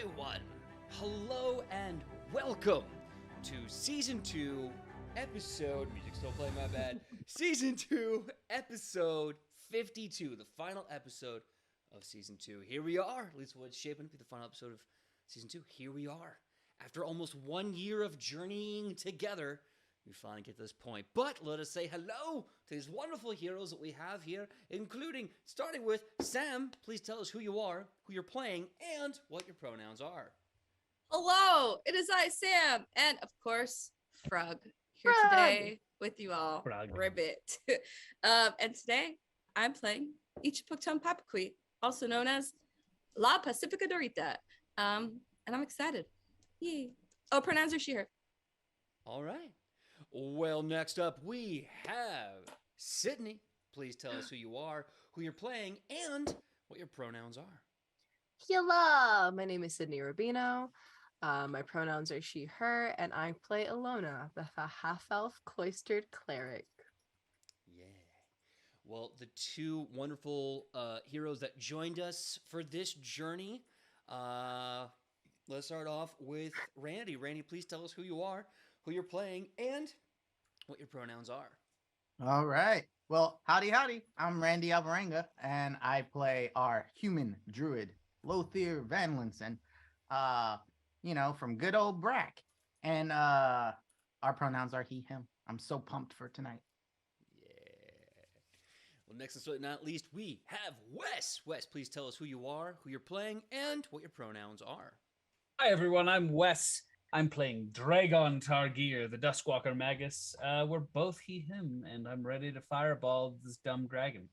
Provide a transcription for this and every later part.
everyone! Hello and welcome to Season 2, Episode... Music still playing, my bad. Season 2, Episode 52, the final episode of Season 2. Here we are, at least what's shaping to be the final episode of Season 2. Here we are. After almost 1 year of journeying together, we finally get to this point. But let us say hello to these wonderful heroes that we have here, including, starting with Sam. Please tell us who you are, who you're playing, and what your pronouns are. Hello, it is I, Sam, and of course, Frog, here Frog. Today with you all. Frog. Ribbit. And today, I'm playing Ichipukton Papaqui, also known as La Pacifica Dorita. And I'm excited. Yay. Oh, pronouns are she, her. All right. Well, next up, we have Sidney. Please tell us who you are, who you're playing, and what your pronouns are. Hello, my name is Sidney Rubino. My pronouns are she, her, and I play Alona, the half-elf cloistered cleric. Yeah. Well, the two wonderful heroes that joined us for this journey. Let's start off with Randy. Randy, please tell us who you are, who you're playing, and what your pronouns are. All right. Well, howdy. I'm Randy Alvarenga, and I play our human druid, Lothier Van Linsen, from good old Brack. And our pronouns are he, him. I'm so pumped for tonight. Yeah. Well, next and certainly not least, we have Wes. Wes, please tell us who you are, who you're playing, and what your pronouns are. Hi everyone, I'm Wes. I'm playing Dragon Targir, the Duskwalker Magus. We're both he, him, and I'm ready to fireball this dumb dragon.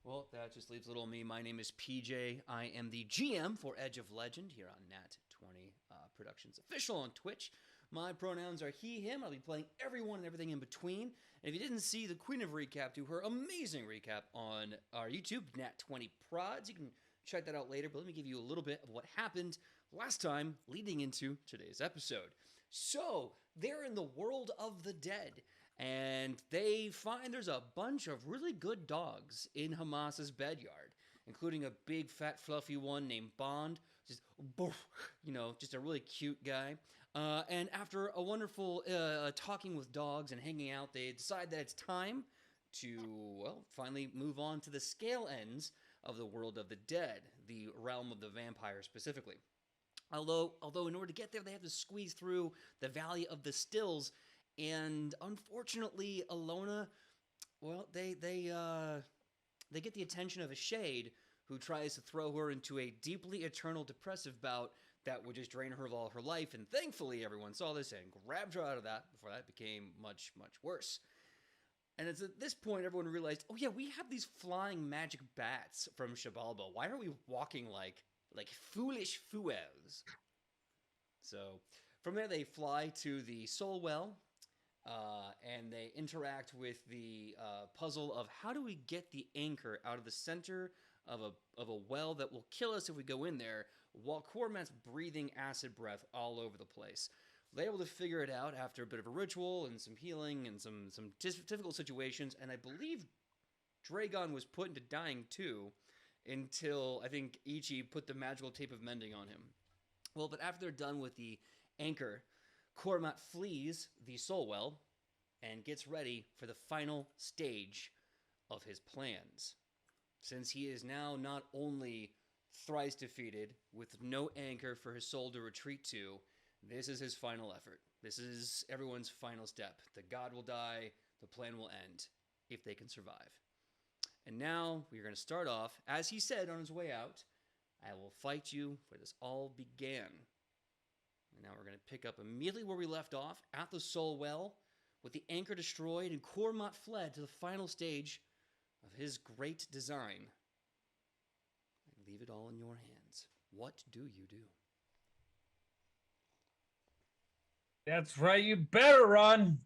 Well, that just leaves little me. My name is PJ. I am the GM for Edge of Legend here on Nat20 Productions Official on Twitch. My pronouns are he, him. I'll be playing everyone and everything in between. And if you didn't see the Queen of Recap do her amazing recap on our YouTube, Nat20 Prods, you can check that out later. But let me give you a little bit of what happened last time leading into today's episode. So, they're in the world of the dead. And they find there's a bunch of really good dogs in Hamas's bedyard, including a big, fat, fluffy one named Bond, just a really cute guy. And after a wonderful talking with dogs and hanging out, they decide that it's time to, finally move on to the scale ends of the world of the dead, the realm of the vampire specifically. Although in order to get there, they have to squeeze through the Valley of the Stills. And unfortunately, Alona, they get the attention of a shade who tries to throw her into a deeply eternal depressive bout that would just drain her of all her life. And thankfully, everyone saw this and grabbed her out of that before that became much, much worse. And it's at this point everyone realized, oh yeah, we have these flying magic bats from Shabalba. Why are we walking like foolish fools? So from there, they fly to the Soul Well. And they interact with the puzzle of how do we get the anchor out of the center of a well that will kill us if we go in there, while Cormat's breathing acid breath all over the place. They're able to figure it out after a bit of a ritual and some healing and some difficult situations, and I believe Dragon was put into dying too, until I think Ichi put the magical tape of mending on him. Well, but after they're done with the anchor, Cormat flees the Soul Well and gets ready for the final stage of his plans. Since he is now not only thrice defeated with no anchor for his soul to retreat to, this is his final effort. This is everyone's final step. The god will die, the plan will end, if they can survive. And now we're going to start off, as he said on his way out, I will fight you where this all began. And now we're going to pick up immediately where we left off, at the Soul Well, with the anchor destroyed and Cormat fled to the final stage of his great design. I leave it all in your hands. What do you do? That's right, you better run!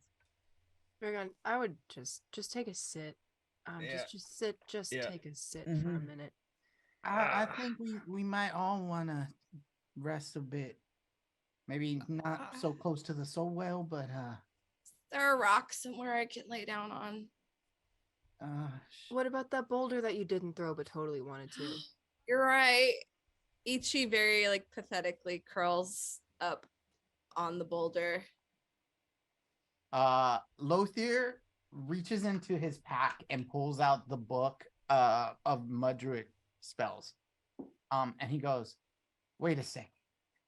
Dragon, I would just take a sit. Yeah. Just sit. Yeah. Take a sit for a minute. I think we might all want to rest a bit. Maybe not so close to the Soul Well, but There are rocks somewhere I can lay down on. What about that boulder that you didn't throw but totally wanted to? You're right. Ichi very like pathetically curls up on the boulder. Lothier reaches into his pack and pulls out the book of Mudruid spells. And he goes, wait a sec.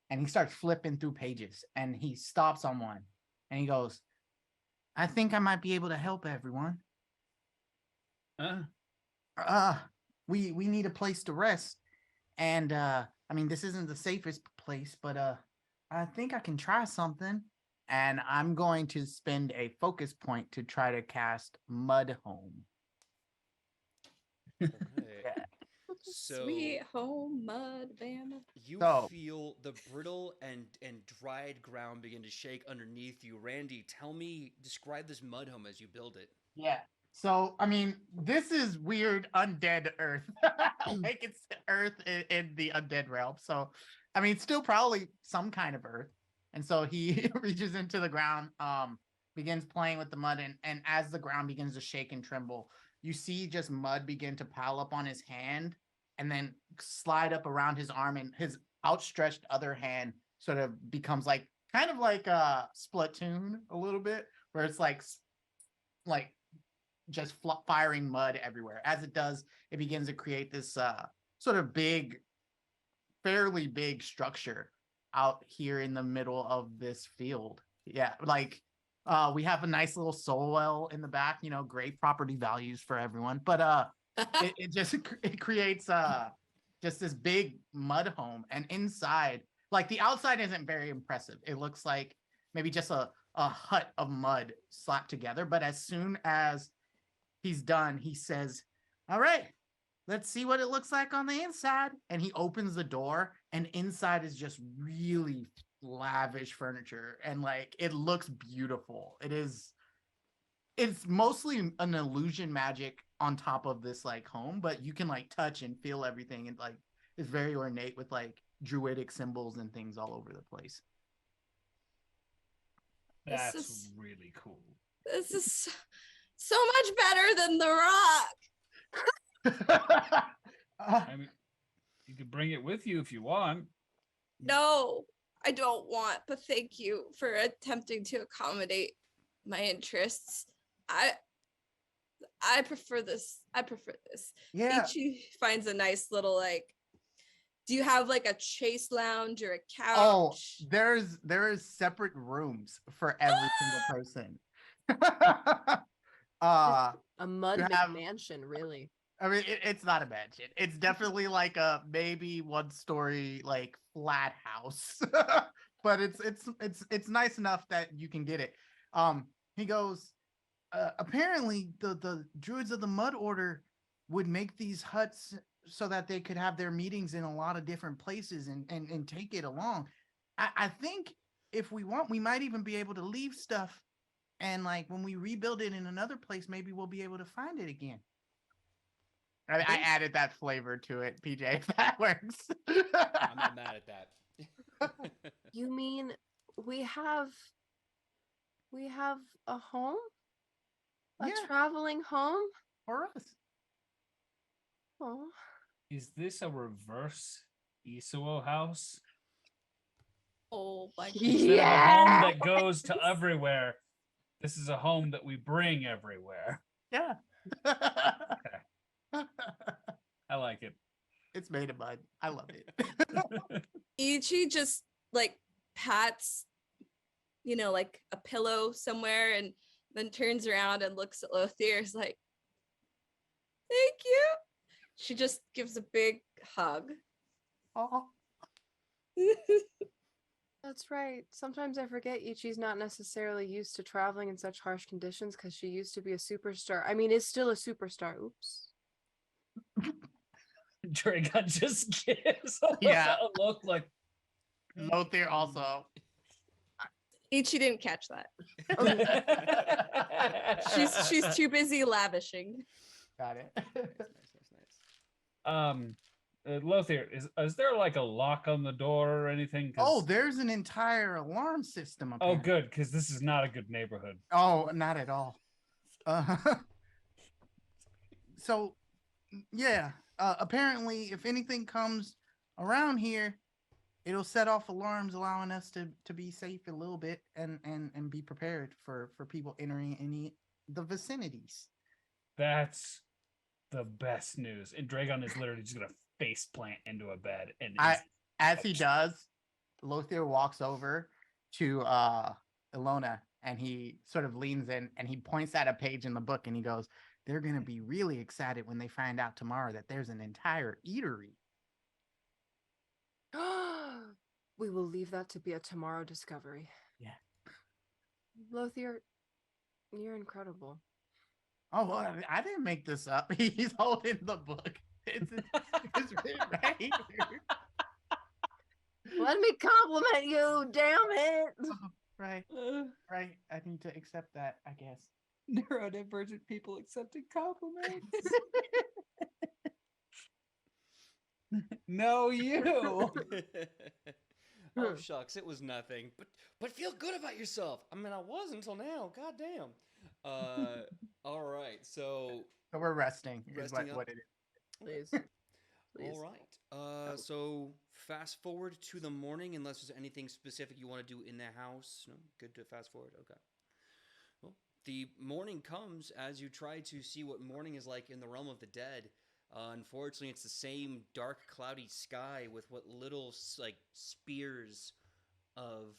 And he starts flipping through pages and he stops on one and he goes, I think I might be able to help everyone. We need a place to rest. And I mean, this isn't the safest place, but I think I can try something. And I'm going to spend a focus point to try to cast Mud Home. Alright. Yeah. So Sweet home mud, Bama. you So- feel the brittle and dried ground begin to shake underneath you. Randy, describe this mud home as you build it. Yeah. So, I mean, this is weird undead Earth. Like it's Earth in the undead realm. So, I mean, still probably some kind of Earth. And so he reaches into the ground, begins playing with the mud. And as the ground begins to shake and tremble, you see just mud begin to pile up on his hand and then slide up around his arm. And his outstretched other hand sort of becomes like kind of like a Splatoon a little bit, where it's like just firing mud everywhere. As it does, it begins to create this sort of fairly big structure out here in the middle of this field. Yeah, like we have a nice little soul well in the back, great property values for everyone. But it creates just this big mud home. And inside, like the outside isn't very impressive. It looks like maybe just a hut of mud slapped together. But as soon as he's done, he says, all right, let's see what it looks like on the inside. And he opens the door and inside is just really lavish furniture. And like, it looks beautiful. It's mostly an illusion magic on top of this like home, but you can like touch and feel everything. And like, it's very ornate with like druidic symbols and things all over the place. That's is- really cool. This is so much better than the rock. I mean, you could bring it with you if you want. No, I don't want, but thank you for attempting to accommodate my interests. I prefer this. Yeah. Ichi finds a nice little like. Do you have like a chase lounge or a Oh, couch? there is separate rooms for every single person. A mud You have- mansion, really. I mean, it's not a mansion. It's definitely like a maybe 1-story like flat house, but it's nice enough that you can get it. He goes. Apparently, the druids of the Mud Order would make these huts so that they could have their meetings in a lot of different places and take it along. I think if we want, we might even be able to leave stuff, and like when we rebuild it in another place, maybe we'll be able to find it again. I added that flavor to it, PJ, if that works. I'm not mad at that. You mean we have a home? A Yeah. traveling home? For us. Oh. Is this a reverse Isuo house? Oh my god. Instead of a home that goes to everywhere, this is a home that we bring everywhere. Yeah. I like it. It's made of mud. I love it. Ichi just like pats, like a pillow somewhere and then turns around and looks at Lothier. Is like, thank you. She just gives a big hug. Oh. That's right. Sometimes I forget Ichi's not necessarily used to traveling in such harsh conditions because she used to be a superstar. I mean, is still a superstar. Oops. Dragon just gives Yeah. a look like Lothier also. Ichi didn't catch that. she's She's too busy lavishing. Got it. Nice. Lothier, is there like a lock on the door or anything? 'Cause- Oh, there's an entire alarm system. oh, Apparently. good, because this is not a good neighborhood. Oh, not at all. So, yeah. Apparently, if anything comes around here, it'll set off alarms, allowing us to be safe a little bit and be prepared for people entering the vicinities. That's the best news. And Dragon is literally just gonna face plant into a bed, and As he does, Lothier walks over to Ilona, and he sort of leans in and he points at a page in the book and he goes, "They're gonna be really excited when they find out tomorrow that there's an entire eatery." We will leave that to be a tomorrow discovery. Yeah. Lothier, you're incredible. Oh, well, I didn't make this up. He's holding the book. It's written right here. Let me compliment you, damn it. Right, right. I need to accept that, I guess. neurodivergent people accepting compliments. No, you. Oh shucks, it was nothing. But feel good about yourself. I mean, I was until now. God damn. All right. So we're resting. Resting up. What it is. Please. Please. all right. So fast forward to the morning, unless there's anything specific you want to do in the house. No, good to fast forward. Okay. Well, the morning comes as you try to see what morning is like in the realm of the dead. Unfortunately, it's the same dark, cloudy sky with what little like spears of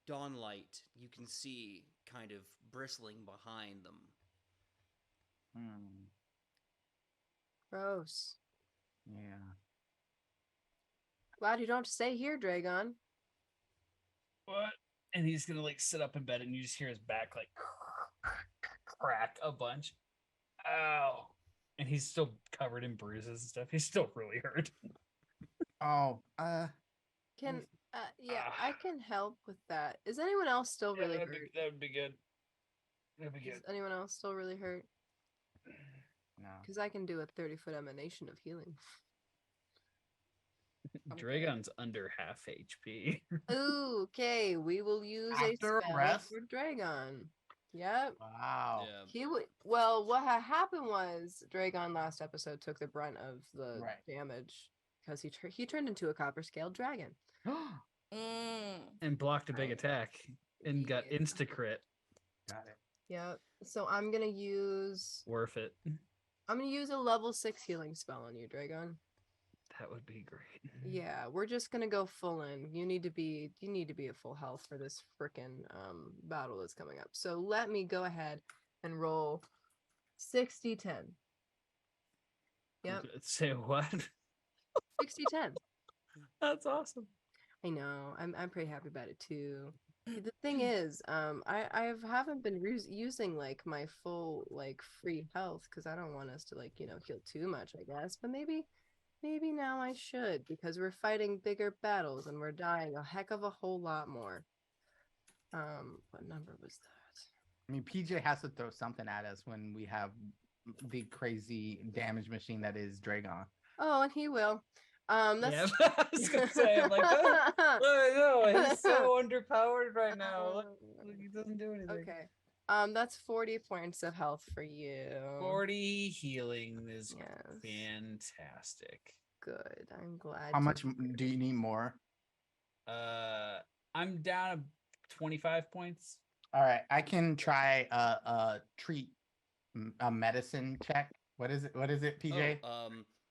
dawnlight you can see kind of bristling behind them. Gross. Yeah. Glad you don't stay here, Dragon. What? And he's gonna like sit up in bed, and you just hear his back like crack a bunch. Ow! And he's still covered in bruises and stuff. He's still really hurt. Oh, Can I can help with that. Is anyone else still really hurt? That would be good. That'd be good. Is anyone else still really hurt? no. Because I can do a 30-foot emanation of healing. Dragon's under half HP. Ooh, okay. We will use After a spell rest? for Dragon. Yep. Wow. Yeah. He would. Well, what had happened was Dragon last episode took the brunt of the Right. damage because he turned into a copper scaled dragon. And blocked a big attack and got Yeah. insta crit. Got it. Yep. So I'm gonna use Worth it. a level 6 healing spell on you, Dragon. That would be great. Yeah, we're just gonna go full in. You need to be at full health for this frickin' battle that's coming up. So let me go ahead and roll 60-10. Yep, Say what? 60-10. That's awesome. I know. I'm pretty happy about it too. The thing is, I haven't been using like my full like free health because I don't want us to like heal too much, I guess. But maybe now I should because we're fighting bigger battles and we're dying a heck of a whole lot more. What number was that? I mean, PJ has to throw something at us when we have the crazy damage machine that is Dragon. Oh, and he will. That's Yeah, I was gonna say, I'm like, oh, I know, he's so underpowered right now. Look, he doesn't do anything. okay. That's 40 points of health for you. 40 healing is Yes. fantastic. Good. I'm glad. How much do you need more? I'm down 25 points. All right, I can try a medicine check. What is it, PJ?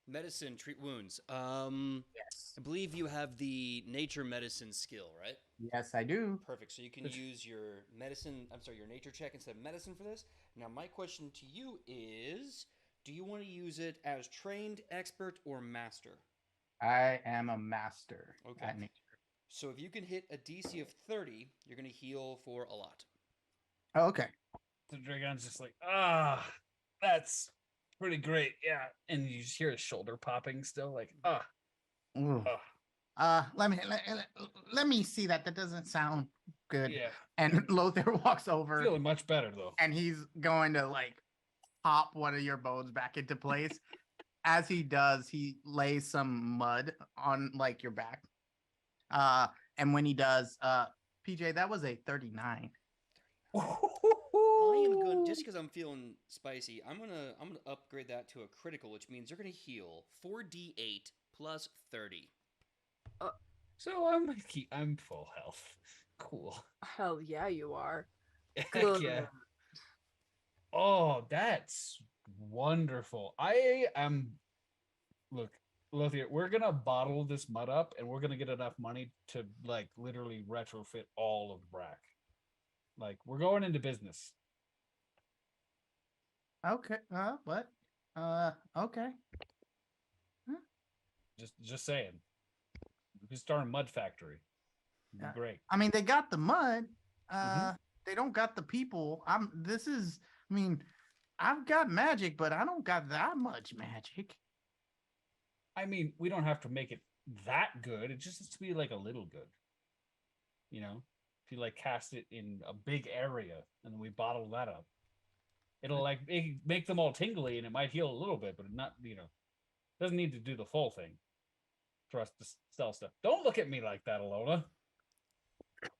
Medicine, treat wounds. Yes. I believe you have the nature medicine skill, right? Yes, I do. Perfect. So you can use your your nature check instead of medicine for this. Now, my question to you is, do you want to use it as trained, expert, or master? I am a master Okay. at nature. So if you can hit a DC of 30, you're going to heal for a lot. Oh, okay. The Dragon's just like, that's pretty great. Yeah. And you just hear his shoulder popping still, like, Ooh. Let me see that. That doesn't sound good. yeah. And Lothair walks over Feeling much better though. and he's going to like pop one of your bones back into place. As he does, he lays some mud on like your back. And when he does, PJ, that was a 39. I am going just because I'm feeling spicy. I'm gonna upgrade that to a critical, which means you're gonna heal 4d8 plus 30. So I'm full health. Cool. Hell yeah, you are. Heck yeah. Oh, that's wonderful. I am. Look, Lothier, we're gonna bottle this mud up, and we're gonna get enough money to like literally retrofit all of Brack. Like we're going into business. Okay. What? Okay. Just saying. We can start a mud factory. It'd be Yeah. great. I mean, they got the mud. Mhm. They don't got the people. I mean, I've got magic, but I don't got that much magic. I mean, we don't have to make it that good. It just has to be like a little good. You know, if you like cast it in a big area and then we bottle that up, it'll like make them all tingly and it might heal a little bit, but not, doesn't need to do the full thing for us to sell stuff. Don't look at me like that, Alona.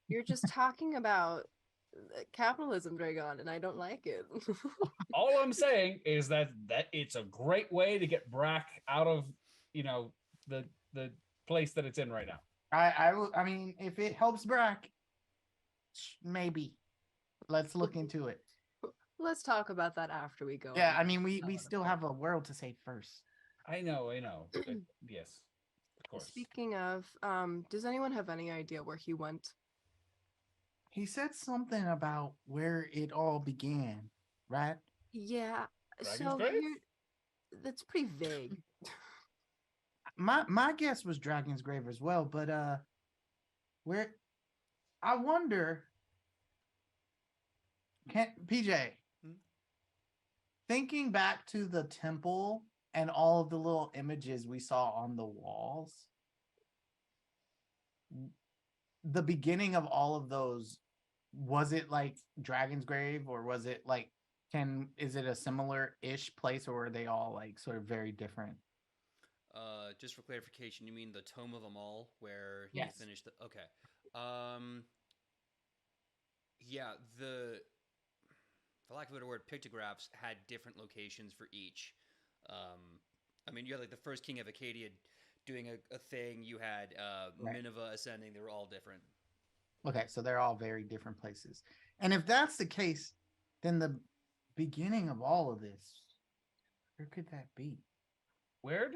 You're just talking about capitalism, Dragon, and I don't like it. All I'm saying is that it's a great way to get Brack out of, the place that it's in right now. I mean, if it helps Brack, maybe. Let's look into it. Let's talk about that after we go. Yeah, I mean, we still have a world to save first. I know. But yes, of course. Speaking of, does anyone have any idea where he went? He said something about where it all began, right? Yeah, Dragon's so Grave? that's pretty vague. My guess was Dragon's Grave as well, but where I wonder, can PJ thinking back to the temple and all of the little images we saw on the walls, the beginning of all of those, was it like Dragon's Grave, or was it like is it a similar-ish place, or are they all like sort of very different? Just for clarification, you mean the Tome of Amal, where Yes. he finished the... Okay. Yeah, for lack of a better word, pictographs had different locations for each. I mean, you had like the first king of Acadia doing a thing. You had Right. Nineveh ascending. They were all different. Okay, so they're all very different places. And if that's the case, then the beginning of all of this, where could that be? Where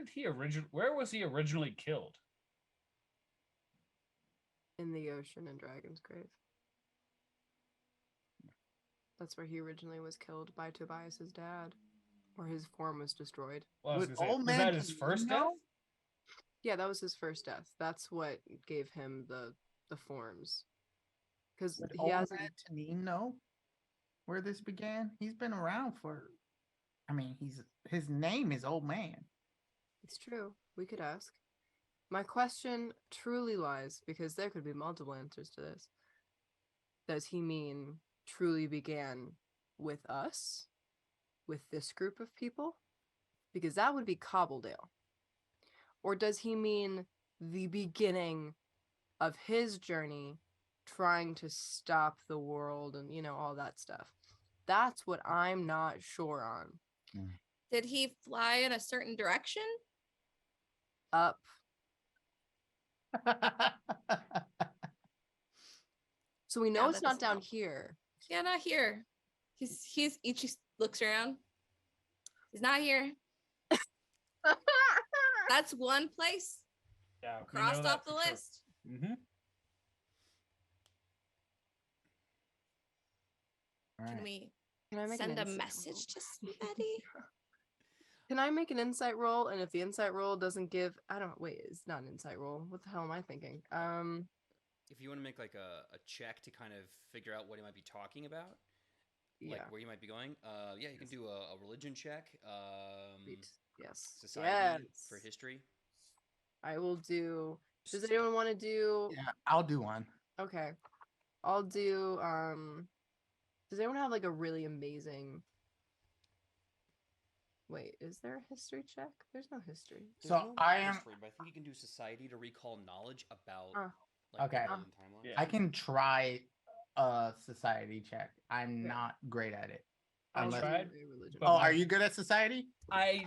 was he originally killed? In the ocean in Dragon's Grave. That's where he originally was killed by Tobias's dad, or his form was destroyed. Well, I was Would gonna say, old was man that his Canino first death? know? Yeah, that was his first death. That's what gave him the forms. Because Would he old has man Tanin know where this began? He's been around for. I mean, his name is Old Man. It's true. We could ask. My question truly lies, because there could be multiple answers to this. Does he mean truly began with us? With this group of people? Because that would be Cobbledale. Or does he mean the beginning of his journey trying to stop the world and, all that stuff? That's what I'm not sure on. Did he fly in a certain direction? Up. So we know Yeah, it's that not doesn't down help. here. Yeah, not here. Ichi looks around. He's not here. That's one place Yeah, crossed off the list. Mm-hmm. Can we Can I make send an a insight message roll? to somebody? Can I make an insight roll? And if the insight roll doesn't give, wait, it's not an insight roll. What the hell am I thinking? If you want to make like a check to kind of figure out what he might be talking about, like Yeah. where you might be going, yeah, you can do a religion check. Sweet. Yes. Society Yes. for history. I will do. Does anyone want to do? Yeah, I'll do one. Okay. I'll do. Does anyone have like a really amazing? Wait, is there a history check? There's no history. So is there? I am. History, but I think you can do society to recall knowledge about like Okay. the golden timeline. Yeah. I can try a society check. I'm Okay. not great at it. I'll Unless- do tried, a religion. but Oh, my- are you good at society? I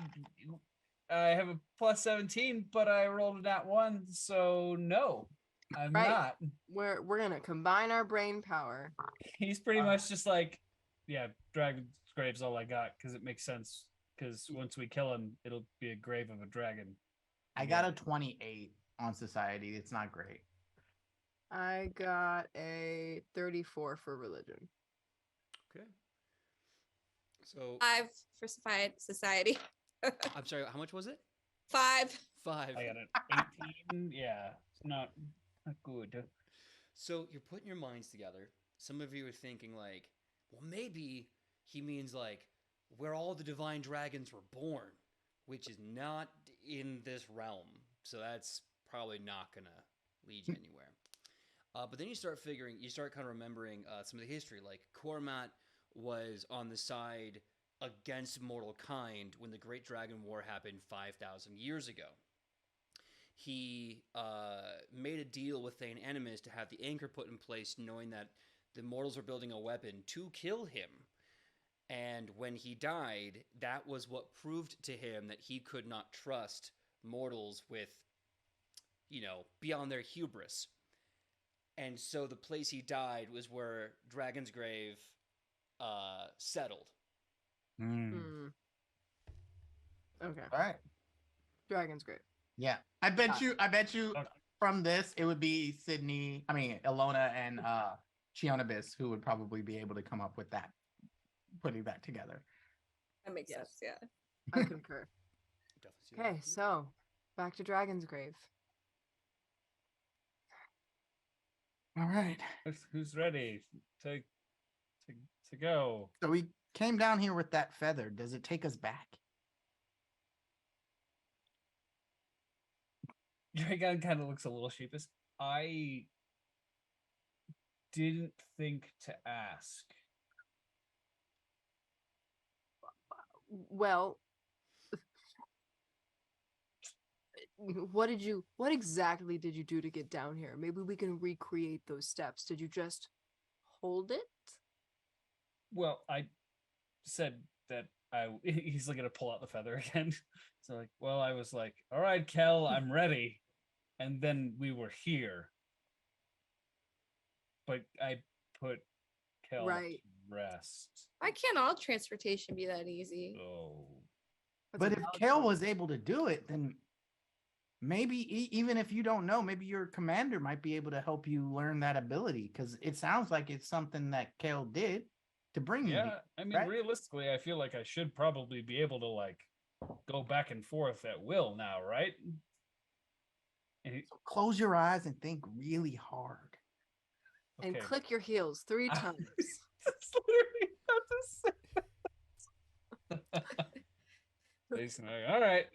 I have a plus 17, but I rolled a nat 1, so no, I'm Right. not. We're gonna combine our brain power. He's pretty much just like, yeah, Dragon's Grave's all I got, because it makes sense. Because once we kill him, it'll be a grave of a dragon. I got a 28 on society. It's not great. I got a 34 for religion. Okay. So 5 for society. I'm sorry. How much was it? 5. 5. I got an 18. Yeah, it's not good. So you're putting your minds together. Some of you are thinking like, well, maybe he means like where all the divine dragons were born, which is not in this realm. So that's probably not gonna lead you anywhere. But then you start kind of remembering some of the history. Like Kormat was on the side against mortal kind when the Great Dragon War happened 5,000 years ago. He made a deal with Thane Animus to have the anchor put in place, knowing that the mortals were building a weapon to kill him. And when he died, that was what proved to him that he could not trust mortals with, beyond their hubris. And so the place he died was where Dragon's Grave settled. Hmm. Okay. All right. Dragon's Grave. Yeah. I bet you Okay. from this it would be Ilona and Chionabis who would probably be able to come up with that, putting that together. That makes Yes. sense, yeah. I concur. Definitely see that. Okay, so back to Dragon's Grave. All right. Who's ready to go? So we came down here with that feather. Does it take us back? Dragon kind of looks a little sheepish. I didn't think to ask. Well, what exactly did you do to get down here? Maybe we can recreate those steps. Did you just hold it? Well, I said that he's like gonna pull out the feather again. So like, well, I was like, all right, Kel, I'm ready. And then we were here. But I put Kel Right. to rest. Why can't all transportation be that easy? Oh. That's But a if valid Kale point. was able to do it, then maybe even if you don't know, maybe your commander might be able to help you learn that ability, because it sounds like it's something that Kale did to bring you Yeah, here. I mean, right? realistically, I feel like I should probably be able to like go back and forth at will now, right? And So close your eyes and think really hard. And okay. click your heels 3 times. That's literally about to say. He's like, all right,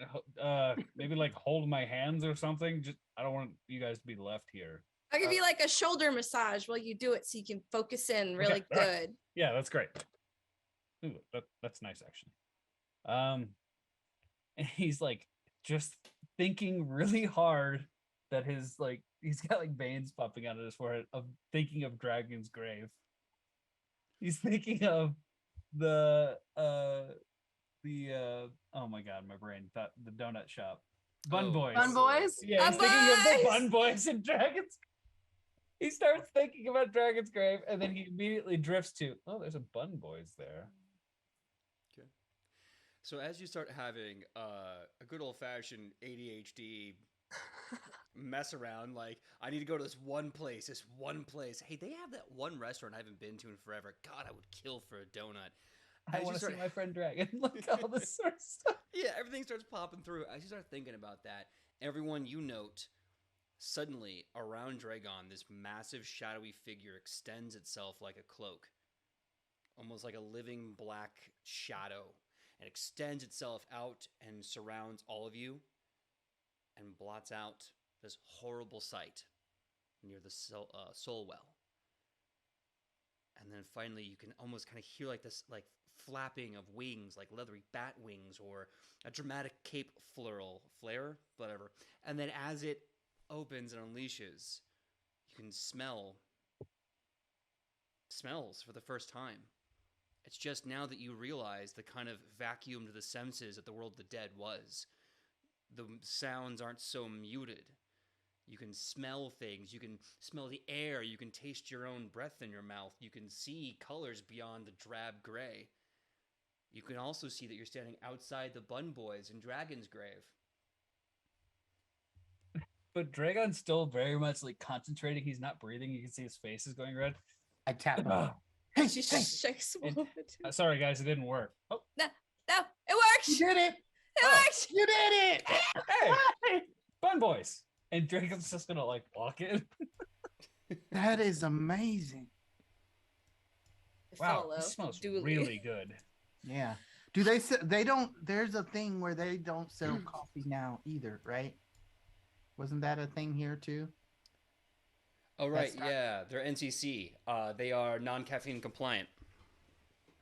maybe like hold my hands or something. Just I don't want you guys to be left here. I'll give you like a shoulder massage while you do it so you can focus in really all right. good. Yeah, that's great. Ooh, that's nice actually. And he's like just thinking really hard that his like he's got like veins popping out of his forehead of thinking of Dragon's Grave. He's thinking of the oh my god, my brain thought the donut shop. Bun Oh, Boys. Fun boys? Yeah, he's Bun thinking of the Boys! Bun Boys and Dragon's. He starts thinking about Dragon's Grave, and then he immediately drifts to, oh, there's a Bun Boys there. Okay. So as you start having a good old fashioned ADHD mess around, like I need to go to this one place. Hey, they have that one restaurant I haven't been to in forever. God, I would kill for a donut. I As you want to see start- my friend Dragon. Like all this sort of stuff. Yeah, everything starts popping through. As you start thinking about that, everyone you note, suddenly around Dragon, this massive shadowy figure extends itself like a cloak, almost like a living black shadow, and extends itself out and surrounds all of you and blots out this horrible sight near the soul well. And then finally you can almost kind of hear like this like flapping of wings, like leathery bat wings, or a dramatic cape flare, whatever. And then as it opens and unleashes, you can smell smells for the first time. It's just now that you realize the kind of vacuum to the senses that the world of the dead was. the sounds aren't so muted. You can smell things. You can smell the air. You can taste your own breath in your mouth. You can see colors beyond the drab gray. You can also see that you're standing outside the Bun Boys in Dragon's Grave. But Dragon's still very much like concentrating. He's not breathing. You can see his face is going red. I tap him. Ah, Hey, She hey, shakes a little bit too. sorry, guys, it didn't work. Oh, No, it works. you did it! It Oh. works. You did it! hey, Bun Boys. And Dragon's just gonna like walk in. That is amazing. Wow, Follow this smells duly. really good. Yeah. Do they? They don't. There's a thing where they don't sell coffee now either, right? Wasn't that a thing here too? Oh, right. That's not- Yeah. They're NCC. They are non-caffeine compliant.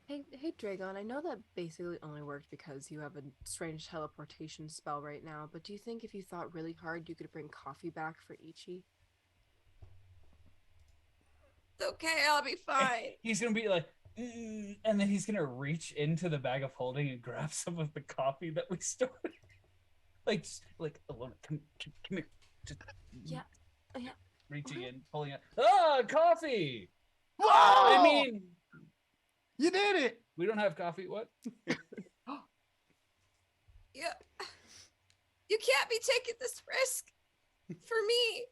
Hey, Dragon, I know that basically only worked because you have a strange teleportation spell right now, but do you think if you thought really hard, you could bring coffee back for Ichi? It's okay. I'll be fine. He's gonna be like, and then he's gonna reach into the bag of holding and grab some of the coffee that we stored. like Alona, come here. Just Yeah. reaching in, pulling it. Ah, coffee. Whoa! I mean, you did it. we don't have coffee. What? Yeah. You can't be taking this risk for me.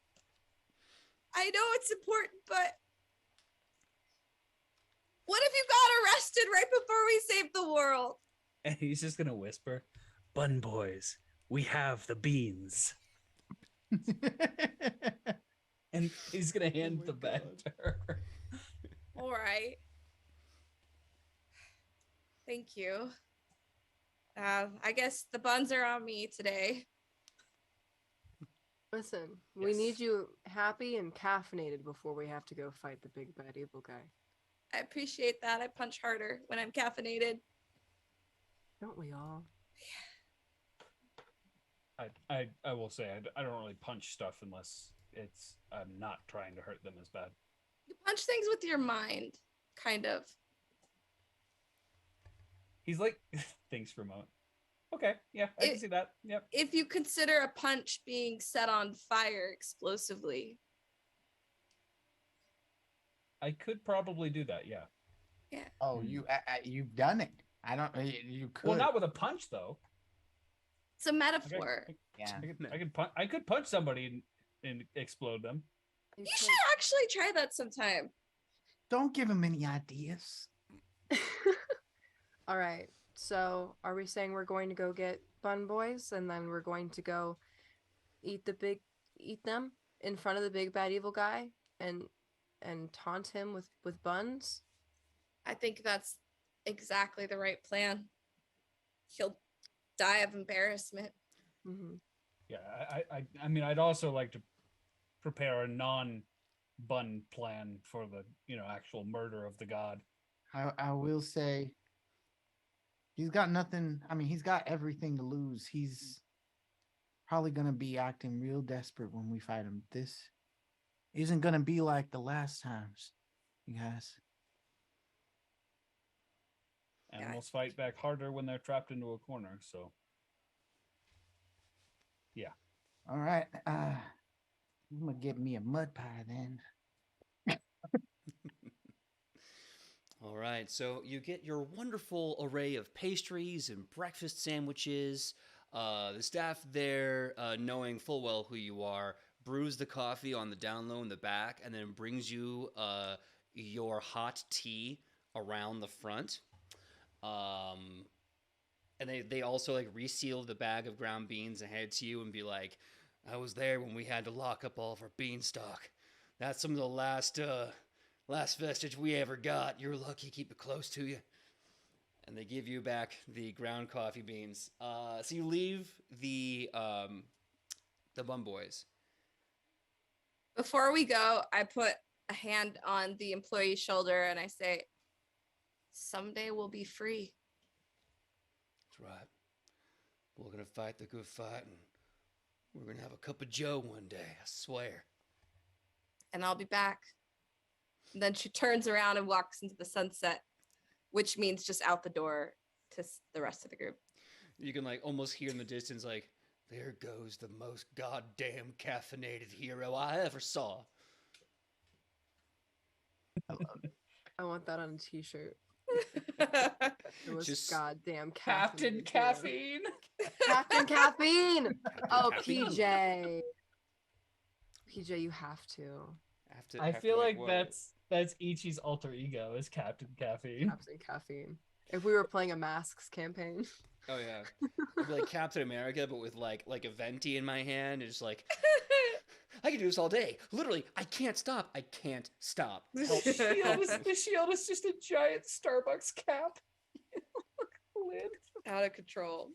I know it's important, but what if you got arrested right before we saved the world? And he's just gonna whisper, "Bun Boys, we have the beans." And he's gonna hand my the bag God. to her. All right. Thank you. I guess the buns are on me today. Listen, we Yes. need you happy and caffeinated before we have to go fight the big bad evil guy. I appreciate that. I punch harder when I'm caffeinated. Don't we all? I will say I don't really punch stuff unless I'm not trying to hurt them as bad. You punch things with your mind, kind of. He's like, thanks for a moment. Okay, yeah, I can see that. Yep. If you consider a punch being set on fire explosively. I could probably do that, yeah. Oh, you've done it. I don't. You could. Well, not with a punch though. It's a metaphor. Yeah. I could punch somebody and explode them. You You should actually try that sometime. Don't give him any ideas. All right. So, are we saying we're going to go get Bun Boys and then we're going to go eat them in front of the big bad evil guy and taunt him with buns? I think that's exactly the right plan. He'll die of embarrassment. Mm-hmm. Yeah, I mean, I'd also like to prepare a non-bun plan for the actual murder of the god. I will say he's got nothing. I mean, he's got everything to lose. He's probably going to be acting real desperate when we fight him. This isn't going to be like the last times, you guys. Animals fight back harder when they're trapped into a corner, so yeah. All right. I'm going to get me a mud pie then. All right, so you get your wonderful array of pastries and breakfast sandwiches. The staff there, knowing full well who you are, brews the coffee on the down low in the back and then brings you your hot tea around the front. And they also like reseal the bag of ground beans and hand it to you and be like, I was there when we had to lock up all of our beanstalk. That's some of the last vestige we ever got. You're lucky, keep it close to you. And they give you back the ground coffee beans. So you leave the Bum Boys. Before we go, I put a hand on the employee's shoulder and I say, someday we'll be free. That's right. We're gonna fight the good fight, and we're gonna have a cup of Joe one day. I swear. And I'll be back. And then she turns around and walks into the sunset, which means just out the door to the rest of the group. You can like almost hear in the distance like There goes the most goddamn caffeinated hero I ever saw. I love it. I want that on a t-shirt. That's It was Just- goddamn Captain caffeinated hero. Caffeine. Captain Caffeine. Oh, Caffeine. PJ. PJ, you have to. I feel like that's Ichi's alter ego is Captain Caffeine. Captain Caffeine. If we were playing a masks campaign. Oh yeah, I'd be like Captain America, but with like a venti in my hand, and just like I can do this all day. Literally, I can't stop. I can't stop. Help. The shield is just a giant Starbucks cap. Lid. out of control.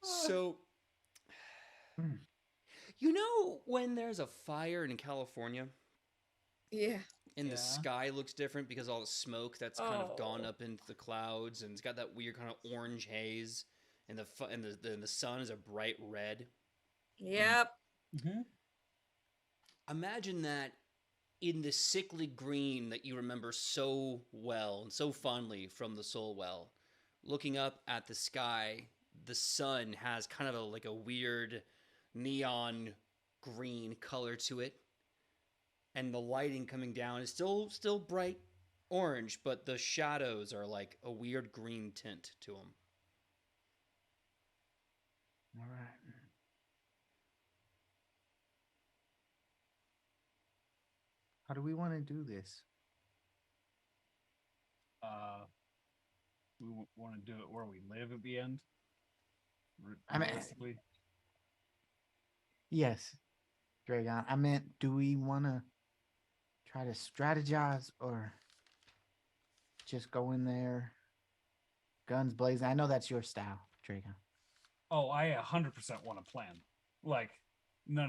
So, you know when there's a fire in California Yeah. and Yeah. the sky looks different because all the smoke that's kind of gone Oh. up into the clouds and it's got that weird kind of orange haze, and the sun is a bright red. Yep. Mm-hmm. Imagine that in the sickly green that you remember so well and so fondly from the Soul Well. Looking up at the sky, the sun has kind of like a weird neon green color to it, and the lighting coming down is still bright orange, but the shadows are like a weird green tint to them. All right. How do we want to do this? We want to do it where we live at the end. I mean- Realistically. Yes, Dragon. I meant, do we want to try to strategize or just go in there, guns blazing? I know that's your style, Dragon. Oh, I 100% want to plan. Like, no.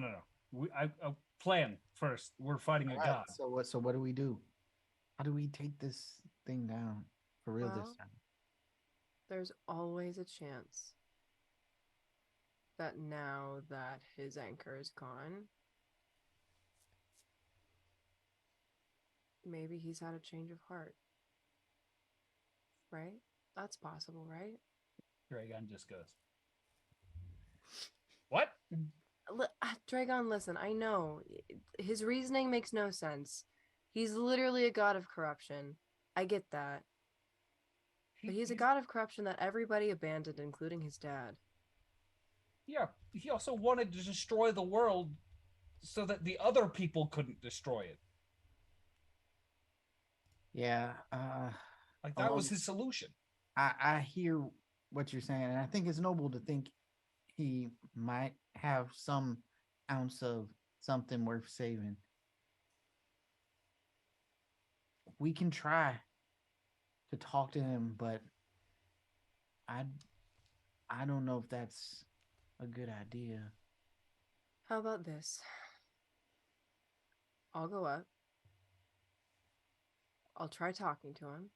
I plan first. We're fighting a All right, god. So what do we do? How do we take this thing down for real this Well, time? There's always a chance that now that his anchor is gone, maybe he's had a change of heart. Right? That's possible, right? Dragon just goes, what? Dragon, listen, I know his reasoning makes no sense. He's literally a god of corruption. I get that. But he's a god of corruption that everybody abandoned, including his dad. Yeah, he also wanted to destroy the world so that the other people couldn't destroy it. Yeah, Like, that was Um, his solution. I hear what you're saying, and I think it's noble to think he might have some ounce of something worth saving. We can try to talk to him, but I don't know if that's a good idea. How about this? I'll go up. I'll try talking to him.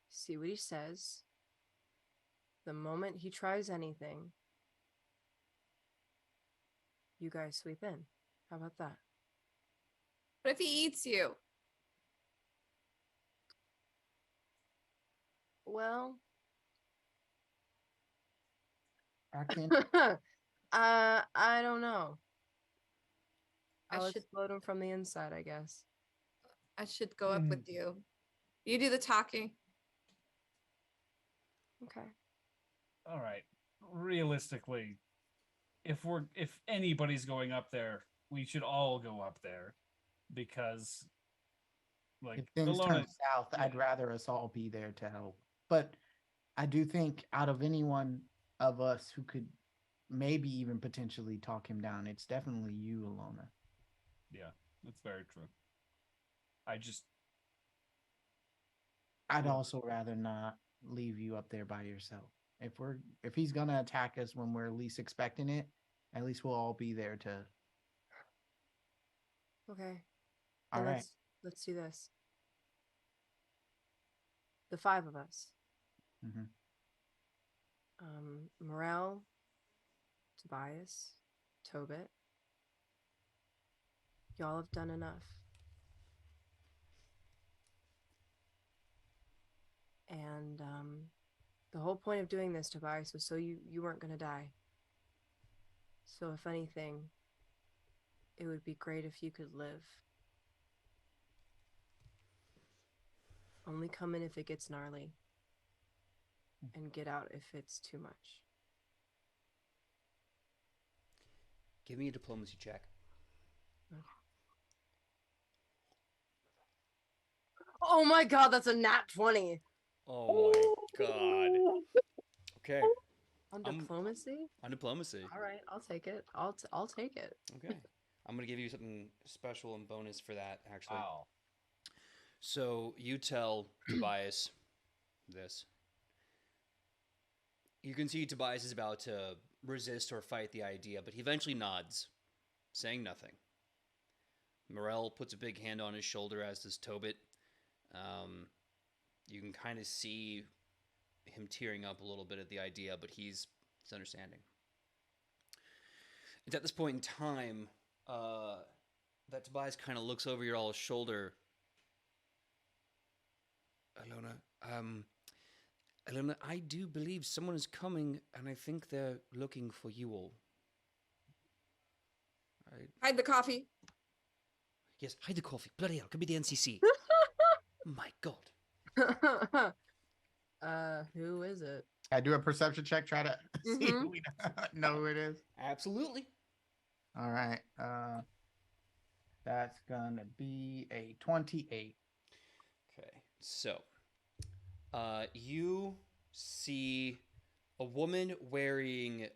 See what he says. The moment he tries anything, you guys sweep in. How about that? What if he eats you? Well, I can. I don't know. I I'll should- explode him from the inside, I guess. I should go up with you. You do the talking. Okay. All right. Realistically, if anybody's going up there, we should all go up there, because like If things Bellona- turn south, I'd yeah. rather us all be there to help. But I do think out of anyone of us who could maybe even potentially talk him down, it's definitely you, Alona. Yeah, that's very true. I'd Yeah. also rather not leave you up there by yourself. If he's gonna attack us when we're least expecting it, at least we'll all be there to. Okay. All Then right. let's do this. The five of us. Mhm. Morel, Tobias, Tobit. Y'all have done enough. And the whole point of doing this, Tobias, was so you weren't gonna die. So if anything, it would be great if you could live. Only come in if it gets gnarly. And get out if it's too much. Give me a diplomacy check. Oh my god, that's a nat 20. Oh my god. Okay. On I'm- diplomacy? On diplomacy. All right, I'll take it. I'll take it. Okay. I'm gonna give you something special and bonus for that, actually. Wow. So you tell Tobias this. You can see Tobias is about to resist or fight the idea, but he eventually nods, saying nothing. Morel puts a big hand on his shoulder, as does Tobit. You can kind of see him tearing up a little bit at the idea, but he's understanding. It's at this point in time that Tobias kind of looks over your all's shoulder. Alona, I do believe someone is coming, and I think they're looking for you all. Hide the coffee. Yes, hide the coffee. Bloody hell, could be the NCC. My God. Who is it? I do a perception check, try to see who we know who it is. Absolutely. All right. That's gonna be a 28. Okay, so you see a woman wearing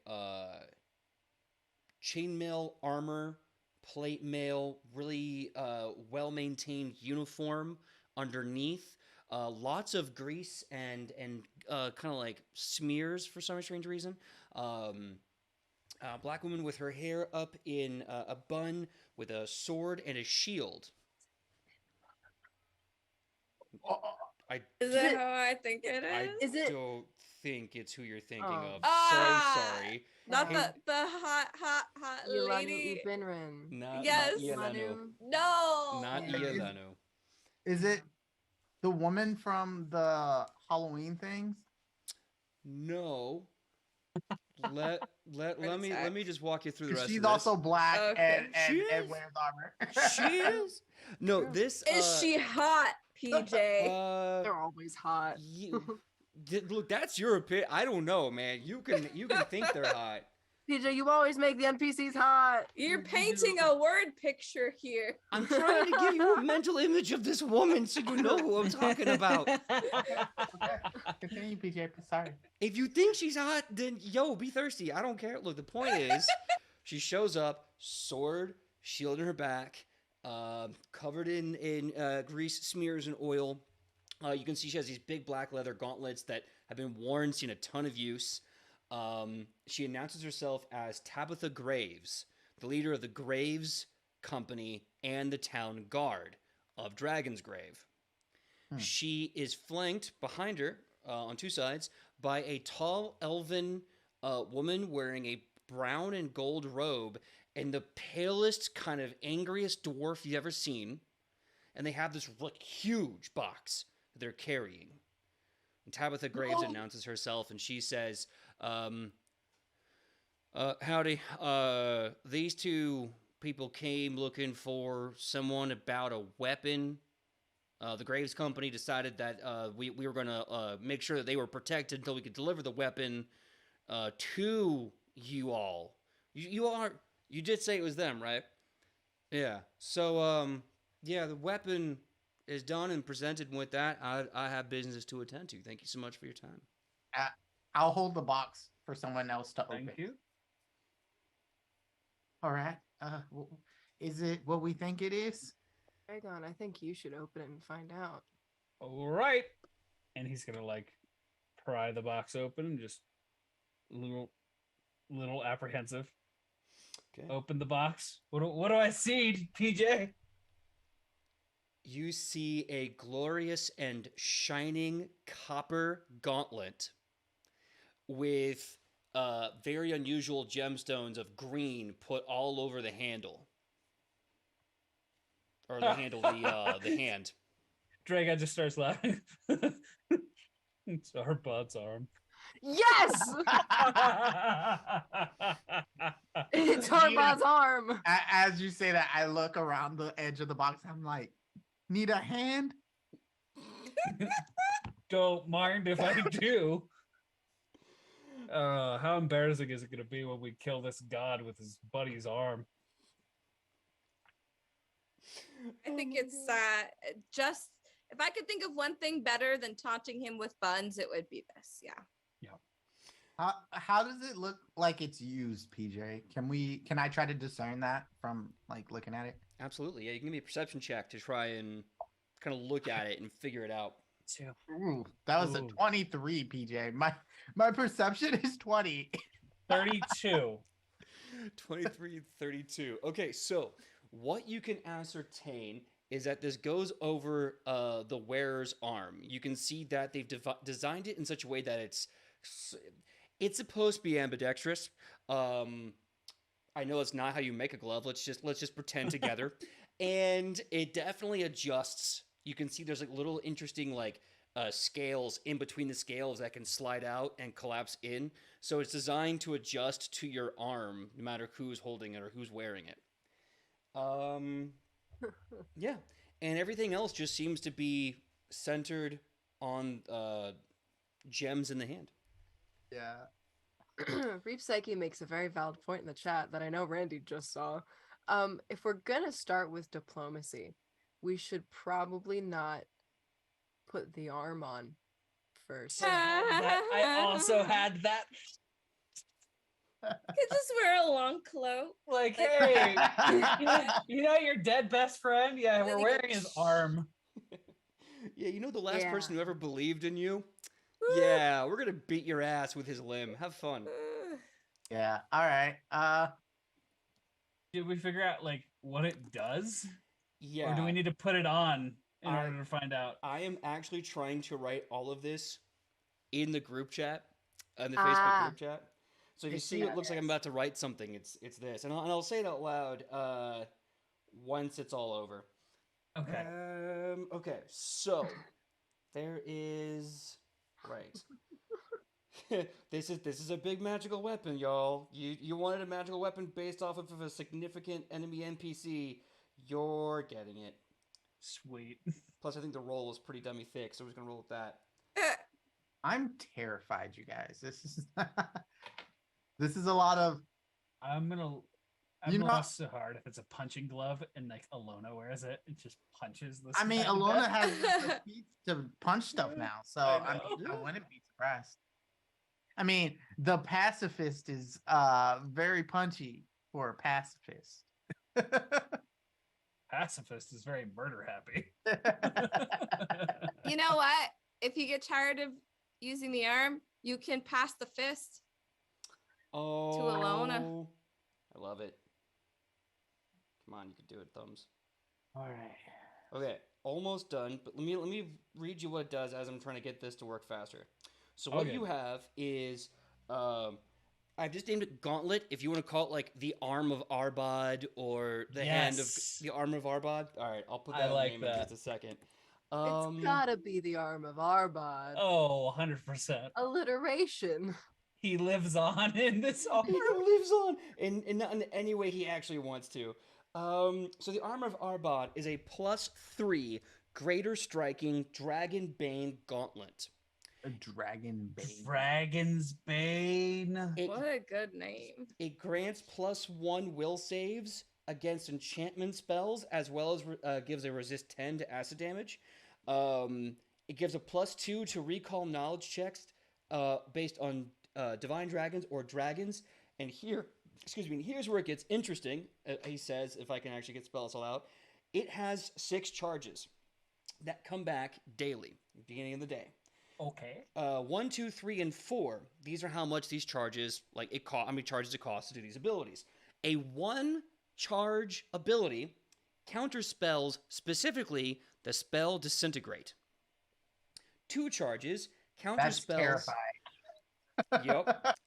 chainmail armor, plate mail, really well-maintained uniform underneath. Lots of grease and kind of like smears for some strange reason. Black woman with her hair up in a bun with a sword and a shield. I Is that how I think it is? Is it- don't think it's who you're thinking Oh. of. Ah! So sorry. Not Hey. the hot lady. Yelani Ibinrin. Yes. Not Ielanu. Manu. No. Not Yeah. Ielanu. Is it the woman from the Halloween things? No. Let me just walk you through the 'Cause rest she's of this. also black Okay. She and is? wears armor. She is. No, Yeah. this Is she hot, PJ? They're always hot. Look, that's your opinion. I don't know, man. You can think they're hot. PJ, you always make the NPCs hot. You're painting a word picture here. I'm trying to give you a mental image of this woman so you know who I'm talking about. Okay. Continue, PJ. Sorry. If you think she's hot, then yo, be thirsty. I don't care. Look, the point is, she shows up, sword, shield in her back, covered in grease smears and oil. You can see she has these big black leather gauntlets that have been worn, seen a ton of use. She announces herself as Tabitha Graves, the leader of the Graves Company and the town guard of Dragon's Grave. She is flanked behind her on two sides by a tall elven woman wearing a brown and gold robe and the palest, kind of angriest dwarf you've ever seen. And they have this like huge box that they're carrying. And Tabitha Graves announces herself, and she says, howdy, these two people came looking for someone about a weapon. The Graves Company decided that we were going to make sure that they were protected until we could deliver the weapon to you all. You did say it was them, right? Yeah. So, yeah, the weapon is done and presented, and with that, I have business to attend to. Thank you so much for your time. I'll hold the box for someone else to open. Thank you. All right. Is it what we think it is? Dragon, I think you should open it and find out. All right. And he's gonna like pry the box open and just little apprehensive. Okay. Open the box. What do I see, PJ? You see a glorious and shining copper gauntlet with very unusual gemstones of green put all over the handle. Or the handle, the hand. Dragon just starts laughing. It's our bud's arm. Yes! It's Arbad's arm. As you say that, I look around the edge of the box. I'm like, need a hand? Don't mind if I do. How embarrassing is it going to be when we kill this god with his buddy's arm? I think it's just if I could think of one thing better than taunting him with buns, it would be this. Yeah. How does it look like it's used, PJ? Can I try to discern that from like looking at it? Absolutely. Yeah, you can give me a perception check to try and kind of look at it and figure it out. Too. Ooh, that was a Ooh. 23, PJ. My perception is 20. 32. 23, 32. Okay, so what you can ascertain is that this goes over the wearer's arm. You can see that they've designed it in such a way that it's supposed to be ambidextrous. I know it's not how you make a glove. Let's just pretend together. And it definitely adjusts. You can see there's like little interesting like scales in between the scales that can slide out and collapse in. So it's designed to adjust to your arm, no matter who's holding it or who's wearing it. Yeah, and everything else just seems to be centered on gems in the hand. Yeah. Reef Psyche makes a very valid point in the chat that I know Randy just saw. If we're gonna start with diplomacy, we should probably not put the arm on first. I also had that. Could just wear a long cloak. Like, hey, you know your dead best friend? Yeah, we're wearing his arm. Yeah, you know the last Yeah. person who ever believed in you? Yeah, we're gonna beat your ass with his limb. Have fun. Yeah. All right. Did we figure out like what it does? Yeah. Or do we need to put it on in I- order to find out? I am actually trying to write all of this in the group chat, in the Facebook group chat. So if you see it looks like I'm about to write something, it's this, and I'll say it out loud once it's all over. Okay. Okay. So there is right. This is a big magical weapon, y'all. You wanted a magical weapon based off of a significant enemy NPC. You're getting it. Sweet. Plus, I think the roll is pretty dummy thick, so we're just gonna roll with that. I'm terrified, you guys. This is a lot of. I'm gonna laugh so hard if it's a punching glove and like Alona wears it and just punches this. I mean, guy to Alona death. has the feet to punch stuff now, so I know. wouldn't be surprised. I mean, the pacifist is very punchy for a pacifist. Pacifist is very murder happy. You know what? If you get tired of using the arm, you can pass the fist. Oh, Alona. I love it. Come on, you can do it, thumbs. All right. Okay, almost done. But let me read you what it does as I'm trying to get this to work faster. So what Okay. you have is I've just named it Gauntlet. If you want to call it like the arm of Arbad or the hand of Yes. the arm of Arbad. All right, I'll put I that in like name in that. just a second. It's gotta be the arm of Arbad. Oh, 100%. Alliteration. He lives on in this arm. He lives on, and not in any way he actually wants to. So the armor of Arbad is a +3 greater striking Dragon Bane Gauntlet. A dragon bane. Dragon's Bane. What a good name. It grants +1 will saves against enchantment spells, as well as gives a resist 10 to acid damage. It gives a +2 to recall knowledge checks based on divine dragons or dragons. And here's where it gets interesting. He says, if I can actually get spells all out, it has 6 charges that come back daily, at the beginning of the day. Okay. 1, 2, 3, and 4. These are how much these charges, how many charges it costs to do these abilities. A 1 charge ability counter spells, specifically the spell Disintegrate. 2 charges counter That's spells. terrifying. Yep.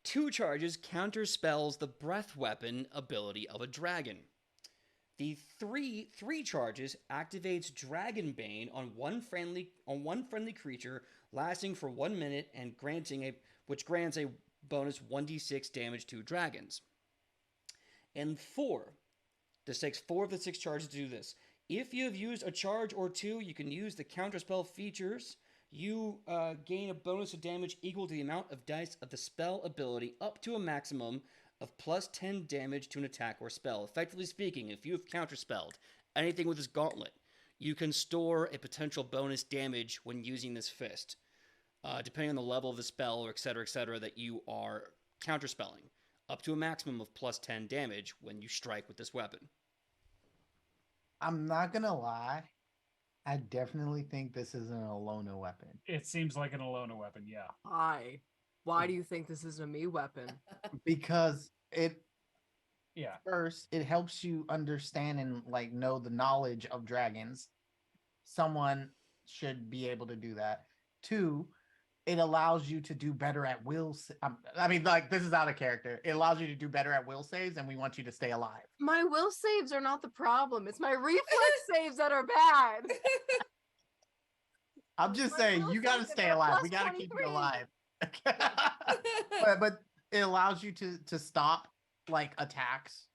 2 charges counter spells the breath weapon ability of a dragon. The three charges activates Dragon Bane on one friendly creature, lasting for 1 minute and grants a bonus 1d6 damage to dragons. And 4. This takes 4 of the 6 charges to do this. If you have used a charge or 2, you can use the counterspell features. You gain a bonus of damage equal to the amount of dice of the spell ability up to a maximum of plus 10 damage to an attack or spell. Effectively speaking, if you have counterspelled anything with this gauntlet, you can store a potential bonus damage when using this fist, depending on the level of the spell or et cetera, that you are counterspelling, up to a maximum of plus 10 damage when you strike with this weapon. I'm not gonna lie. I definitely think this is an Alona weapon. It seems like an Alona weapon, yeah. Why do you think this is a me weapon? Because Yeah. first, it helps you understand and like know the knowledge of dragons. Someone should be able to do that. 2, it allows you to do better at will. I mean, like, this is out of character. It allows you to do better at will saves, and we want you to stay alive. My will saves are not the problem. It's my reflex saves that are bad. I'm just My saying, will you got to saves stay are alive. plus We got to keep you 23. alive. but it allows you to stop like attacks,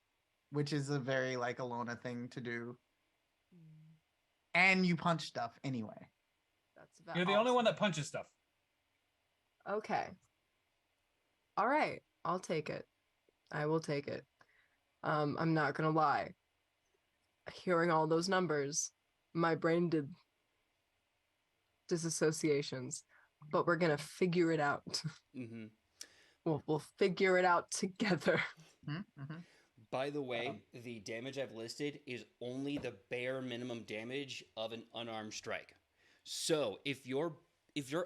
which is a very like Alona thing to do. And you punch stuff anyway. That's You're the only one that punches stuff. Okay. All right. I'll take it. I will take it. I'm not gonna lie. Hearing all those numbers, my brain did disassociations, but we're gonna figure it out. Mm-hmm. We'll figure it out together. Mm-hmm. By the way, the damage I've listed is only the bare minimum damage of an unarmed strike. So if your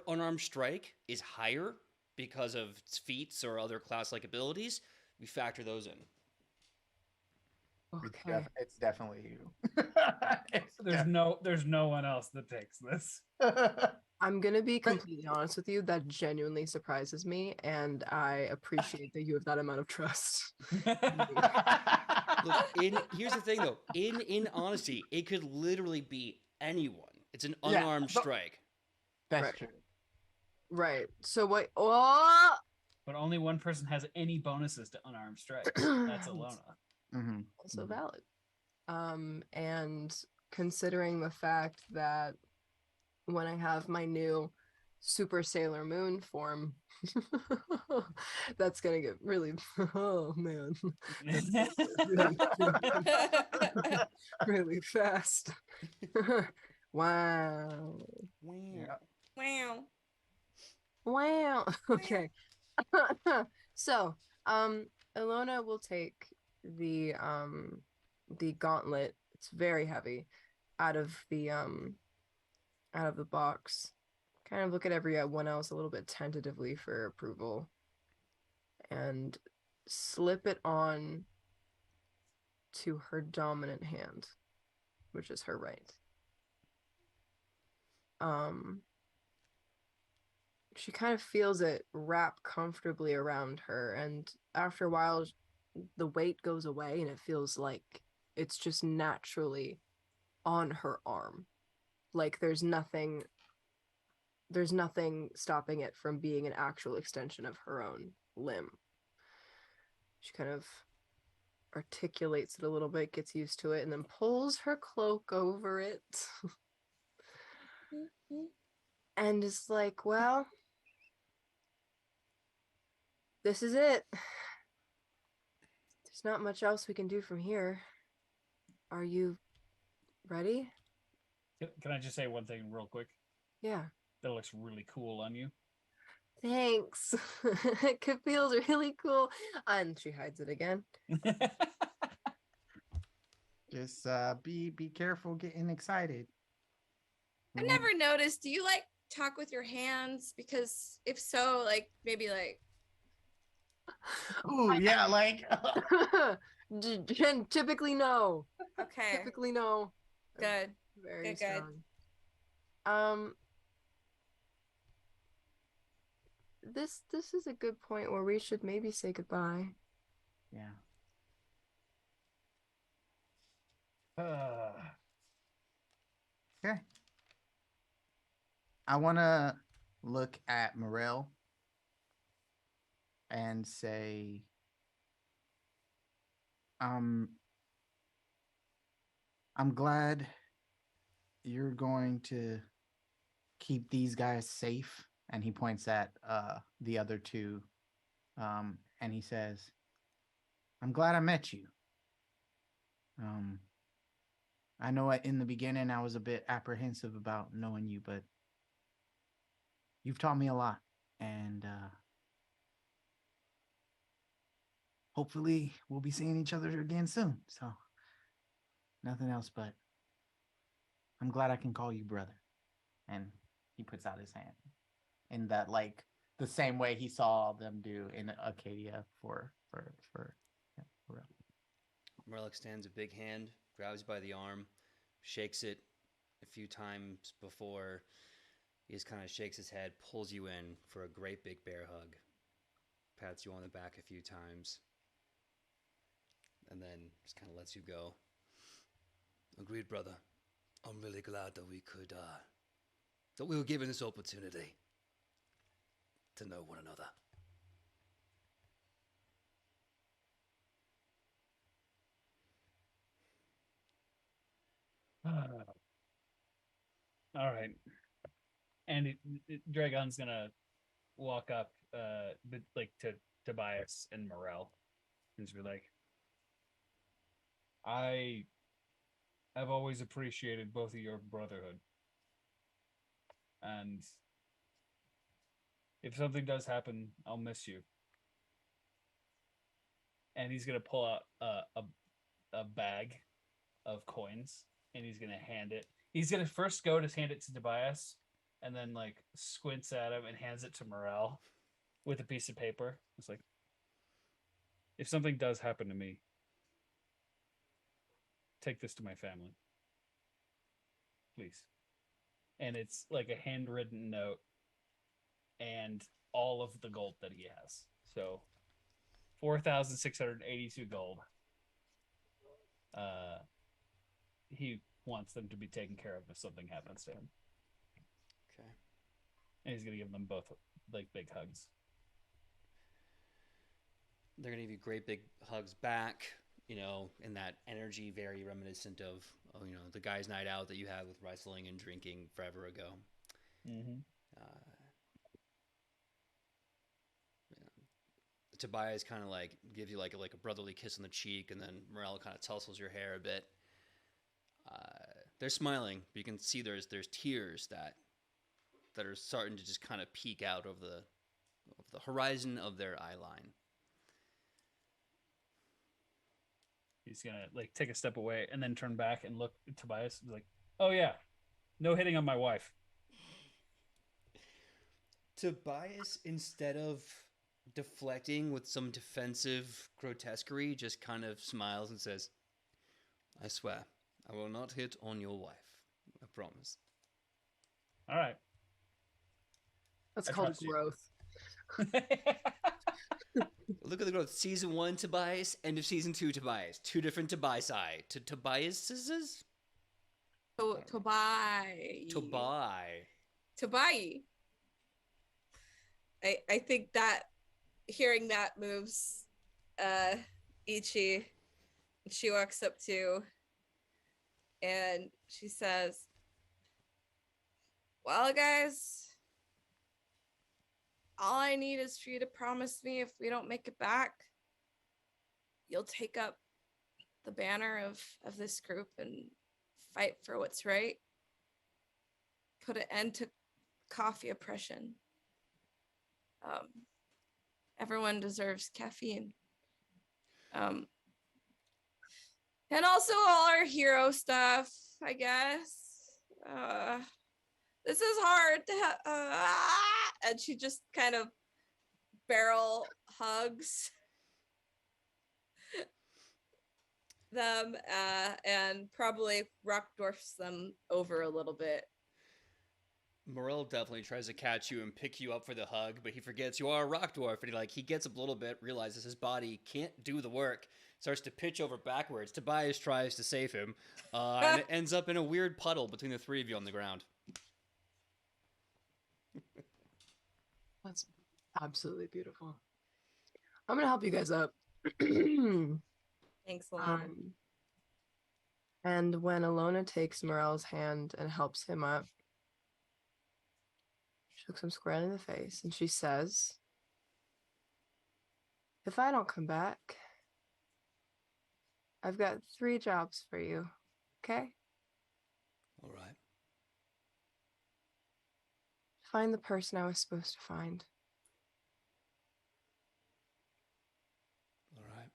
unarmed strike is higher because of feats or other class-like abilities, we factor those in. Okay. It's definitely you. There's no one else that takes this. I'm gonna be completely honest with you. That genuinely surprises me, and I appreciate that you have that amount of trust. Look, here's the thing though. In honesty, it could literally be anyone. It's an Yeah, unarmed but- strike. That's Right. true. Right. So what? Oh! But only one person has any bonuses to unarmed strike. That's Alona. Mm-hmm. Also Mhm. valid. And considering the fact that when I have my new Super Sailor Moon form, that's gonna get really, oh man, really fast. Wow. Yeah. Wow. Wow. Okay. So, Ilona will take the gauntlet. It's very heavy out of the box. Kind of look at everyone else a little bit tentatively for approval and slip it on to her dominant hand, which is her right. She kind of feels it wrap comfortably around her, and after a while the weight goes away and it feels like it's just naturally on her arm. Like there's nothing stopping it from being an actual extension of her own limb. She kind of articulates it a little bit, gets used to it, and then pulls her cloak over it. And is like, well, this is it. There's not much else we can do from here. Are you ready? Can I just say one thing real quick? Yeah. That looks really cool on you. Thanks. It feels really cool. And she hides it again. Just be careful getting excited. I've never noticed. Do you like talk with your hands? Because if so, like maybe like Ooh, yeah, like Typically no. okay, Typically no. good. Very Good. strong. This is a good point where we should maybe say goodbye. yeah. Okay. I want to look at Morel and say, I'm glad you're going to keep these guys safe. And he points at the other two, and he says, I'm glad I met you. I know in the beginning I was a bit apprehensive about knowing you, but you've taught me a lot. And hopefully we'll be seeing each other again soon. So nothing else, but I'm glad I can call you brother. And he puts out his hand in that, like, the same way he saw them do in Acadia for real. Morel extends a big hand, grabs you by the arm, shakes it a few times before he just kind of shakes his head, pulls you in for a great big bear hug, pats you on the back a few times, and then just kind of lets you go. Agreed, brother. I'm really glad that we were given this opportunity to know one another. All right. And Dragon's gonna walk up, like to Tobias and Morel, and just be like, I have always appreciated both of your brotherhood, and if something does happen, I'll miss you. And he's gonna pull out a bag of coins, and he's gonna hand it. He's gonna first go to hand it to Tobias, and then like squints at him and hands it to Morel with a piece of paper. It's like, if something does happen to me, take this to my family, please. And it's like a handwritten note and all of the gold that he has. So 4,682 gold. He wants them to be taken care of if something happens to him. Okay. And he's gonna give them both like big hugs. They're gonna give you great big hugs back, in that energy very reminiscent of the guys' night out that you had with wrestling and drinking forever ago. Mm-hmm. Tobias kind of like gives you like a brotherly kiss on the cheek, and then Morel kind of tussles your hair a bit. They're smiling, but you can see there's tears that are starting to just kind of peek out over the horizon of their eye line. He's gonna like take a step away and then turn back and look at Tobias and be like, "Oh yeah, no hitting on my wife." Tobias, instead of deflecting with some defensive grotesquerie, just kind of smiles and says, I swear, I will not hit on your wife. I promise. All right. That's I called trust you. growth. Look at the growth. Season 1 Tobias, end of Season 2 Tobias. Two different Tobias. Tobias's? Tobai. Tobai. I think that hearing that moves Ichi. She walks up to and she says, well, guys, all I need is for you to promise me if we don't make it back, you'll take up the banner of this group and fight for what's right. Put an end to coffee oppression. Everyone deserves caffeine. And also all our hero stuff, I guess. This is hard to and she just kind of barrel hugs them and probably rock dwarfs them over a little bit. Morel definitely tries to catch you and pick you up for the hug, but he forgets you are a rock dwarf, and he gets up a little bit, realizes his body can't do the work, starts to pitch over backwards. Tobias tries to save him, and it ends up in a weird puddle between the three of you on the ground. That's absolutely beautiful. I'm gonna help you guys up. Thanks, Lana. And when Alona takes Morel's hand and helps him up, she looks him square in the face and she says, "If I don't come back, I've got 3 jobs for you, okay? All right. Find the person I was supposed to find. All right.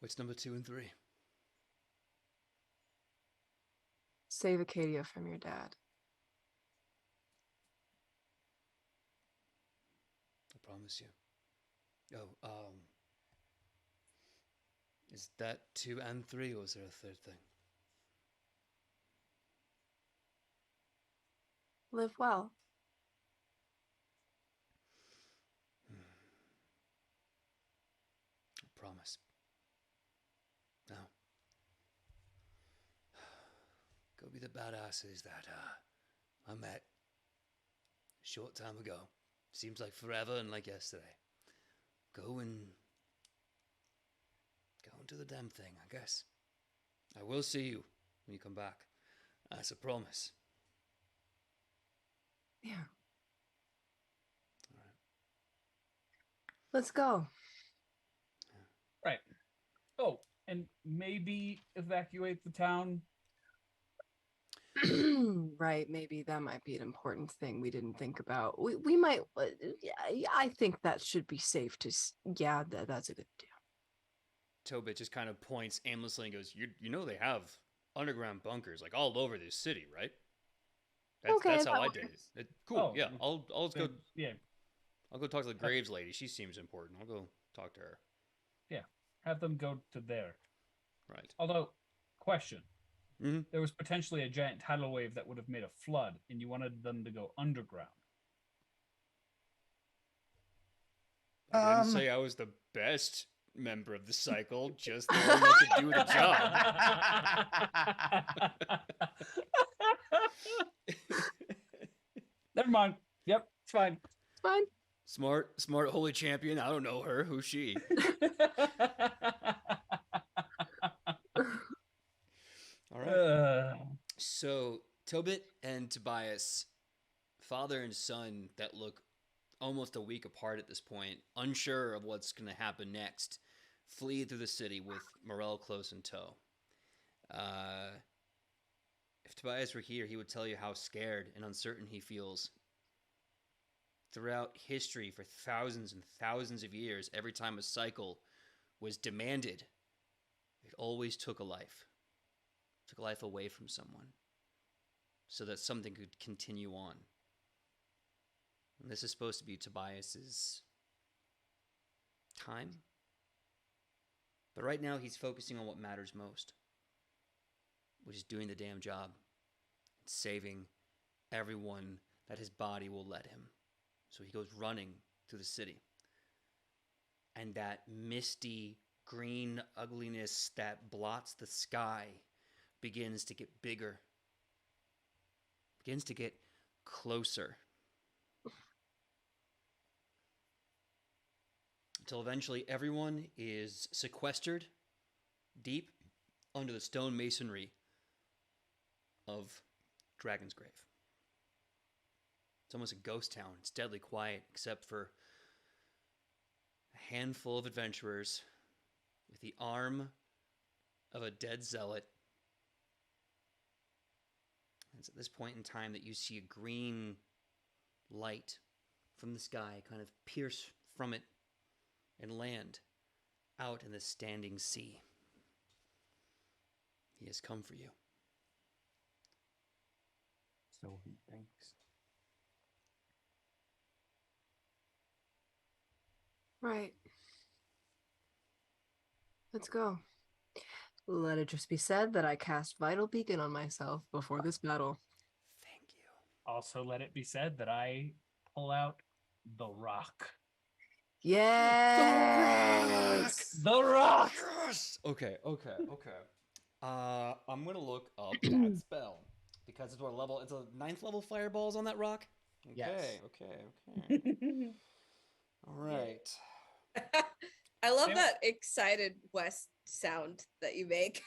What's number 2 and 3? Save Acadia from your dad." I promise you. Oh, is that 2 and 3, or is there a third thing? Live well. I promise. Now, go be the badasses that I met a short time ago. Seems like forever and like yesterday. Go into the damn thing, I guess. I will see you when you come back. That's a promise. Yeah. All right. Let's go. Right. Oh, and maybe evacuate the town. Right, maybe that might be an important thing we didn't think about. We might, yeah, I think that should be safe to, yeah, that's a good idea. Tobit just kind of points aimlessly and goes, you know they have underground bunkers like all over this city, right? That's how I did it. Cool, Oh, yeah. I'll go. Yeah, I'll go talk to the Graves lady. She seems important. I'll go talk to her. yeah. Have them go to there. Right. Although, question. Mm-hmm. There was potentially a giant tidal wave that would have made a flood, and you wanted them to go underground. I didn't say I was the best member of the cycle, just the one that could do the job. Never mind. Yep, it's fine. It's fine. Smart holy champion. I don't know her. Who's she? All right. So Tobit and Tobias, father and son that look almost a week apart at this point, unsure of what's going to happen next, flee through the city with Morel close in tow. If Tobias were here, he would tell you how scared and uncertain he feels. Throughout history, for thousands and thousands of years, every time a cycle was demanded, it always took a life. Took a life away from someone so that something could continue on. And this is supposed to be Tobias's time. But right now he's focusing on what matters most, which is doing the damn job and saving everyone that his body will let him. So he goes running through the city. And that misty green ugliness that blots the sky begins to get bigger, begins to get closer. Until eventually everyone is sequestered deep under the stone masonry of Dragon's Grave. It's almost a ghost town. It's deadly quiet except for a handful of adventurers with the arm of a dead zealot. It's at this point in time that you see a green light from the sky kind of pierce from it and land out in the standing sea. He has come for you. So he thinks. Right. Let's go. Let it just be said that I cast Vital Beacon on myself before this battle. Also, let it be said that I pull out the rock. Yes. The rock. Yes! Okay. I'm gonna look up that spell because it's what level? It's a 9th level fireballs on that rock. Okay. Yes. Okay. All right. I love Yep. that excited West sound that you make.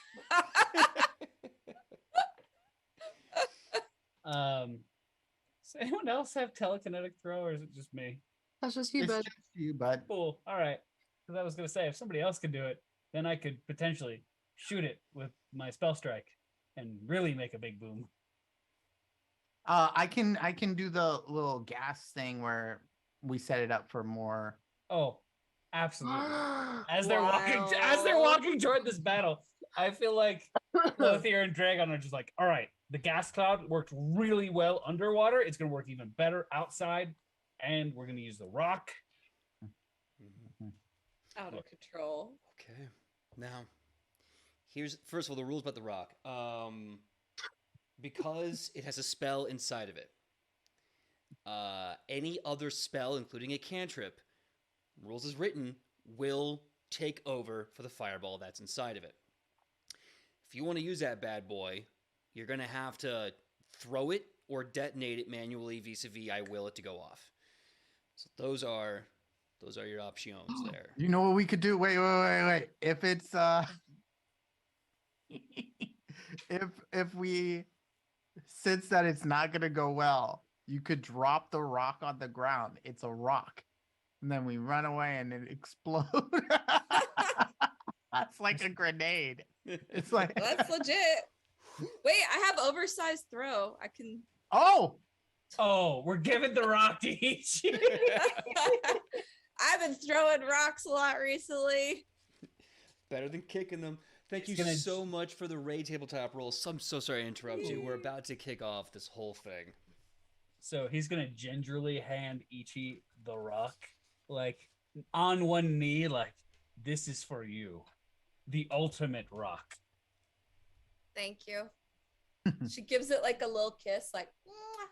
Does anyone else have telekinetic throw, or is it just me? That's just you, It's bud. just you, bud. Cool. All right. Because I was gonna say, if somebody else could do it, then I could potentially shoot it with my spell strike and really make a big boom. I can do the little gas thing where we set it up for more. Oh, absolutely. Wow. As they're walking toward this battle, I feel like Lothier and Dragon are just like, all right, the gas cloud worked really well underwater. It's gonna work even better outside, and we're gonna use the rock. Out of control. Okay. Now, here's first of all the rules about the rock. Because it has a spell inside of it. Any other spell, including a cantrip, rules as written, will take over for the fireball that's inside of it. If you want to use that bad boy, you're gonna have to throw it or detonate it manually vis-a-vis I will it to go off. So those are your options there. You know what we could do? Wait. If it's if we sense that it's not gonna go well, you could drop the rock on the ground. It's a rock. And then we run away and it explodes. That's like a grenade. It's like That's legit. Wait, I have oversized throw. I can. oh, We're giving the rock to each. I've been throwing rocks a lot recently. Better than kicking them. Thank you gonna- so much for the raid tabletop rules. I'm so sorry to interrupt you. We're about to kick off this whole thing. So he's gonna gingerly hand Ichi the rock, like on one knee, like this is for you, the ultimate rock. Thank you. She gives it like a little kiss, like, "Mwah."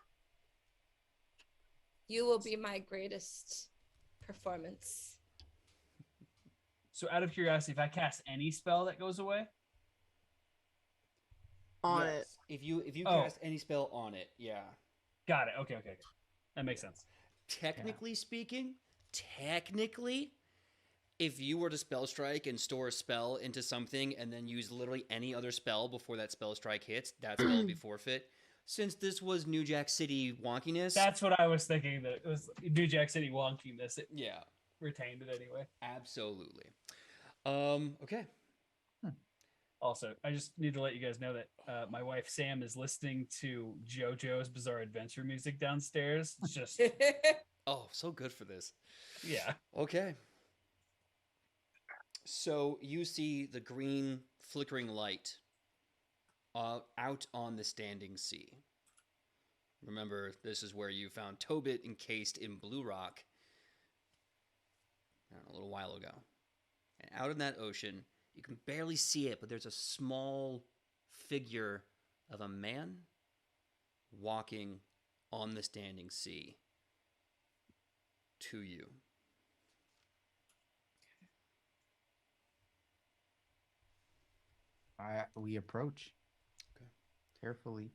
You will be my greatest performance. So out of curiosity, if I cast any spell that goes away, On Yes. it. If you Oh. cast any spell on it, yeah. got it. Okay. That makes sense. Technically speaking, if you were to spell strike and store a spell into something and then use literally any other spell before that spell strike hits, that spell would be forfeit. Since this was New Jack City wonkiness, That's what I was thinking. That it was New Jack City wonkiness. It yeah, retained it anyway. absolutely. Okay. Also, I just need to let you guys know that my wife Sam is listening to JoJo's Bizarre Adventure music downstairs. It's just Oh, so good for this. yeah. Okay. So you see the green flickering light out on the standing sea. Remember, this is where you found Tobit encased in blue rock a little while ago. And out in that ocean, you can barely see it, but there's a small figure of a man walking on the standing sea to you. we approach. Okay. Carefully.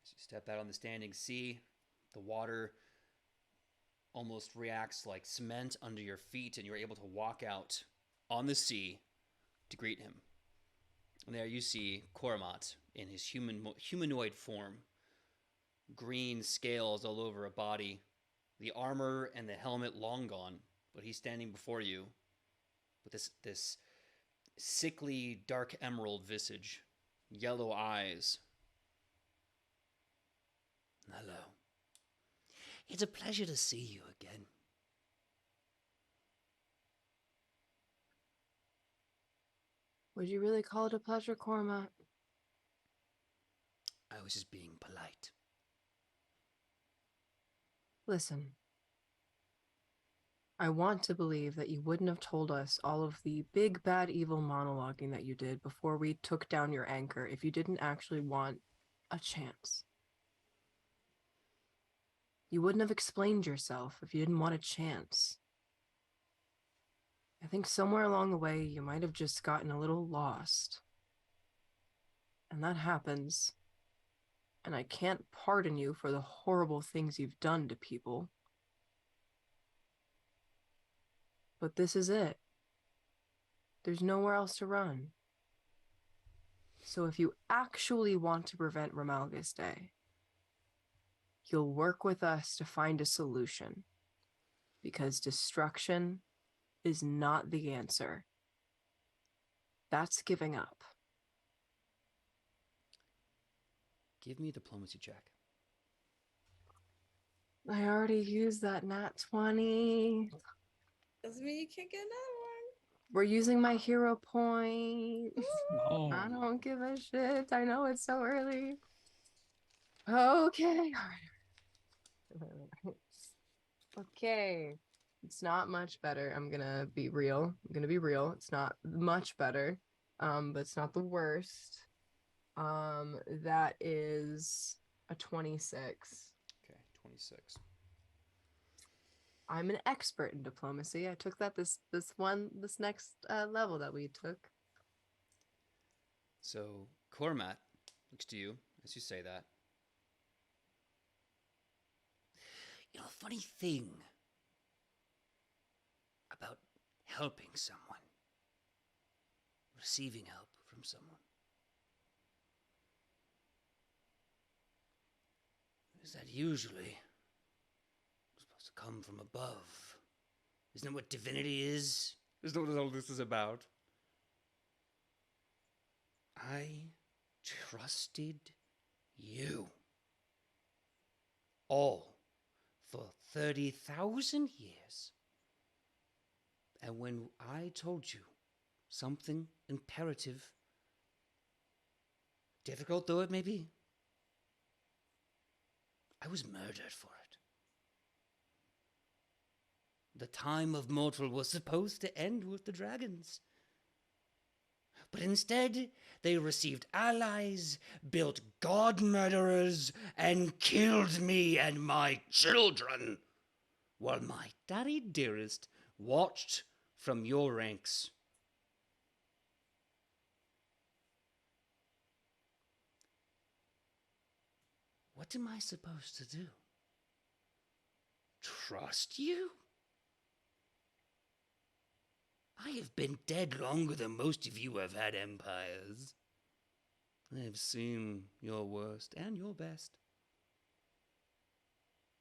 As you step out on the standing sea, the water almost reacts like cement under your feet, and you're able to walk out on the sea to greet him. And there you see Kormat in his humanoid form. Green scales all over a body, the armor and the helmet long gone, but he's standing before you with this sickly dark emerald visage, yellow eyes. Hello. It's a pleasure to see you again. Would you really call it a pleasure, Cormac? I was just being polite. Listen. I want to believe that you wouldn't have told us all of the big, bad, evil monologuing that you did before we took down your anchor if you didn't actually want a chance. You wouldn't have explained yourself if you didn't want a chance. I think somewhere along the way, you might have just gotten a little lost. And that happens. And I can't pardon you for the horrible things you've done to people. But this is it. There's nowhere else to run. So if you actually want to prevent Ramalgus Day, you'll work with us to find a solution. Because destruction is not the answer. That's giving up. Give me a diplomacy check. I already used that nat 20. Doesn't mean you can't get another We're using my hero point. No. I don't give a shit. I know it's so early. Okay. Okay. It's not much better. I'm gonna be real. It's not much better. But it's not the worst. That is a 26. Okay, 26. I'm an expert in diplomacy. I took that this next level that we took. So Cormat looks to you as you say that. You know, funny thing about helping someone, receiving help from someone, is that usually supposed to come from above. Isn't that what divinity is? Isn't that what all this is about? I trusted you. All for 30,000 years. And when I told you something imperative, difficult though it may be, I was murdered for it. The time of mortal was supposed to end with the dragons. But instead, they received allies, built god murderers, and killed me and my children, while my daddy dearest watched from your ranks. What am I supposed to do? Trust you? I have been dead longer than most of you have had empires. I have seen your worst and your best.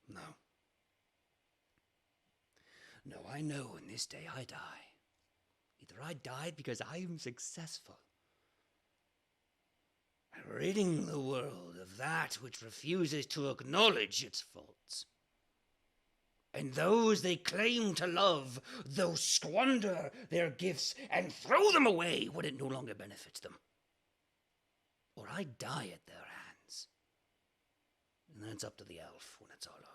No. No, I know in this day I die. Either I died because I am successful at ridding the world of that which refuses to acknowledge its faults. And those they claim to love, though squander their gifts and throw them away when it no longer benefits them. Or I die at their hands. And then it's up to the elf when it's all over.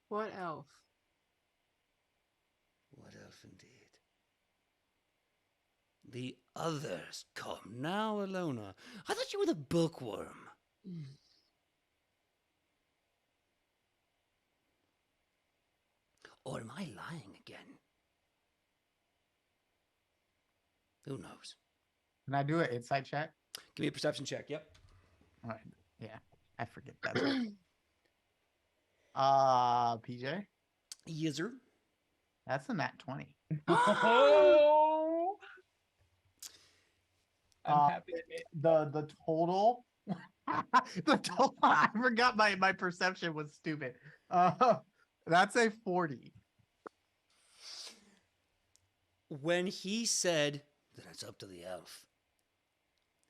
What elf? What elf indeed? The others come now, Alona. I thought you were the bookworm. Or am I lying again? Who knows? Can I do an insight check? Give me a perception check. Yep. All right. Yeah, I forget that. PJ, Yizzer. that's a nat 20. Oh, I'm happy. The total. The total. I forgot my perception was stupid. That's a 40. When he said that it's up to the elf,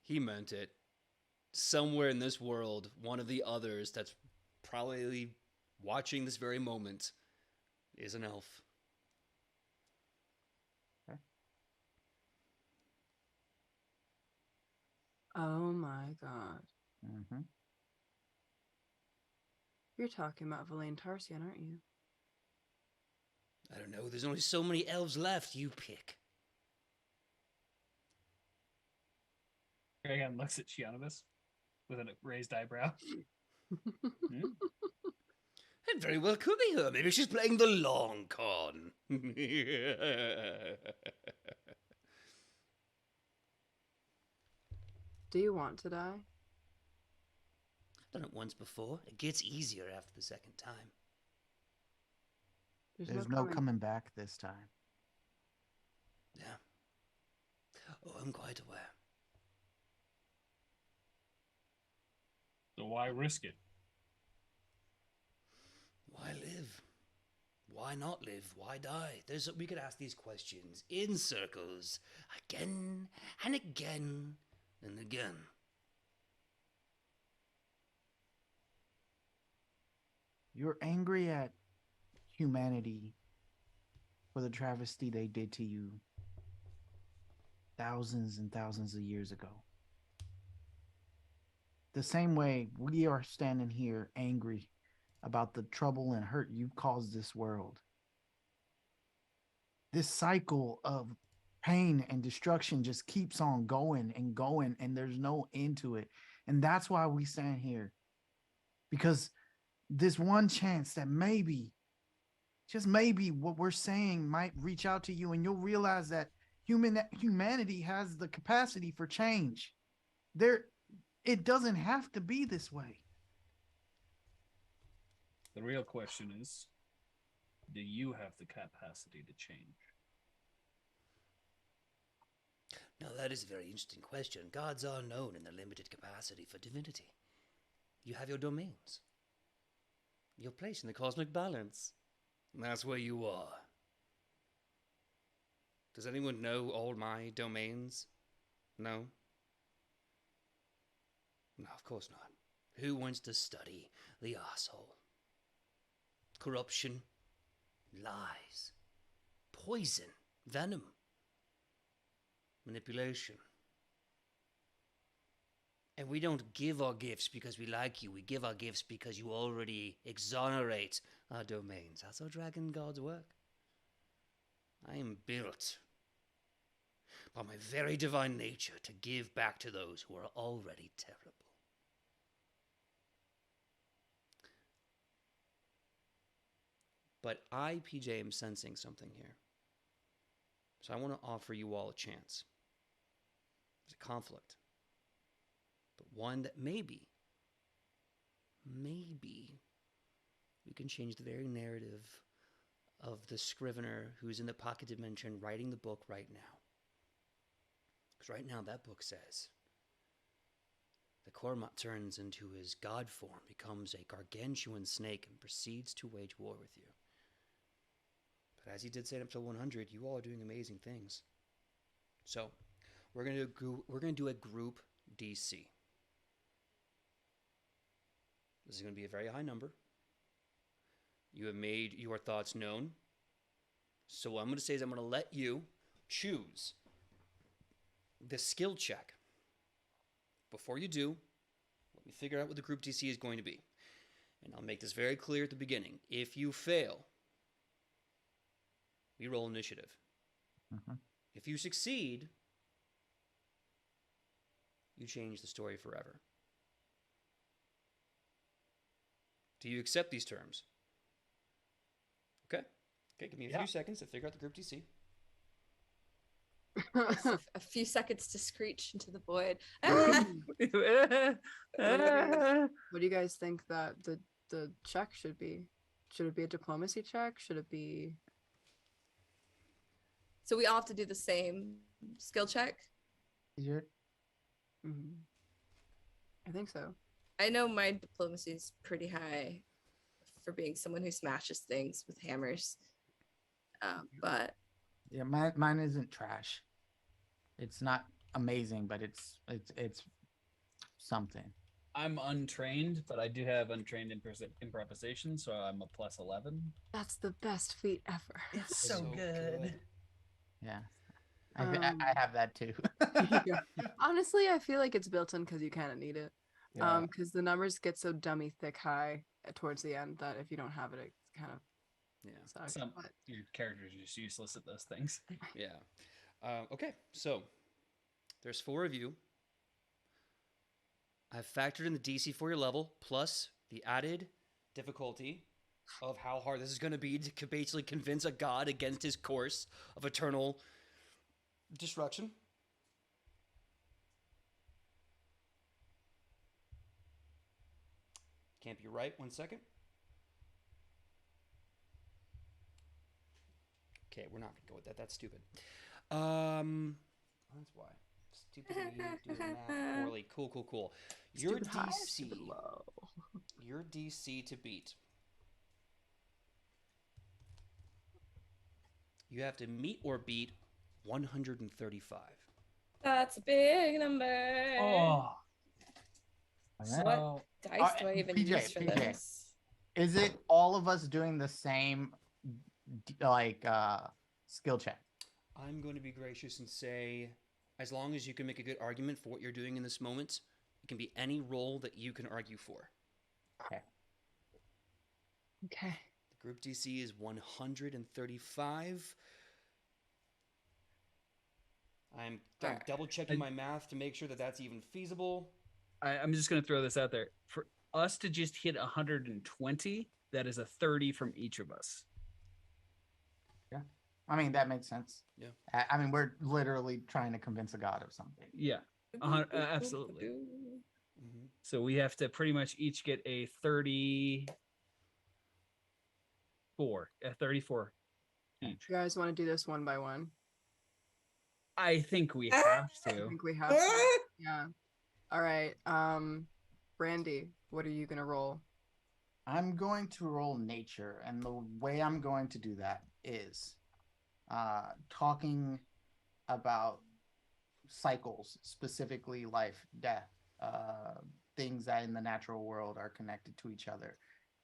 he meant it. Somewhere in this world, one of the others that's probably watching this very moment is an elf. Oh my god. Mm-hmm. You're talking about Valaine Tarsian, aren't you? I don't know. There's only so many elves left. You pick. Dragon looks at Giannis with a raised eyebrow. Hmm? It very well could be her. Maybe she's playing the long con. Do you want to die? Done it once before. It gets easier after the second time. There's no coming back this time. Yeah. Oh, I'm quite aware. So why risk it? Why live? Why not live? Why die? We could ask these questions in circles again and again and again. You're angry at humanity for the travesty they did to you thousands and thousands of years ago. The same way we are standing here angry about the trouble and hurt you've caused this world. This cycle of pain and destruction just keeps on going, and there's no end to it. And that's why we stand here. Because this one chance that maybe, just maybe, what we're saying might reach out to you, and you'll realize that humanity has the capacity for change. It doesn't have to be this way. The real question is, do you have the capacity to change? Now, that is a very interesting question. Gods are known in their limited capacity for divinity. You have your domains, your place in the cosmic balance. And that's where you are. Does anyone know all my domains? No? No, of course not. Who wants to study the asshole? Corruption, lies, poison, venom, manipulation. And we don't give our gifts because we like you. We give our gifts because you already exonerate our domains. That's how dragon gods work. I am built by my very divine nature to give back to those who are already terrible. But I, PJ, am sensing something here. So I want to offer you all a chance. There's a conflict. But one that maybe we can change the very narrative of the scrivener who's in the pocket dimension writing the book right now. Because right now that book says the Cormot turns into his god form, becomes a gargantuan snake, and proceeds to wage war with you. But as he did say up to 100, you all are doing amazing things. So we're gonna do a group DC. This is going to be a very high number. You have made your thoughts known. So what I'm going to say is I'm going to let you choose the skill check. Before you do, let me figure out what the group DC is going to be. And I'll make this very clear at the beginning. If you fail, we roll initiative. Mm-hmm. If you succeed, you change the story forever. Do you accept these terms? Okay. Okay, give me a few seconds to figure out the group DC. A few seconds to screech into the void. What do you guys think that the check should be? Should it be a diplomacy check? Should it be... So we all have to do the same skill check? Mm-hmm. I think so. I know my diplomacy is pretty high for being someone who smashes things with hammers. But yeah, mine isn't trash. It's not amazing, but it's something. I'm untrained, but I do have untrained improvisation, so I'm a plus 11. That's the best feat ever. It's so good. Yeah, I have that too. Yeah. Honestly, I feel like it's built in because you kind of need it. Yeah. Because the numbers get so dummy thick high towards the end that if you don't have it, it's kind of sucks. Your character's just useless at those things. Yeah. Okay, so there's 4 of you. I've factored in the DC for your level, plus the added difficulty of how hard this is going to be to basically convince a god against his course of eternal destruction. Can't be right. 1 second. Okay, we're not gonna go with that. That's stupid. That's why. Stupid me doing math poorly. Cool. Your Stupid high, DC. stupid low. Your DC to beat. You have to meet or beat 135. That's a big number. Oh. So Alright. what dice do I even PJ, use for PJ. this? Is it all of us doing the same skill check? I'm going to be gracious and say, as long as you can make a good argument for what you're doing in this moment, it can be any role that you can argue for. Okay. The group DC is 135. I'm Alright. double checking my math to make sure that that's even feasible. I'm just going to throw this out there. For us to just hit 120, that is a 30 from each of us. I mean, that makes sense. Yeah. I mean, we're literally trying to convince a god of something. Yeah, absolutely. Mm-hmm. So we have to pretty much each get a 34. A 34 each. You guys want to do this one by one? I think we have I to. think we have to. Yeah. All right. Brandy, what are you gonna roll? I'm going to roll nature, and the way I'm going to do that is talking about cycles, specifically life, death, things that in the natural world are connected to each other,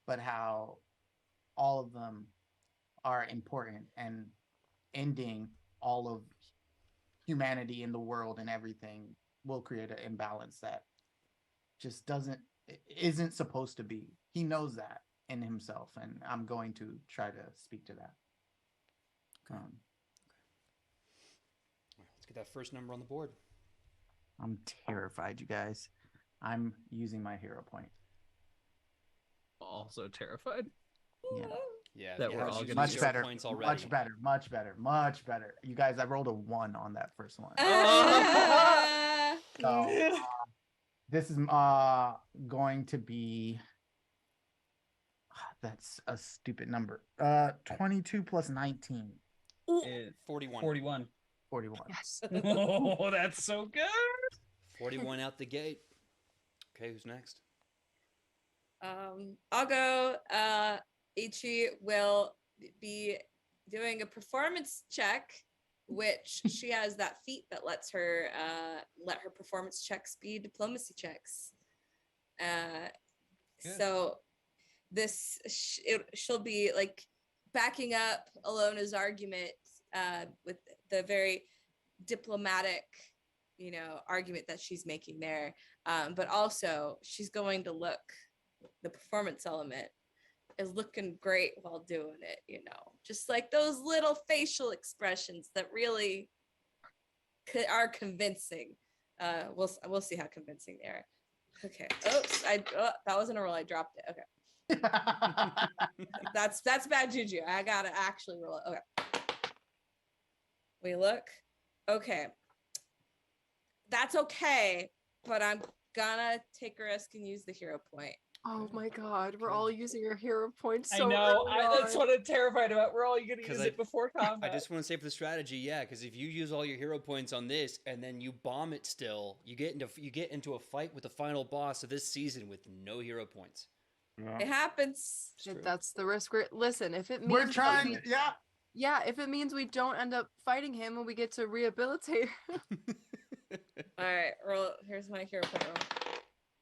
but how all of them are important, and ending all of humanity in the world and everything will create an imbalance that just isn't supposed to be. He knows that in himself, and I'm going to try to speak to that. Okay. Let's get that first number on the board. I'm terrified, you guys. I'm using my hero point. Also terrified. Yeah. Yeah, That you we're have all used gonna your Much do. better. points already. Much better. You guys, I rolled a 1 on that first one. So, this is going to be, that's a stupid number. 22 plus 19, 41. 41. 41. Yes. Oh, that's so good. 41 out the gate. Okay, who's next? I'll go. Ichi will be doing a performance check, which she has that feat that lets her let her performance checks be diplomacy checks. So this she'll be like backing up Alona's argument with the very diplomatic, argument that she's making there. But also she's going to look, the performance element is looking great while doing it, just like those little facial expressions that really are convincing. We'll see how convincing they are. Okay. Oops, that wasn't a roll. I dropped it. Okay. That's bad juju. I gotta actually roll it. Okay. We look. Okay. That's okay, but I'm gonna take a risk and use the hero point. Oh my god, we're all using our hero points I so know. early That's on. what I'm terrified about. We're all going to 'Cause use it before combat. I just want to say for the strategy, yeah, because if you use all your hero points on this and then you bomb it still, you get into a fight with the final boss of this season with no hero points. It happens. It's true. That's the risk. Listen, if it means We're that trying, yeah. yeah, if it means we don't end up fighting him and we get to rehabilitate him. All right, roll. Here's my hero point roll.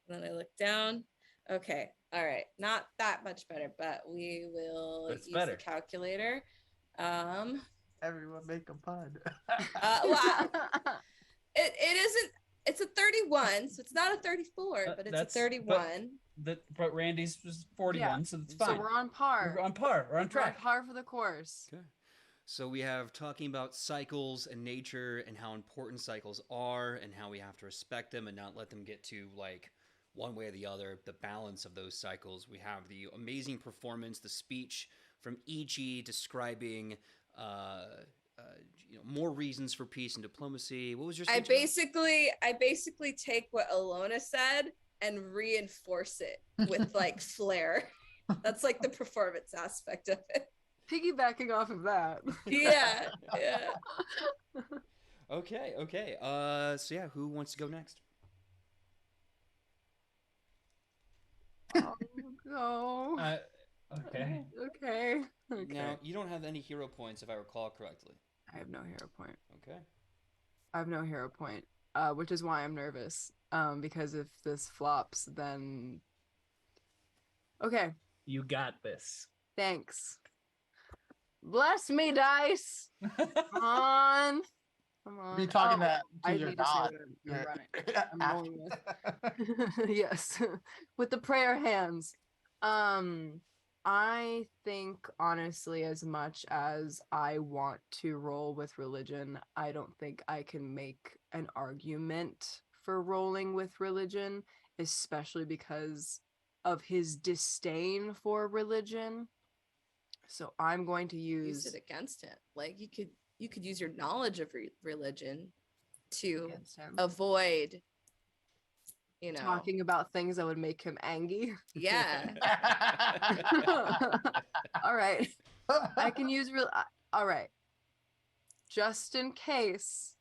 And then I look down. Okay. All right. Not that much better, but we will That's use better. the calculator. Everyone make a pun. Well, it isn't. It's a 31, so it's not a 34, but it's a That's- 31. But Randy's was 41, so that's So fine. we're on par. We're on par. We're on We're on track. par for the course. Okay. So we have talking about cycles and nature and how important cycles are and how we have to respect them and not let them get to like one way or the other, the balance of those cycles. We have the amazing performance, the speech from E.G. describing more reasons for peace and diplomacy. What was your speech? I basically take what Alona said and reinforce it with like flair. That's like the performance aspect of it. Piggybacking off of that. Yeah. Okay. So yeah, who wants to go next? I'll go. Okay. Okay. Now, you don't have any hero points, if I recall correctly. I have no hero point. Okay. I have no hero point, which is why I'm nervous. Because if this flops, then... Okay, You got this. thanks. Bless me, dice! Come on! Come on. Be talking Oh, to I your need to say god. what you're right. I'm After- rolling with. Yes, with the prayer hands. I think honestly, as much as I want to roll with religion, I don't think I can make an argument for rolling with religion, especially because of his disdain for religion. So I'm going to Use it against him. Like you could use your knowledge of religion to against him. avoid, Talking about things that would make him angry. Yeah. All right. I can use all right. Just in case,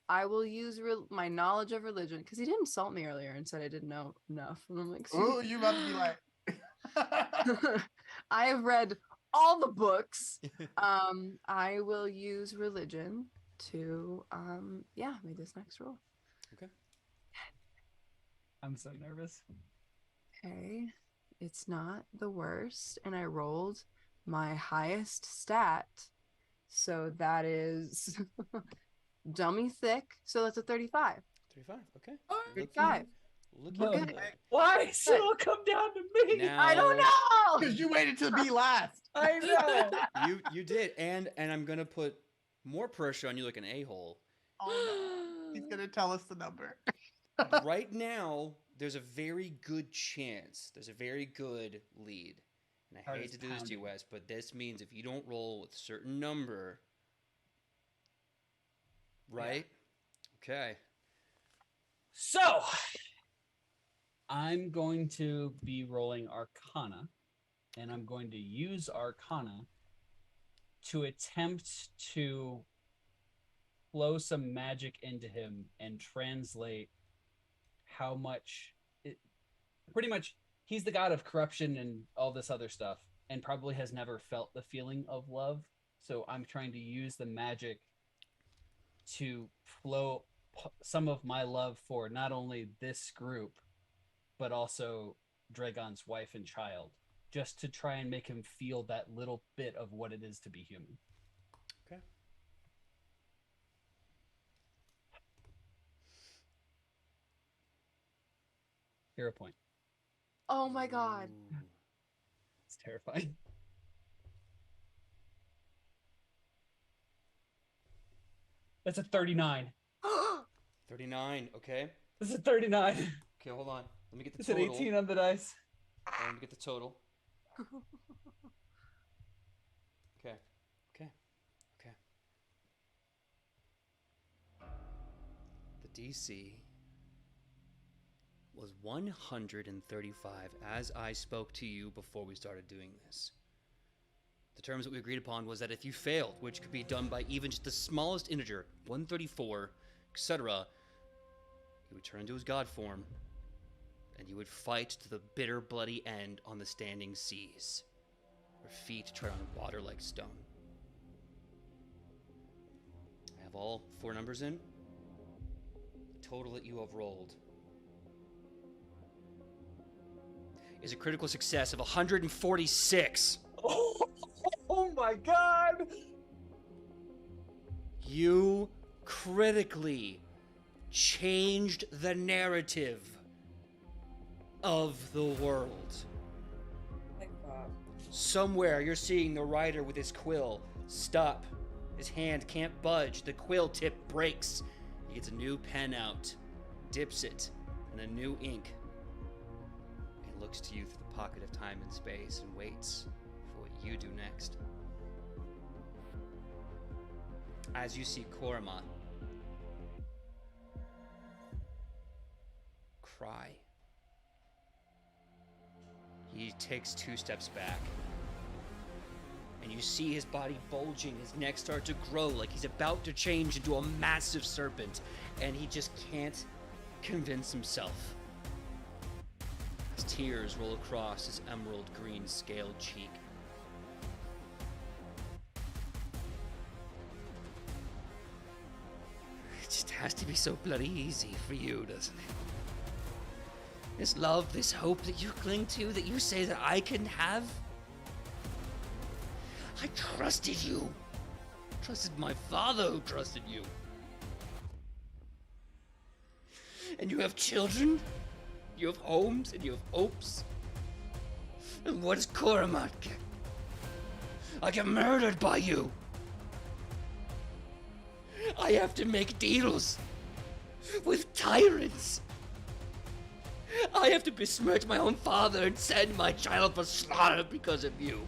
I will use my knowledge of religion, because he did insult me earlier and said I didn't know enough. And I'm like, Ooh, you about to be like. I have read all the books. I will use religion to make this next roll. Okay. I'm so nervous. Okay. It's not the worst, and I rolled my highest stat. So that is dummy thick. So that's a 35. 35. Okay. 35. Look Look. at that. Why? So it'll come down to me. Now, I don't know. Because you waited to be last. I know. You did, and I'm gonna put more pressure on you like an a-hole. Oh no. He's gonna tell us the number. Right now, there's a very good chance. There's a very good lead. And I Heart hate is to do this to you, pounding. Wes, but this means if you don't roll with a certain number, right? Okay. So, I'm going to be rolling Arcana, and I'm going to use Arcana to attempt to flow some magic into him and translate how much pretty much he's the god of corruption and all this other stuff, and probably has never felt the feeling of love. So I'm trying to use the magic to flow some of my love for not only this group, but also Dragon's wife and child, just to try and make him feel that little bit of what it is to be human. Okay. Hero point. Oh my god. Ooh. It's terrifying. That's a 39. 39. Okay. This is a 39. Okay, hold on. Let me get the It's an total. 18 on the dice. Let me get the total. Okay. The DC was 135 as I spoke to you before we started doing this. The terms that we agreed upon was that if you failed, which could be done by even just the smallest integer, 134, etc., he would turn to his god form, and you would fight to the bitter, bloody end on the standing seas, where feet tread on water like stone. I have all 4 numbers in. The total that you have rolled is a critical success of 146. Oh my god! You critically changed the narrative of the world. My God. Somewhere you're seeing the writer with his quill stop. His hand can't budge. The quill tip breaks. He gets a new pen out, dips it in a new ink, looks to you through the pocket of time and space and waits for what you do next. As you see Koromot cry, he takes 2 steps back, and you see his body bulging, his neck start to grow like he's about to change into a massive serpent, and he just can't convince himself. His tears roll across his emerald green scaled cheek. It just has to be so bloody easy for you, doesn't it? This love, this hope that you cling to, that you say that I can have. I trusted you. Trusted my father who trusted you. And you have children, you have homes, and you have hopes. And what does Koromot get? I get murdered by you. I have to make deals with tyrants. I have to besmirch my own father and send my child for slaughter because of you.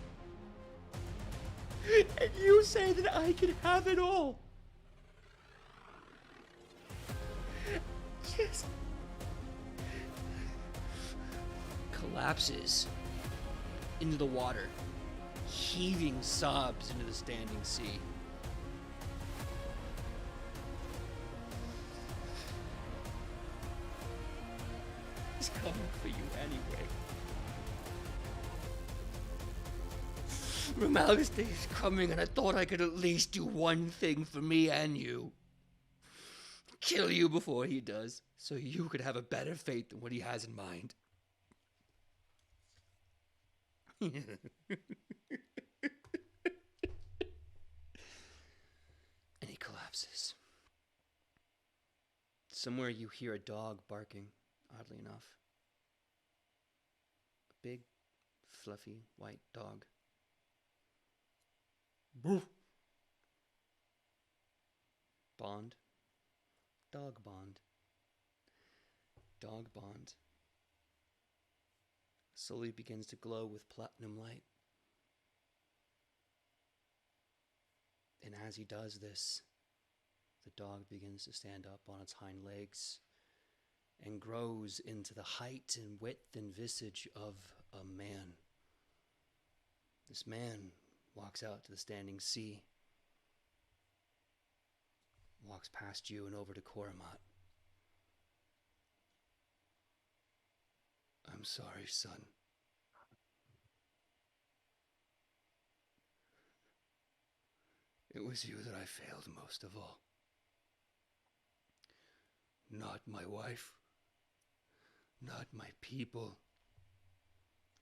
And you say that I can have it all. Yes. Collapses into the water, heaving sobs into the standing sea. He's coming for you anyway. Romalga's day is coming, and I thought I could at least do one thing for me and you. Kill you before he does, so you could have a better fate than what he has in mind. And he collapses. Somewhere you hear a dog barking, oddly enough. A big, fluffy, white dog. Boof. Bond. Dog bond. Dog bond. Slowly begins to glow with platinum light. And as he does this, the dog begins to stand up on its hind legs and grows into the height and width and visage of a man. This man walks out to the standing sea, walks past you and over to Koromot. I'm sorry, son. It was you that I failed most of all. Not my wife. Not my people.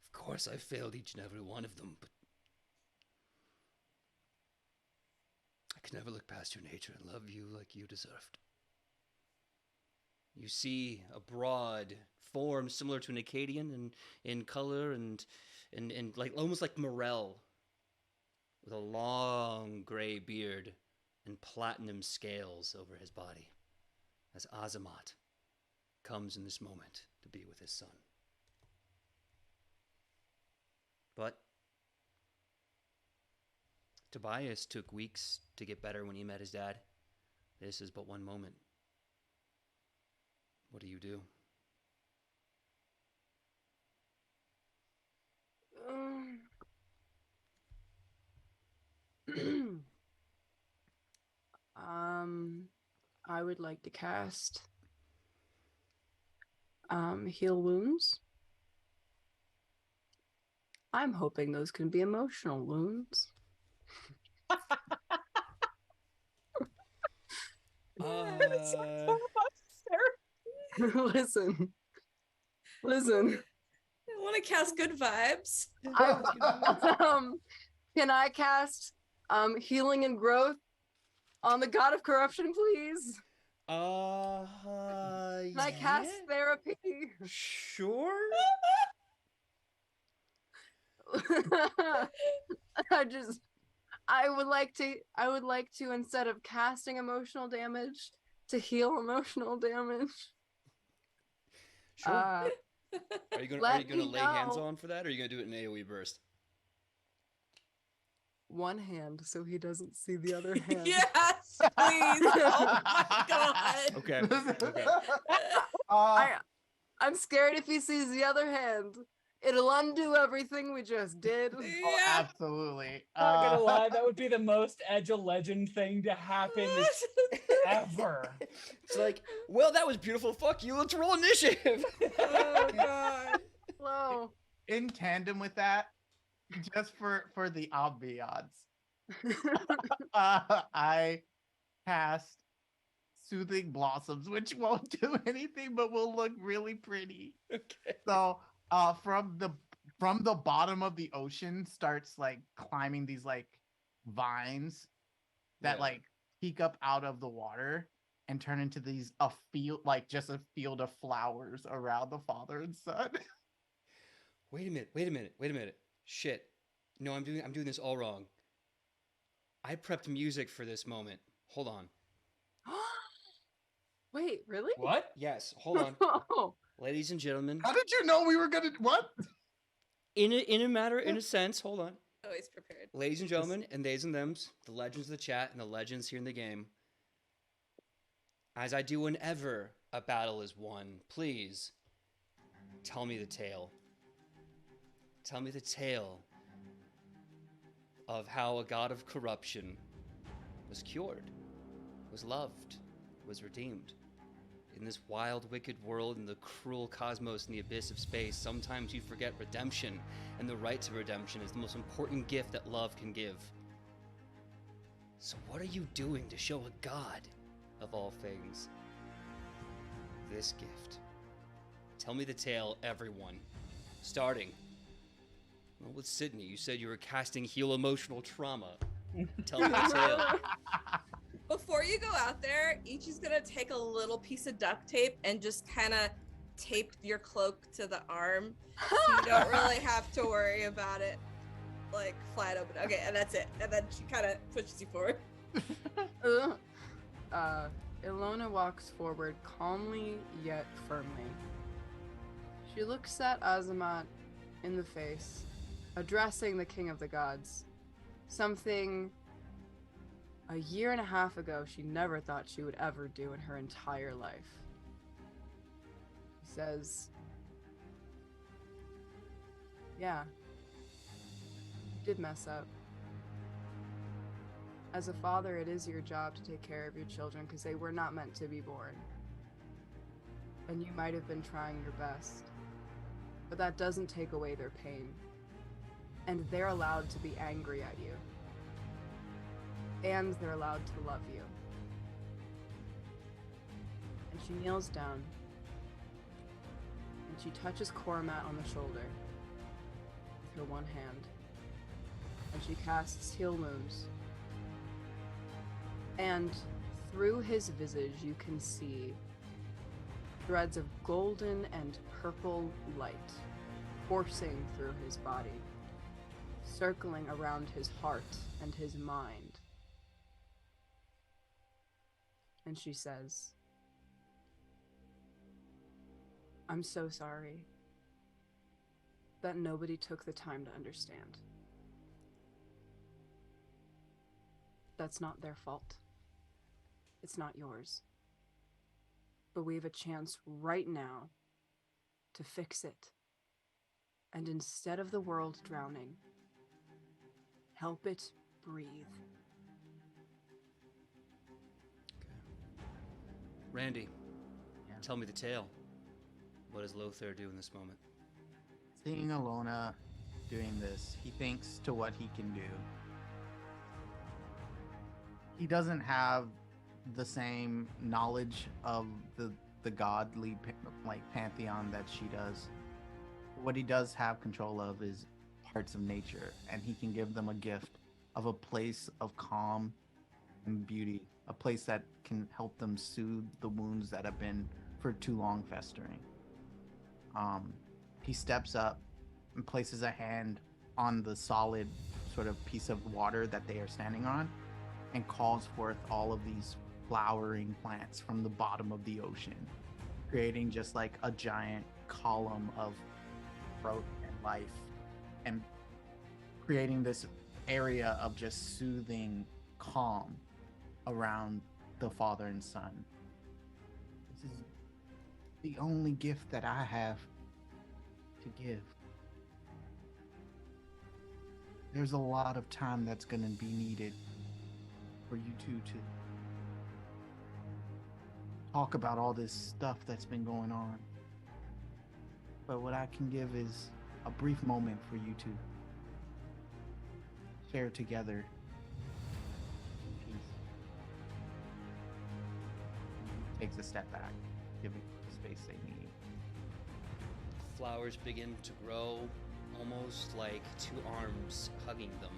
Of course I failed each and every one of them, but I could never look past your nature and love you like you deserved. You see a broad form similar to an Acadian in color and like almost like Morel, with a long gray beard and platinum scales over his body, as Azamat comes in this moment to be with his son. But Tobias took weeks to get better when he met his dad. This is but one moment. What do you do? I would like to cast heal wounds. I'm hoping those can be emotional wounds. Listen. I want to cast good vibes. Can I cast healing and growth on the god of corruption, please? Can I cast therapy? Sure. I would like to instead of casting emotional damage, to heal emotional damage. Sure. Are you gonna Let me lay hands know. on for that, or are you gonna do it in AOE burst? One hand so he doesn't see the other hand. Yes, please. Oh my god. Okay. Okay. Uh, I'm scared if he sees the other hand, it'll undo everything we just did. oh, Yeah. absolutely. Not gonna lie, that would be the most Edge of Legend thing to happen ever. It's like, well, that was beautiful. Fuck you. Let's roll initiative. Oh god. Whoa. In tandem with that, just for the ambiance, I cast Soothing Blossoms, which won't do anything but will look really pretty. Okay. So, from the bottom of the ocean starts like climbing these like vines that Yeah. like peek up out of the water and turn into a field of flowers around the father and son. Wait a minute. Shit. No, I'm doing this all wrong. I prepped music for this moment. Hold on. Wait, really? What? Yes, hold on. Oh, Ladies and gentlemen, How did you know we were gonna what? in a sense, hold on. Always prepared. Ladies and gentlemen, and theys and thems, the legends of the chat and the legends here in the game. As I do whenever a battle is won, please tell me the tale. Tell me the tale of how a god of corruption was cured, was loved, was redeemed. In this wild, wicked world, in the cruel cosmos, in the abyss of space, sometimes you forget redemption, and the right to redemption is the most important gift that love can give. So what are you doing to show a god, of all things, this gift? Tell me the tale, everyone. Starting with Sidney. You said you were casting Heal Emotional Trauma. Tell me the tale. Before you go out there, each is gonna take a little piece of duct tape and just kind of tape your cloak to the arm, so you don't really have to worry about it, like flat open. Okay, and that's it. And then she kind of pushes you forward. Ilona walks forward calmly yet firmly. She looks at Azamat in the face, addressing the King of the Gods. Something a year and a half ago she never thought she would ever do in her entire life. She says, yeah, you did mess up. As a father, it is your job to take care of your children because they were not meant to be born. And you might have been trying your best, but that doesn't take away their pain. And they're allowed to be angry at you. And they're allowed to love you. And she kneels down. And she touches Kormat on the shoulder with her one hand. And she casts Heal Wounds. And through his visage you can see threads of golden and purple light coursing through his body, circling around his heart and his mind. And she says, I'm so sorry that nobody took the time to understand. That's not their fault. It's not yours. But we have a chance right now to fix it. And instead of the world drowning, help it breathe. Randy, Yeah. tell me the tale. What does Lothar do in this moment? Seeing Ilona doing this, he thinks to what he can do. He doesn't have the same knowledge of the godly pantheon that she does. What he does have control of is parts of nature, and he can give them a gift of a place of calm and beauty, a place that can help them soothe the wounds that have been for too long festering. He steps up and places a hand on the solid sort of piece of water that they are standing on and calls forth all of these flowering plants from the bottom of the ocean, creating just like a giant column of growth and life, and creating this area of just soothing calm around the father and son. This is the only gift that I have to give. There's a lot of time that's going to be needed for you two to talk about all this stuff that's been going on. But what I can give is a brief moment for you to share together in peace. He takes a step back, giving the space they need. Flowers begin to grow, almost like two arms hugging them,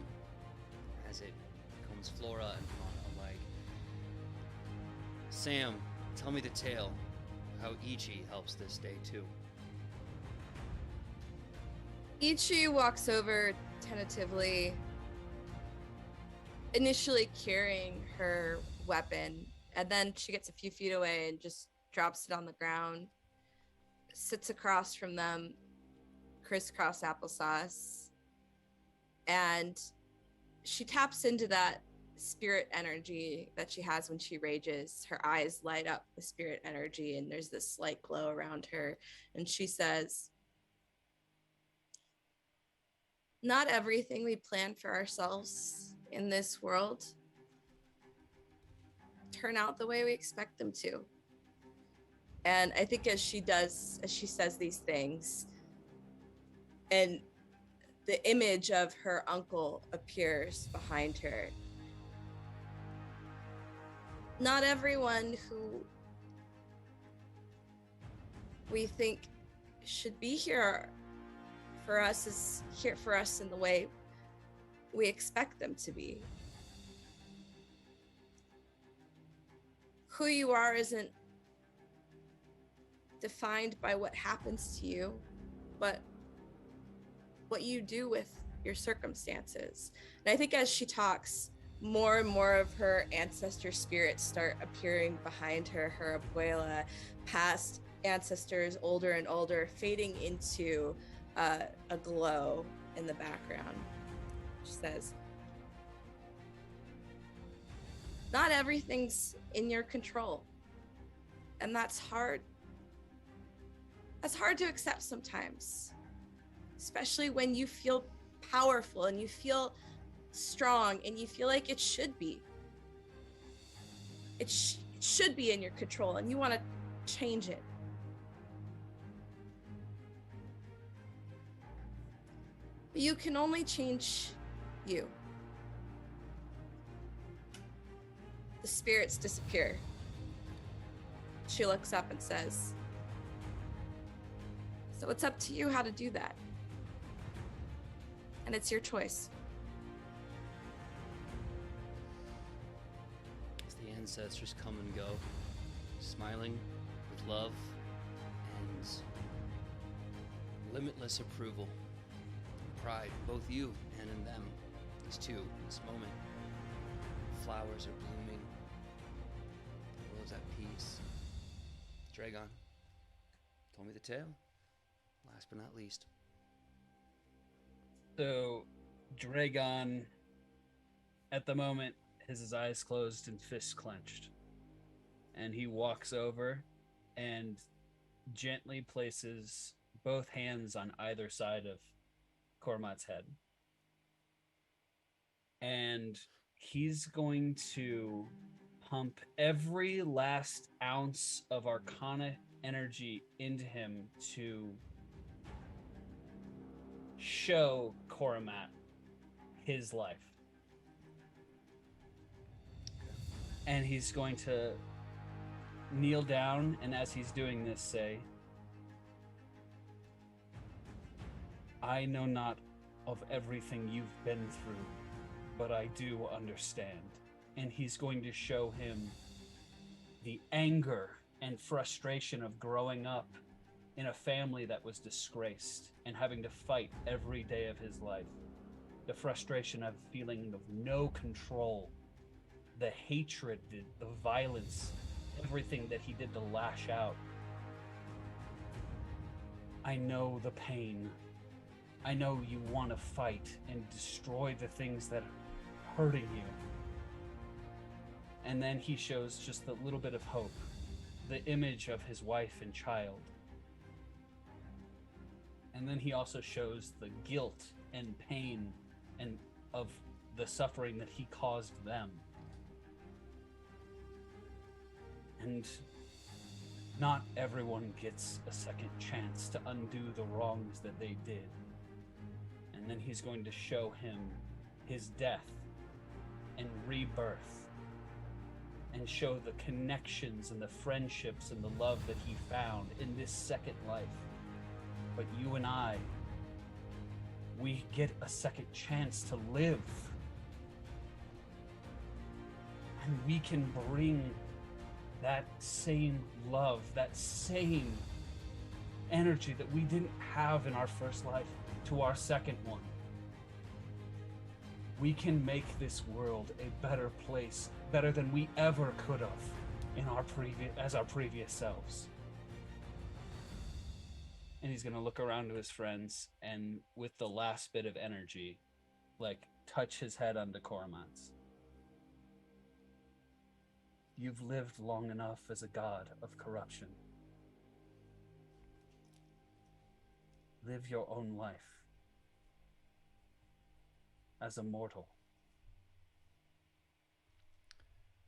as it becomes flora and fauna. Like, Sam, tell me the tale, how Ichi helps this day too. Ichi walks over tentatively, initially carrying her weapon, and then she gets a few feet away and just drops it on the ground, sits across from them, crisscross applesauce, and she taps into that spirit energy that she has when she rages. Her eyes light up with spirit energy, and there's this slight glow around her, and she says, not everything we plan for ourselves in this world turn out the way we expect them to. And I think as she says these things, and the image of her uncle appears behind her, not everyone who we think should be here for us is here for us in the way we expect them to be. Who you are isn't defined by what happens to you, but what you do with your circumstances. And I think as she talks, more and more of her ancestor spirits start appearing behind her, her abuela, past ancestors, older and older, fading into a glow in the background. She says, not everything's in your control. And that's hard. That's hard to accept sometimes, especially when you feel powerful and you feel strong and you feel like it should be. It should be in your control and you want to change it. But you can only change you. The spirits disappear. She looks up and says, so it's up to you how to do that. And it's your choice. As the ancestors come and go, smiling with love and limitless approval, pride, both you and in them, these two, in this moment. Flowers are blooming. The world's at peace. Dragon, told me the tale. Last but not least. So, Dragon, at the moment, his eyes closed and fists clenched. And he walks over and gently places both hands on either side of Cormat's head. And he's going to pump every last ounce of Arcana energy into him to show Cormat his life. And he's going to kneel down, and as he's doing this, say, I know not of everything you've been through, but I do understand. And he's going to show him the anger and frustration of growing up in a family that was disgraced and having to fight every day of his life. The frustration of feeling of no control, the hatred, the violence, everything that he did to lash out. I know the pain. I know you want to fight and destroy the things that are hurting you. And then he shows just a little bit of hope, the image of his wife and child. And then he also shows the guilt and pain and of the suffering that he caused them. And not everyone gets a second chance to undo the wrongs that they did. And then he's going to show him his death and rebirth, and show the connections and the friendships and the love that he found in this second life. But you and I, we get a second chance to live. And we can bring that same love, that same energy that we didn't have in our first life to our second one. We can make this world a better place, better than we ever could have in our previous selves. And he's gonna look around to his friends and with the last bit of energy, like touch his head onto Coromant's. You've lived long enough as a god of corruption. Live your own life as a mortal.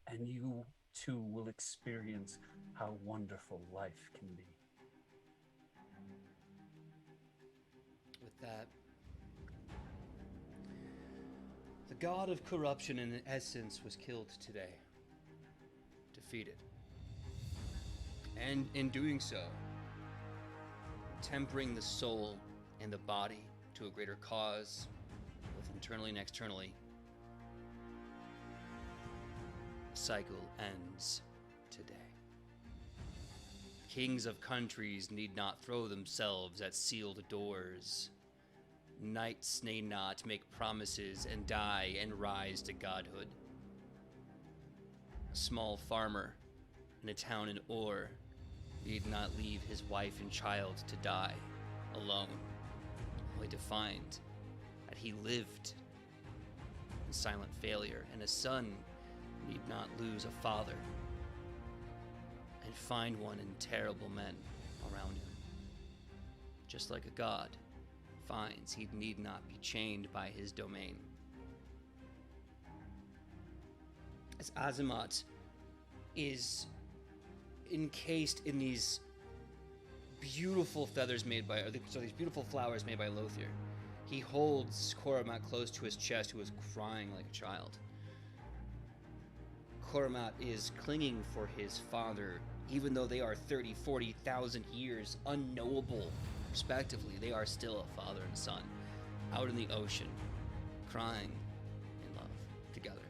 And you too will experience how wonderful life can be. With that, the god of corruption in essence was killed today. Defeated. And in doing so, tempering the soul and the body to a greater cause, both internally and externally, the cycle ends today. Kings of countries need not throw themselves at sealed doors. Knights need not make promises and die and rise to godhood. A small farmer in a town in Ur need not leave his wife and child to die alone, only to find that he lived in silent failure, and a son need not lose a father and find one in terrible men around him. Just like a god finds he need not be chained by his domain. As Azamat is encased in these beautiful feathers made by, these beautiful flowers made by Lothier, he holds Koromat close to his chest, who is crying like a child. Koromat is clinging for his father, even though they are 30, 40,000 years unknowable, respectively. They are still a father and son, out in the ocean, crying in love together.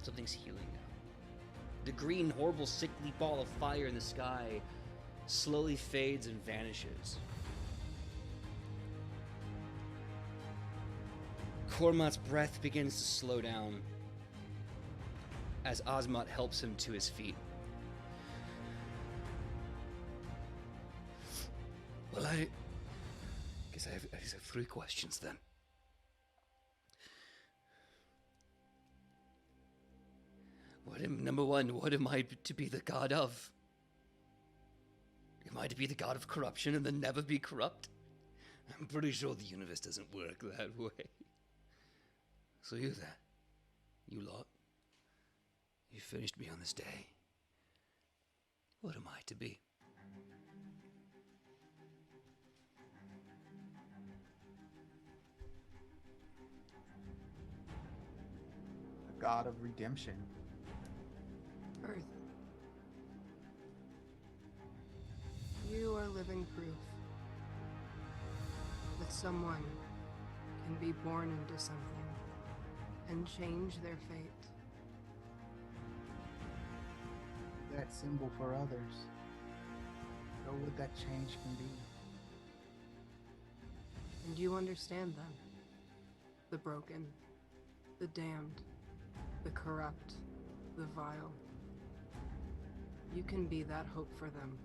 Something's healing now. The green, horrible, sickly ball of fire in the sky slowly fades and vanishes. Koromat's breath begins to slow down as Azamat helps him to his feet. Well, I guess I have 3 questions then. Number 1, what am I to be the god of? Am I to be the god of corruption and then never be corrupt? I'm pretty sure the universe doesn't work that way. So you then, you lot, you finished me on this day. What am I to be? The god of redemption. Earth. You are living proof that someone can be born into something and change their fate. That symbol for others. Show what that change can be. And you understand them. The broken, the damned, the corrupt, the vile. You can be that hope for them.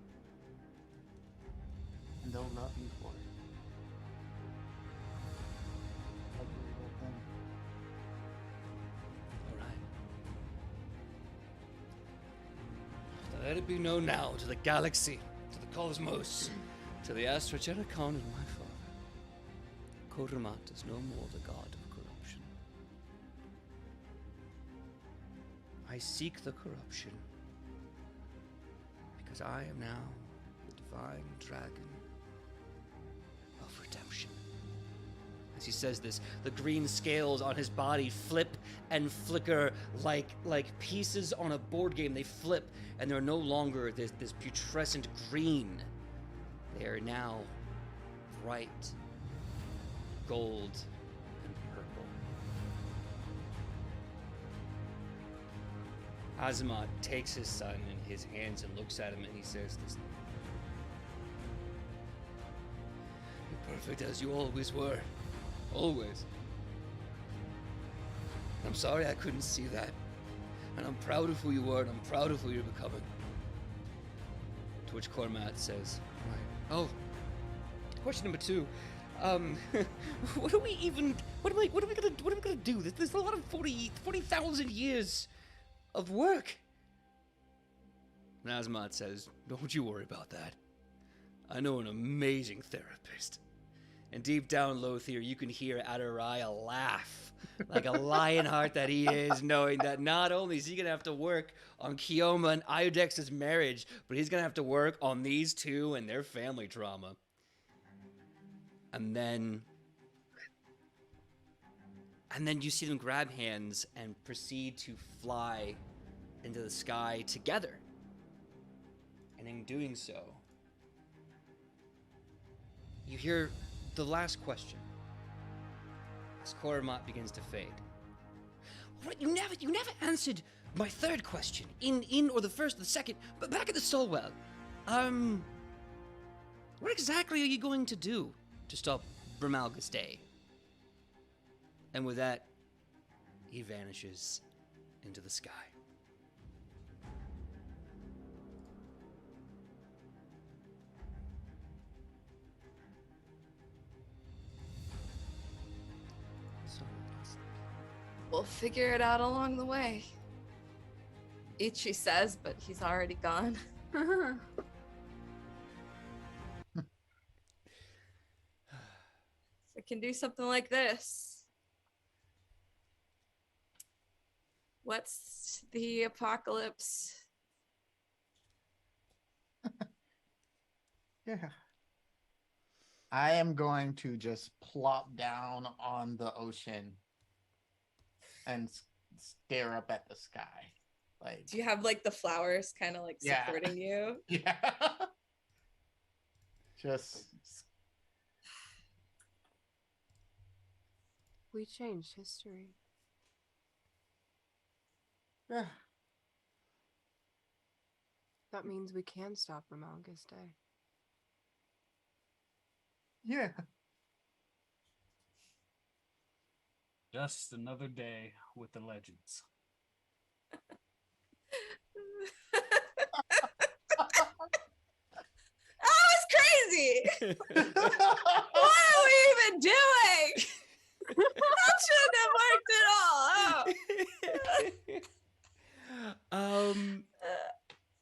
and they'll love you for it. Every little thing. All right. So let it be known now to the galaxy, to the cosmos, to the Astrogenicon and my father. Korumat is no more the god of corruption. I seek the corruption because I am now the divine dragon of redemption. As he says this, the green scales on his body flip and flicker like pieces on a board game. They flip, and they're no longer this putrescent green. They are now bright gold and purple. Azimuth takes his son in his hands and looks at him, and he says this: "You're perfect as you always were. Always. I'm sorry I couldn't see that. And I'm proud of who you were, and I'm proud of who you're becoming." To which Cormat says, "Right. Oh, question number 2. What are we gonna do? There's a lot of 40,000 years of work." And Azimuth says, "Don't you worry about that. I know an amazing therapist." And deep down Lothier, you can hear Adariah laugh, like a lionheart that he is, knowing that not only is he going to have to work on Kioma and Iodex's marriage, but he's going to have to work on these two and their family trauma. And then you see them grab hands and proceed to fly into the sky together. And in doing so, you hear the last question as Koramat begins to fade. What? You never answered my third question in or the first or the second, but back at the Solwell. What exactly are you going to do to stop Vermalgus Day? And with that, he vanishes into the sky. We'll figure it out along the way. Ichi says, but he's already gone. I can do something like this. What's the apocalypse? Yeah. I am going to just plop down on the ocean and stare up at the sky. Like, Do you have like the flowers kind of like Yeah. supporting you? yeah. Just We changed history. yeah. That means we can stop Romalgus Day. Yeah. Just another day with the legends. That was crazy. What are we even doing? That shouldn't have worked at all.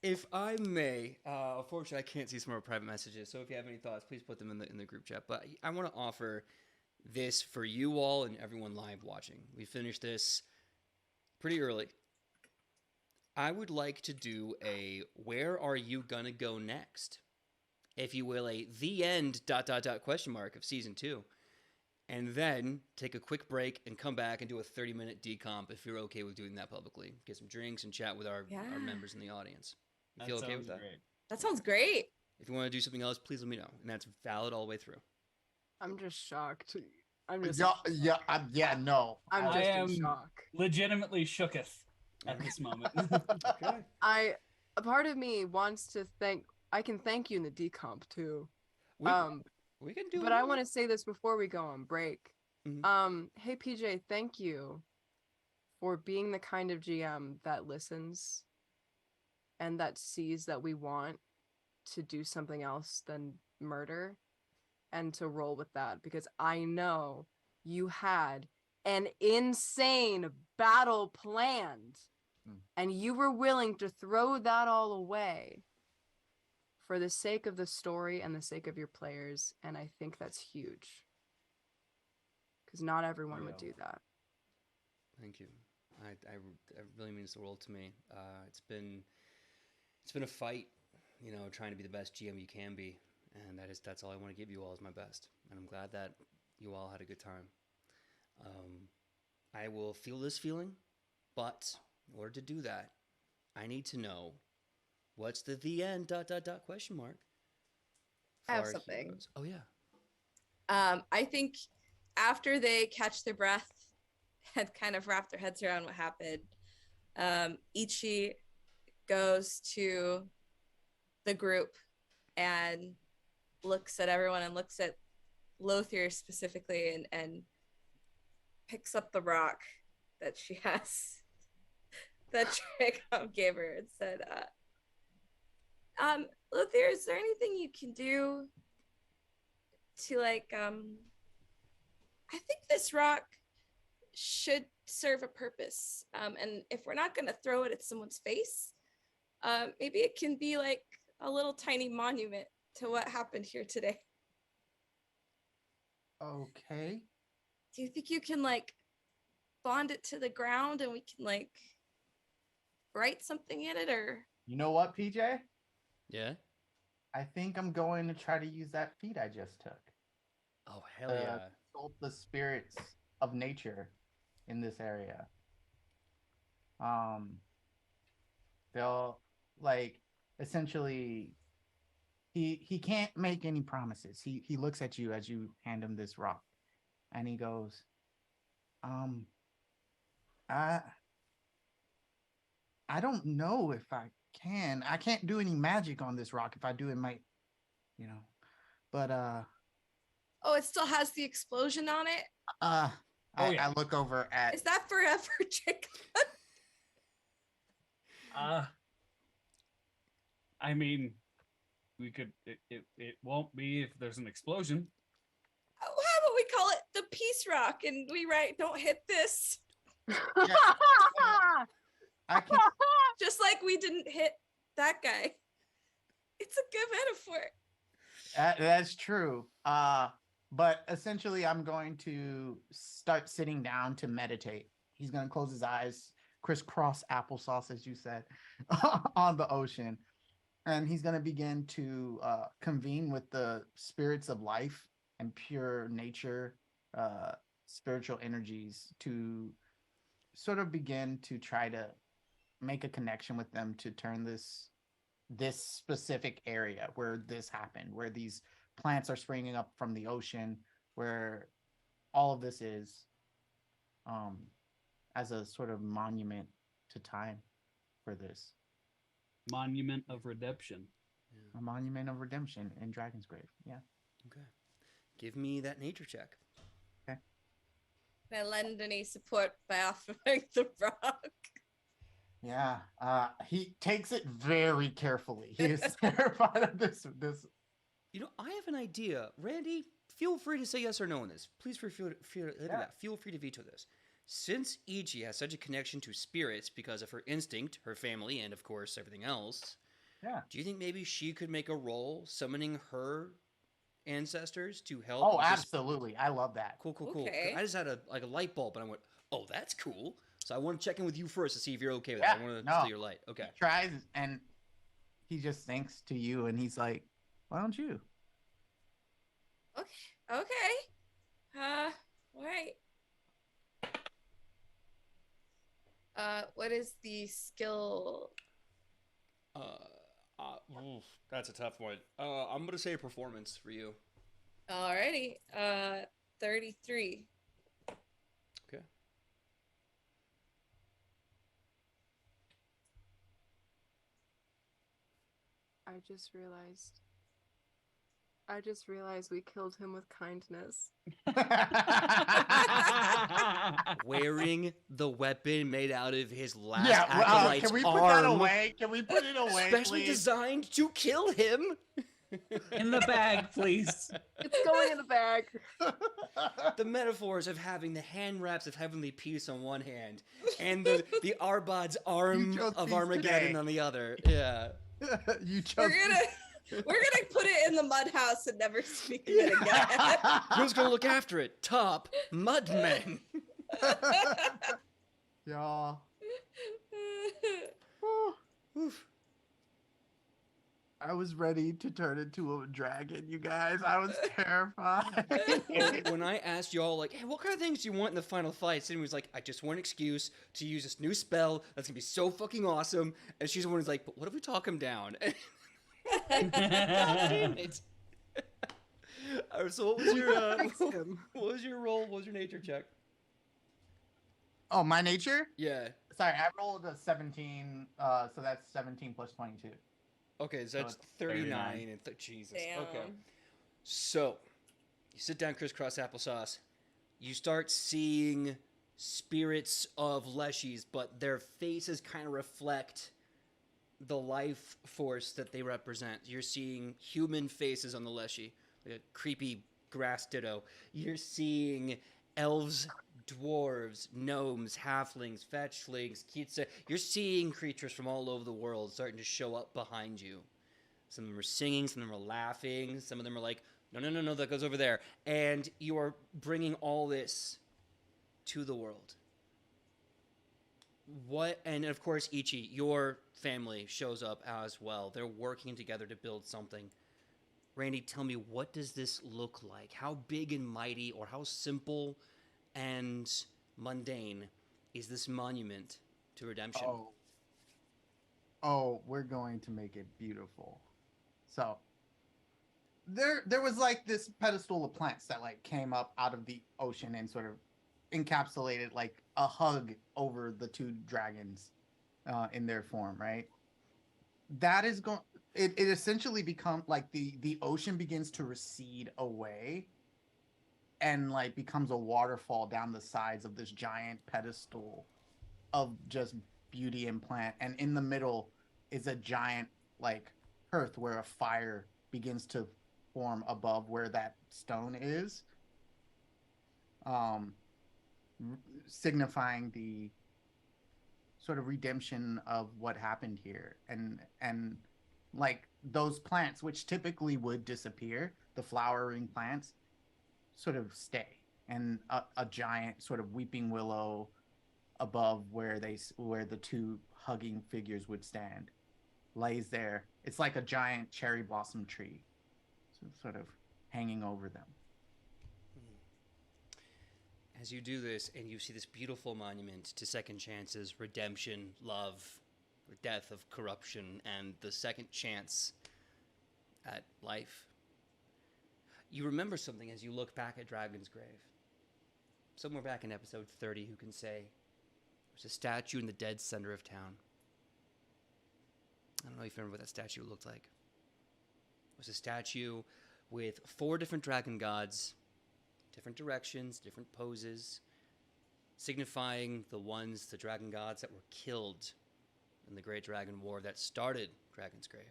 If I may, unfortunately, I can't see some of our private messages. So if you have any thoughts, please put them in the group chat. But I want to offer this for you all and everyone live watching. We finished this pretty early. I would like to do a "Where are you gonna go next?" if you will, a the end ... of season 2. And then take a quick break and come back and do a 30-minute decomp if you're okay with doing that publicly. Get some drinks and chat with our members in the audience. You feel okay with that? Great. That sounds great. If you want to do something else, please let me know. And that's valid all the way through. I'm just shocked. I'm just No. I'm I just am in shock. legitimately shooketh at this moment. Okay. A part of me wants to I can thank you in the decomp too. We can do But I want to say this before we go on break. Mhm. Hey PJ, thank you for being the kind of GM that listens and that sees that we want to do something else than murder and to roll with that, because I know you had an insane battle planned and you were willing to throw that all away for the sake of the story and the sake of your players. And I think that's huge, because not everyone would do that. Thank you. It really means the world to me. It's been a fight, trying to be the best GM you can be, and that's all I want to give you all is my best. And I'm glad that you all had a good time. I will feel this feeling, but in order to do that, I need to know what's the end ... question mark. I have for our something. heroes. Oh yeah. I think after they catch their breath and kind of wrap their heads around what happened, Ichi goes to the group and looks at everyone and looks at Lothier specifically and picks up the rock that she has that Dracom gave her and said, Lothier, is there anything you can do to I think this rock should serve a purpose. And if we're not gonna throw it at someone's face, maybe it can be like a little tiny monument to what happened here today. Okay. Do you think you can bond it to the ground and we can write something in it, or? You know what, PJ? Yeah. I think I'm going to try to use that feat I just took. Oh hell yeah. Consult the spirits of nature in this area. They'll essentially he can't make any promises. He looks at you as you hand him this rock and he goes, I don't know if I can't do any magic on this rock. If I do, it might, but Oh, it still has the explosion on it? I look over at. Is that forever, Jacob? I mean, we could. It won't be if there's an explosion. How about we call it the Peace Rock and we write, "Don't hit this." Yeah, I can. Just like we didn't hit that guy. It's a good metaphor. That's true. But essentially, I'm going to start sitting down to meditate. He's going to close his eyes, crisscross applesauce, as you said, on the ocean. And he's going to begin to convene with the spirits of life and pure nature, spiritual energies, to sort of begin to try to make a connection with them to turn this specific area where this happened, where these plants are springing up from the ocean, where all of this is, as a sort of monument to time for this. Monument of redemption. A monument of redemption in Dragon's Grave. Yeah. Okay. Give me that nature check. Okay. Can I lend any support by offering the rock? Yeah. He takes it very carefully. He is terrified of this. I have an idea. Randy, feel free to say yes or no on this. Please feel free to veto this. Since Ichi has such a connection to spirits because of her instinct, her family, and of course everything else, do you think maybe she could make a roll summoning her ancestors to help? Oh, absolutely. I love that. Cool. Okay. I just had a light bulb and I went, oh, that's cool. So I want to check in with you first to see if you're okay with that. I want to steal your light. Okay. He tries and he just thinks to you and he's like, why don't you? Okay. All right. What is the skill? That's a tough one. I'm gonna say performance for you. Alrighty. 33. Okay. I just realized we killed him with kindness. Wearing the weapon made out of his last Yeah, acolyte's can we put arm, that away? Can we put it away, specially please? designed to kill him. In the bag, please. It's going in the bag. The metaphors of having the hand wraps of heavenly peace on one hand and the Arbad's arm chose of peace Armageddon today. on the other. Yeah. You chose. We're gonna put it in the mud house and never speak of it again. Who's gonna look after it? Top Mudmen. Y'all. Oof. I was ready to turn into a dragon, you guys. I was terrified. When I asked y'all, like, hey, what kind of things do you want in the final fight? Sidney was like, I just want an excuse to use this new spell that's gonna be so fucking awesome. And she's the one who's like, but what if we talk him down? God damn it. So what was your Fix him. what was your roll? What was your nature check? Oh, my nature? Yeah. Sorry, I rolled a 17. So that's 17 plus 22. Okay, so that's it's 39 and Jesus. Damn. Okay. So you sit down, crisscross applesauce. You start seeing spirits of leshies, but their faces kind of reflect the life force that they represent. You're seeing human faces on the leshy, like a creepy grass ditto. You're seeing elves, dwarves, gnomes, halflings, fetchlings, kitsa. You're seeing creatures from all over the world starting to show up behind you. Some of them are singing, some of them are laughing, some of them are like, no, that goes over there. And you are bringing all this to the world. And of course, Ichi, your family shows up as well. They're working together to build something. Randy, tell me, what does this look like? How big and mighty, or how simple and mundane is this monument to redemption? Oh, we're going to make it beautiful. So there was like this pedestal of plants that like came up out of the ocean and sort of encapsulated like a hug over the two dragons in their form, right? That is going. It essentially becomes like the ocean begins to recede away and like becomes a waterfall down the sides of this giant pedestal of just beauty and plant, and in the middle is a giant like hearth where a fire begins to form above where that stone is, signifying the sort of redemption of what happened here. And like those plants which typically would disappear, the flowering plants sort of stay, and a giant sort of weeping willow above where the two hugging figures would stand lays there. It's like a giant cherry blossom tree, sort of hanging over them. As you do this, and you see this beautiful monument to second chances, redemption, love, death of corruption, and the second chance at life, you remember something as you look back at Dragon's Grave. Somewhere back in episode 30, who can say, there's a statue in the dead center of town. I don't know if you remember what that statue looked like. It was a statue with 4 different dragon gods, different directions, different poses, signifying the dragon gods that were killed in the Great Dragon War that started Dragon's Grave.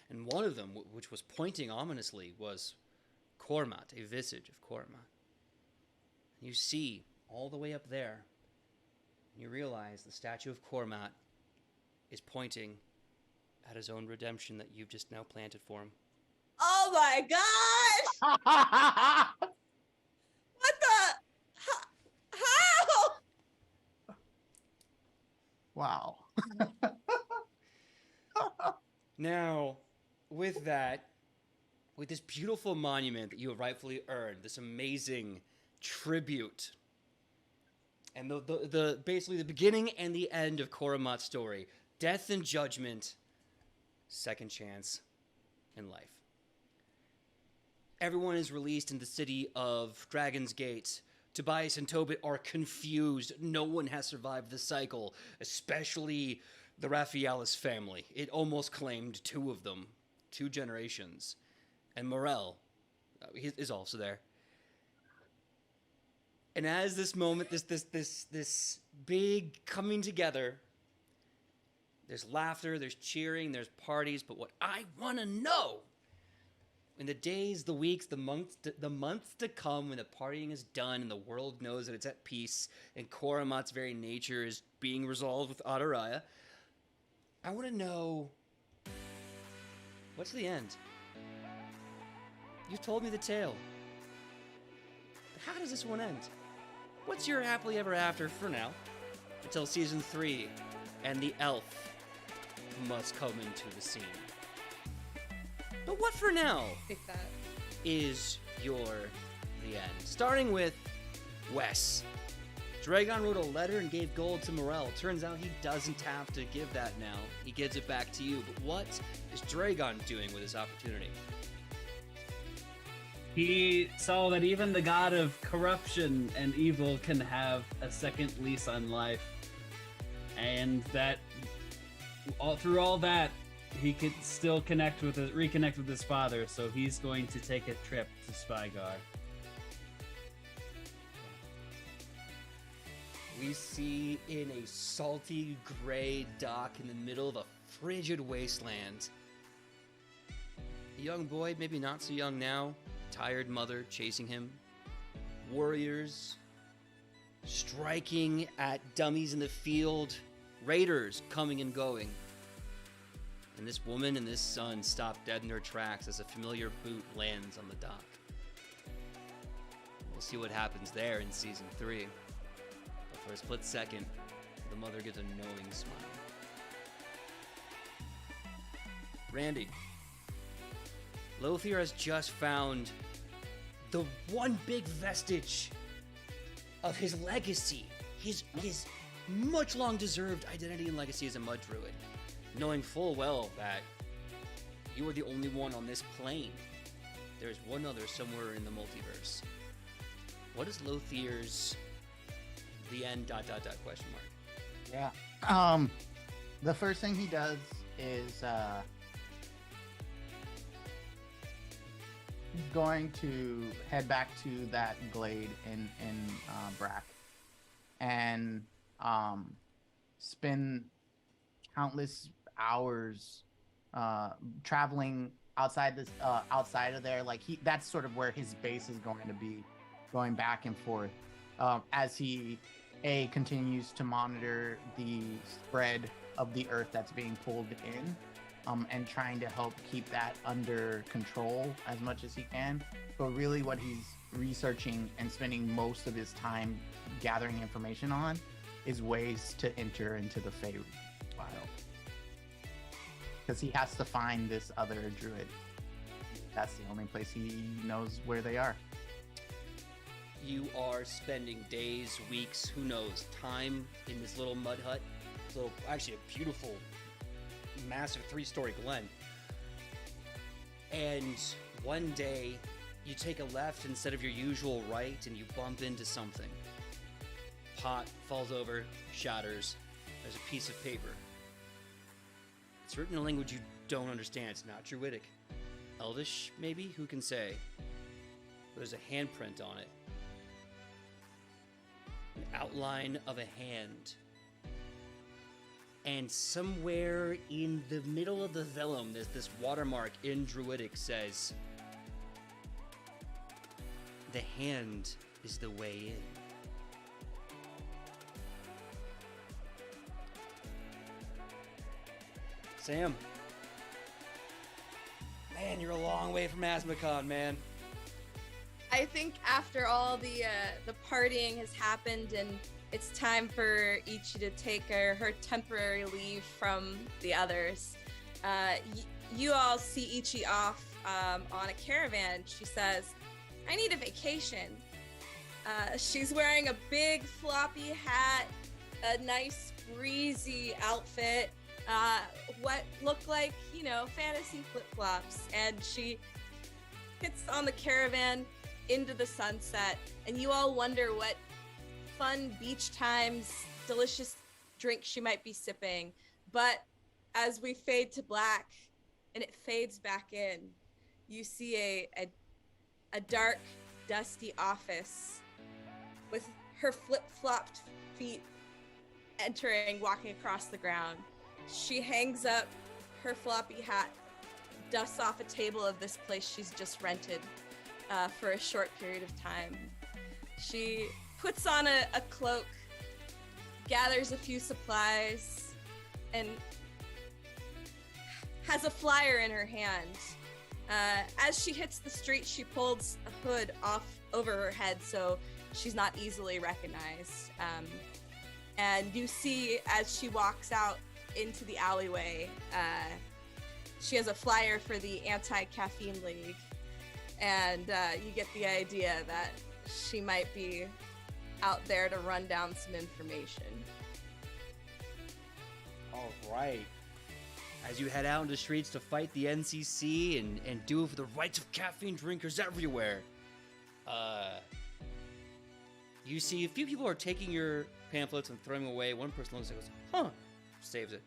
And one of them, which was pointing ominously, was Kormat, a visage of Kormat. You see, all the way up there, you realize the statue of Kormat is pointing at his own redemption that you've just now planted for him. Oh my gosh! What the? How? Wow. Now, with that, with this beautiful monument that you have rightfully earned, this amazing tribute, and the basically the beginning and the end of Koramat's story, death and judgment, second chance in life. Everyone is released in the city of Dragon's Gate. Tobias and Tobit are confused. No one has survived the cycle, especially the Raphaelis family. It almost claimed 2 of them, 2 generations. And Morel is also there. And as this moment, this big coming together, there's laughter, there's cheering, there's parties, but what I want to know In the days, the weeks, the months to come, when the partying is done and the world knows that it's at peace and Koramat's very nature is being resolved with Adaraya, I want to know, what's the end? You've told me the tale. How does this one end? What's your happily ever after for now? Until season 3 and the elf must come into the scene. But what for now Take that. is the end? Starting with Wes. Dragon wrote a letter and gave gold to Morel. Turns out he doesn't have to give that now. He gives it back to you. But what is Dragon doing with this opportunity? He saw that even the god of corruption and evil can have a second lease on life, and that through all that, he could still reconnect with his father. So he's going to take a trip to Spygar. We see in a salty gray dock in the middle of a frigid wasteland, a young boy, maybe not so young now, tired mother chasing him, warriors striking at dummies in the field, raiders coming and going. And this woman and this son stop dead in their tracks as a familiar boot lands on the dock. We'll see what happens there in season 3. But for a split second, the mother gives a knowing smile. Randy. Lothier has just found the one big vestige of his legacy, his much long deserved identity and legacy as a mud druid, knowing full well that you are the only one on this plane. There's one other somewhere in the multiverse. What is Lothier's the end ... question mark? Yeah. The first thing he does is he's going to head back to that glade in Brack and spend countless hours traveling outside of there. Like that's sort of where his base is going to be, going back and forth as he continues to monitor the spread of the earth that's being pulled in, and trying to help keep that under control as much as he can. But really what he's researching and spending most of his time gathering information on is ways to enter into the Fey Wild. Because he has to find this other druid. That's the only place he knows where they are. You are spending days, weeks, who knows, time in this little mud hut. So actually a beautiful, massive 3-story glen. And one day you take a left instead of your usual right and you bump into something. Pot falls over, shatters. There's a piece of paper. It's written in a language you don't understand. It's not Druidic. Elvish, maybe? Who can say? There's a handprint on it. An outline of a hand. And somewhere in the middle of the vellum, there's this watermark in Druidic says, "The hand is the way in." Sam. Man, you're a long way from Asmacon, man. I think after all the partying has happened and it's time for Ichi to take her temporary leave from the others, you all see Ichi off on a caravan. She says, "I need a vacation." She's wearing a big floppy hat, a nice breezy outfit, what look like, fantasy flip-flops, and she hits on the caravan into the sunset, and you all wonder what fun beach times, delicious drink she might be sipping. But as we fade to black and it fades back in, you see a dark, dusty office with her flip-flopped feet walking across the ground. She hangs up her floppy hat dusts off a table of this place she's just rented for a short period of time. She puts on a cloak, gathers a few supplies, and has a flyer in her hand. As she hits the street, she pulls a hood off over her head so she's not easily recognized. And you see as she walks out into the alleyway, she has a flyer for the Anti-Caffeine League. And you get the idea that she might be out there to run down some information. All right. As you head out into the streets to fight the NCC and do it for the rights of caffeine drinkers everywhere, you see a few people are taking your pamphlets and throwing them away. One person looks and goes, huh, saves it.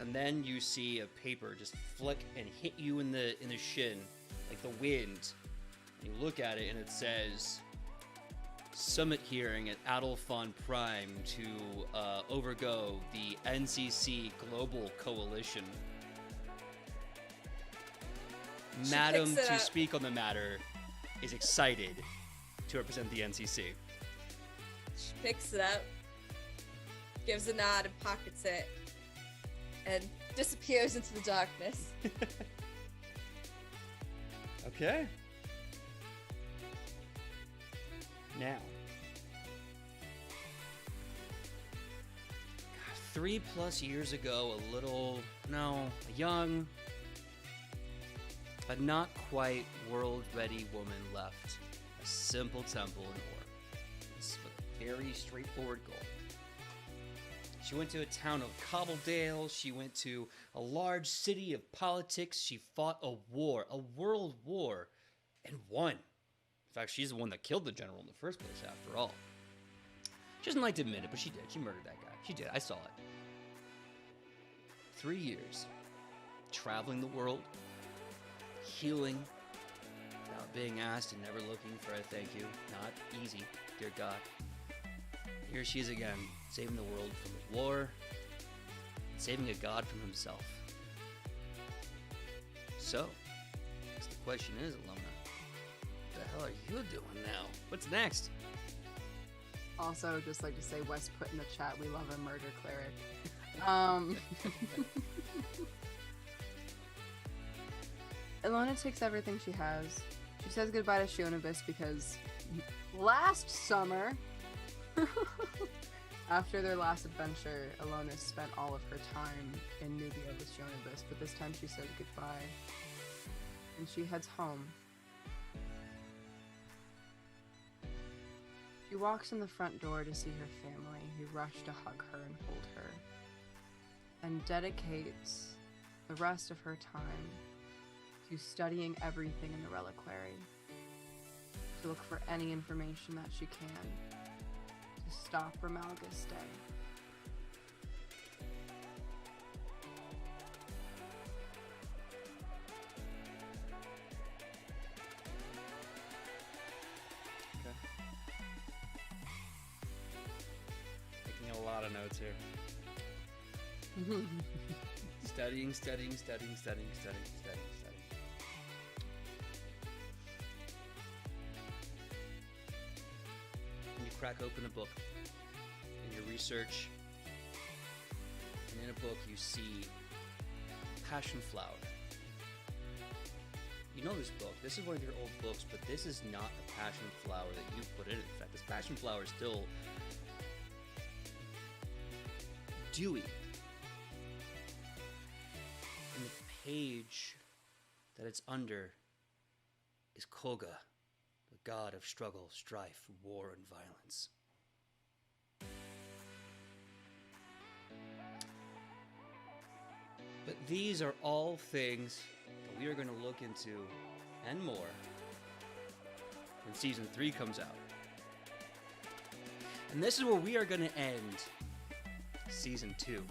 And then you see a paper just flick and hit you in the shin, like the wind. And you look at it and it says, Summit hearing at Adolfon Prime to overgo the NCC Global Coalition. She Madam picks it to up. speak on the matter is excited to represent the NCC. She picks it up, gives a nod and pockets it, and disappears into the darkness. Okay. Now, 3+ years ago, a young, but not quite world-ready woman left a simple temple in Or. It's a very straightforward goal. She went to a town of Cobbledale. She went to a large city of politics. She fought a war, a world war, and won. In fact, she's the one that killed the general in the first place, after all. She doesn't like to admit it, but she did. She murdered that guy. She did. I saw it. 3 years. Traveling the world. Healing. Without being asked and never looking for a thank you. Not easy, dear God. Here she is again, saving the world from a war. Saving a god from himself. So, I guess the question is, Alona, what the hell are you doing now? What's next? Also, just like to say, Wes put in the chat, we love a murder cleric. Ilona takes everything she has. She says goodbye to Shionibus because last summer, after their last adventure, Ilona spent all of her time in Nubia with Shionibus, but this time she says goodbye. And she heads home. She walks in the front door to see her family, who rush to hug her and hold her, and dedicates the rest of her time to studying everything in the reliquary, to look for any information that she can, to stop Romalga's day. Taking a lot of notes here. Studying. And you crack open a book in your research, and in a book you see Passion Flower. You know this book. This is one of your old books, but this is not a passion flower that you put in. In fact, this passion flower is still dewy. And the page that it's under is Koga, the god of struggle, strife, war, and violence. But these are all things that we are going to look into and more when Season 3 comes out. And this is where we are going to end Season 2.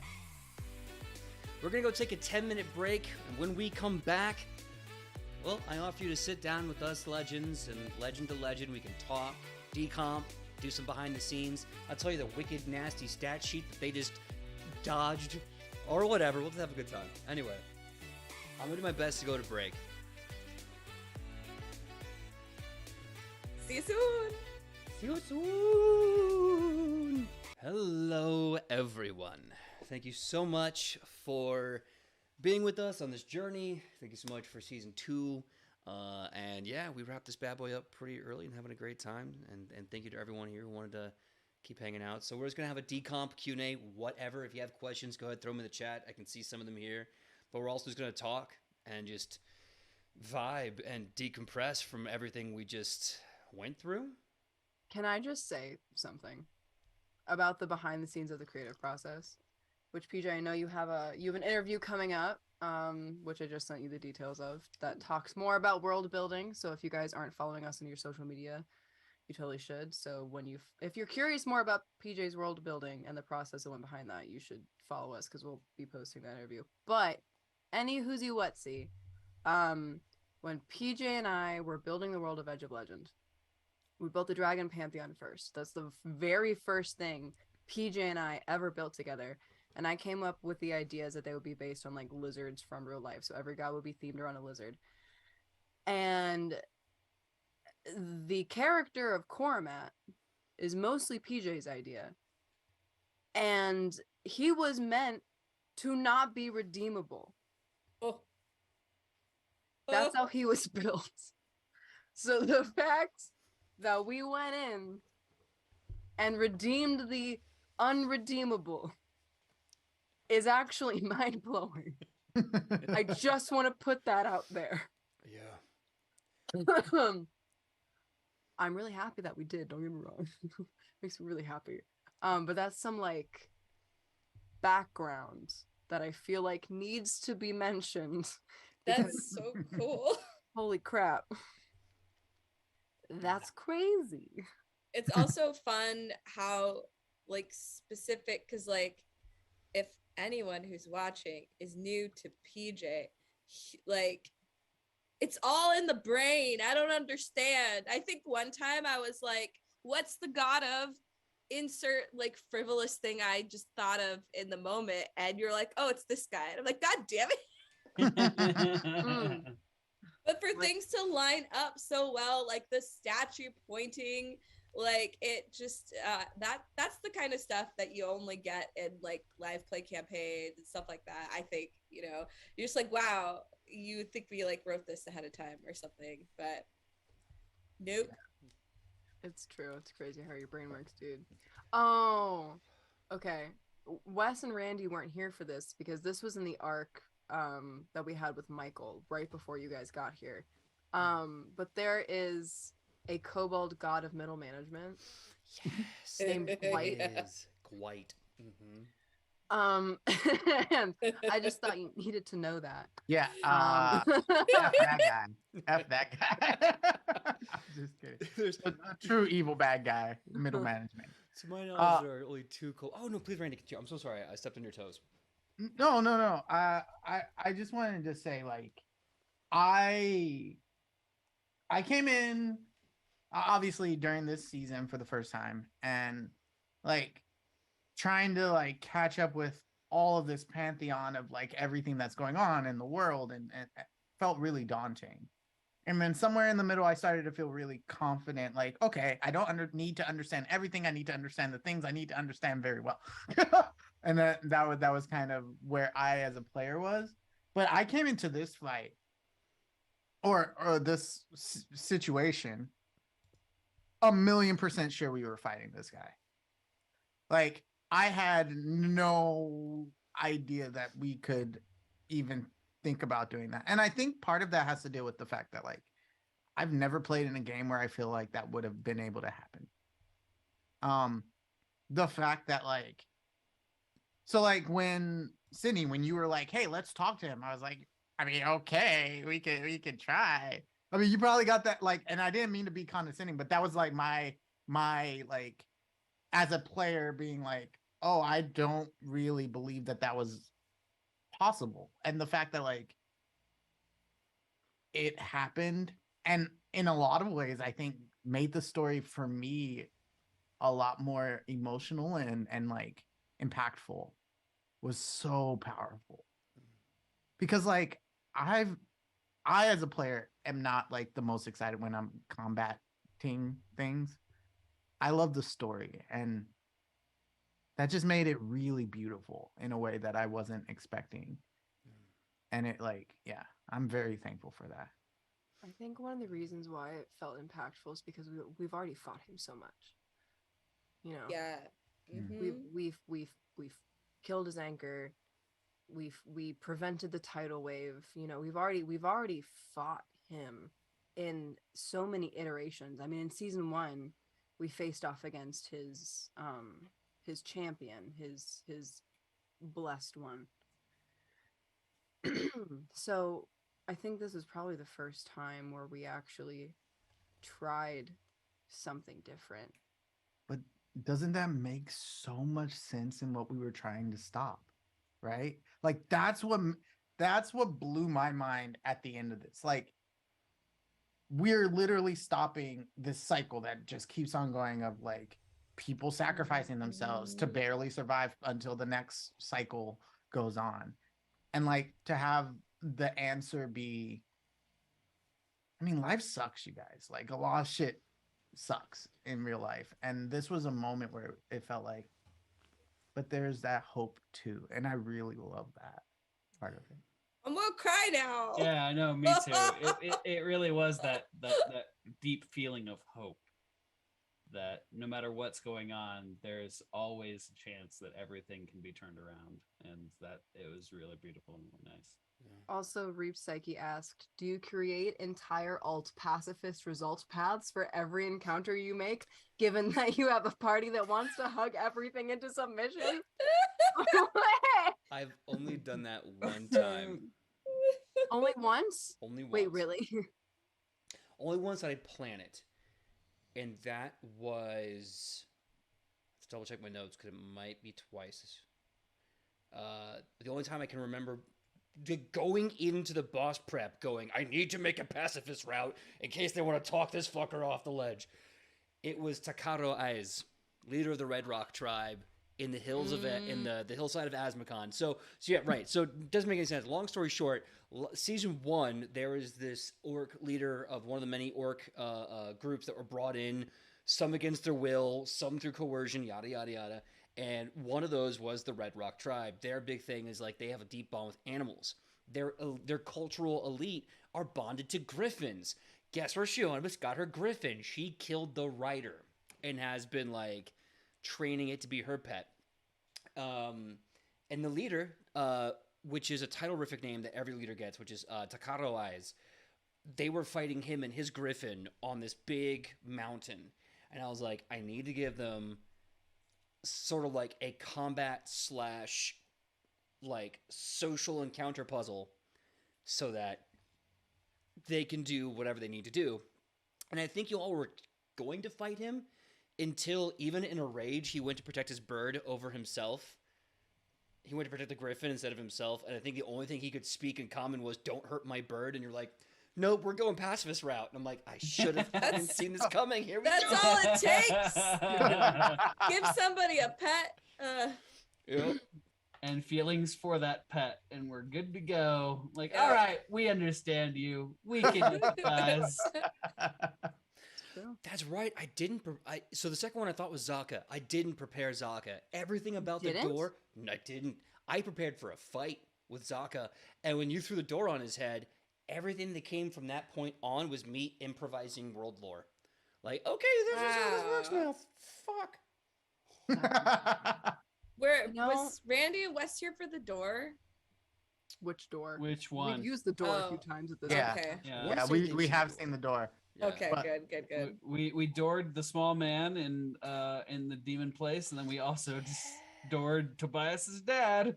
We're going to go take a 10-minute break, and when we come back, well, I offer you to sit down with us legends, and legend to legend, we can talk, decomp, do some behind the scenes. I'll tell you the wicked, nasty stat sheet that they just dodged, or whatever. We'll just have a good time. Anyway, I'm gonna do my best to go to break. See you soon. See you soon. Hello, everyone. Thank you so much for being with us on this journey. Thank you so much for season 2. And yeah, we wrapped this bad boy up pretty early and having a great time. And thank you to everyone here who wanted to keep hanging out. So we're just gonna have a decomp Q&A, whatever. If you have questions, go ahead, throw them in the chat. I can see some of them here. But we're also just gonna talk and just vibe and decompress from everything we just went through. Can I just say something about the behind the scenes of the creative process? Which, PJ, I know you have an interview coming up, which I just sent you the details of, that talks more about world building. So if you guys aren't following us on your social media, you totally should. So if you're curious more about PJ's world building and the process that went behind that, you should follow us because we'll be posting that interview. But any whoosie whatsy, when PJ and I were building the world of Edge of Legend, we built the Dragon Pantheon first. That's the very first thing PJ and I ever built together. And I came up with the ideas that they would be based on like lizards from real life. So every god would be themed around a lizard. And the character of Koromat is mostly PJ's idea. And he was meant to not be redeemable. Oh. That's how he was built. So the fact that we went in and redeemed the unredeemable is actually mind-blowing. I just want to put that out there. Yeah. I'm really happy that we did, don't get me wrong. Makes me really happy. But that's some like background that I feel like needs to be mentioned. That's so cool. Holy crap. That's crazy. It's also fun how like specific, because like if anyone who's watching is new to PJ, like it's all in the brain. I don't understand. I think one time I was like, what's the god of insert like frivolous thing I just thought of in the moment, and you're like, oh, it's this guy, and I'm like, god damn it. But for things to line up so well, like the statue pointing, like it just that's the kind of stuff that you only get in like live play campaigns and stuff like that. I think, you know, you're just like, wow, you would think we like wrote this ahead of time or something, but nope. It's true. It's crazy how your brain works, dude. Oh, okay. Wes and Randy weren't here for this because this was in the arc that we had with Michael right before you guys got here. But there is a kobold god of middle management. Yes. Named White. It is White. Mm-hmm. And I just thought you needed to know that. Yeah. F that guy. F that guy. I'm just kidding. There's A true evil bad guy, middle management. to my knowledge, there are only 2 Oh no, please, Randy, continue. I'm so sorry. I stepped on your toes. No. I just wanted to say, like, I came in obviously during this season for the first time, and like trying to like catch up with all of this pantheon of like everything that's going on in the world, and it felt really daunting. And then somewhere in the middle, I started to feel really confident. Like, okay, I don't need to understand everything. I need to understand the things I need to understand very well. And that was kind of where I, as a player, was. But I came into this fight or this situation 1,000,000% sure we were fighting this guy. Like, I had no idea that we could even think about doing that. And I think part of that has to deal with the fact that, like, I've never played in a game where I feel like that would have been able to happen. The fact that, like, so like when Sidney, when you were like, hey, let's talk to him, I was like, I mean, okay, we could try. I mean, you probably got that, like, and I didn't mean to be condescending, but that was like my like, as a player being like, oh, I don't really believe that was possible. And the fact that, like, it happened, and in a lot of ways, I think made the story for me a lot more emotional and like impactful, was so powerful. Because, like, I as a player am not like the most excited when I'm combating things. I love the story, and that just made it really beautiful in a way that I wasn't expecting. And it like, yeah, I'm very thankful for that. I think one of the reasons why it felt impactful is because we've already fought him so much. You know, Yeah. Mm. we've killed his anchor. We prevented the tidal wave. You know, we've already fought him in so many iterations. I mean, in season 1, we faced off against his champion, his blessed one. So I think this is probably the first time where we actually tried something different. But doesn't that make so much sense in what we were trying to stop? Right? Like that's what blew my mind at the end of this. Like we're literally stopping this cycle that just keeps on going of like people sacrificing themselves to barely survive until the next cycle goes on. And like to have the answer be, I mean, life sucks, you guys. Like a lot of shit sucks in real life. And this was a moment where it felt like, but there's that hope too. And I really love that part of it. I'm gonna cry now. Yeah, I know, me too. It really was that deep feeling of hope that no matter what's going on, there's always a chance that everything can be turned around, and that it was really beautiful and really nice. Also, Reap Psyche asked, do you create entire alt pacifist result paths for every encounter you make, given that you have a party that wants to hug everything into submission? I've only done that one time. Only once? Only once. Wait, really? Only once that I plan it. And that was... Let's double check my notes because it might be twice. The only time I can remember going into the boss prep going, I need to make a pacifist route in case they want to talk this fucker off the ledge. It was Takaro Aiz, leader of the Red Rock tribe in the hills of in the hillside of Asmacon. So yeah, right. So it doesn't make any sense. Long story short, season 1, there was this orc leader of one of the many orc groups that were brought in, some against their will, some through coercion, yada yada yada. And one of those was the Red Rock tribe. Their big thing is like they have a deep bond with animals. Their cultural elite are bonded to griffins. Guess where Shionibus got her griffin? She killed the rider and has been like training it to be her pet. And the leader, which is a title-rific name that every leader gets, which is Takaro Aiz, they were fighting him and his griffin on this big mountain. And I was like, I need to give them sort of like a combat slash like social encounter puzzle so that they can do whatever they need to do. And I think you all were going to fight him until even in a rage, he went to protect his bird over himself. He went to protect the griffin instead of himself. And I think the only thing he could speak in common was, don't hurt my bird. And you're like, nope, we're going pacifist route. And I'm like, I should have seen this coming. Here we go. That's all it takes. Give somebody a pet. Yep. And feelings for that pet, and we're good to go. Like, all right, we understand you. We can empathize. That's right. I didn't. So the second one I thought was Zaka. I didn't prepare Zaka. Everything about the door, I didn't. I prepared for a fight with Zaka, and when you threw the door on his head, everything that came from that point on was me improvising world lore. Like, okay, this is how this works now. Fuck. Was Randy and West here for the door? Which door? Which one? We've used the door a few times at this Yeah. point. Okay. Yeah, we have seen the door. Yeah. Okay, But- good. We doored the small man in the demon place, and then we also just doored Tobias's dad.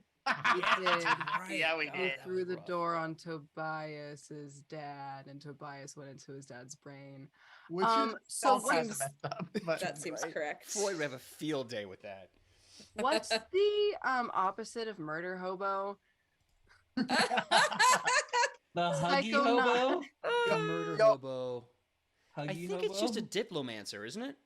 We did. Yeah, we We did. threw the door on Tobias's dad, and Tobias went into his dad's brain. Which so so kind seems- of messed up. But That seems correct. Floyd would have a field day with that. What's the opposite of murder hobo? The huggy Psycho hobo. The murder Yo. hobo. Huggy I think hobo? it's just a diplomancer, isn't it?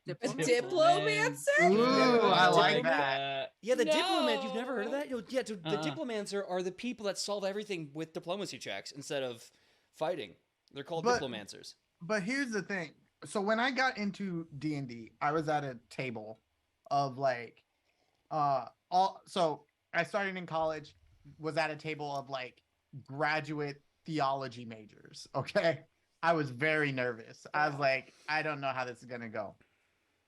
A Diplomat. diplomancer? Ooh, I like Diplomat. that. Yeah, the diplomat. You've never heard of No. that? The diplomancer are the people that solve everything with diplomacy checks instead of fighting. They're called But- diplomancers. But here's the thing. So when I got into D&D, I was at a table of like so I started in college, was at a table of like graduate theology majors, okay? I was very nervous. I was Wow. like, I don't know how this is going to go.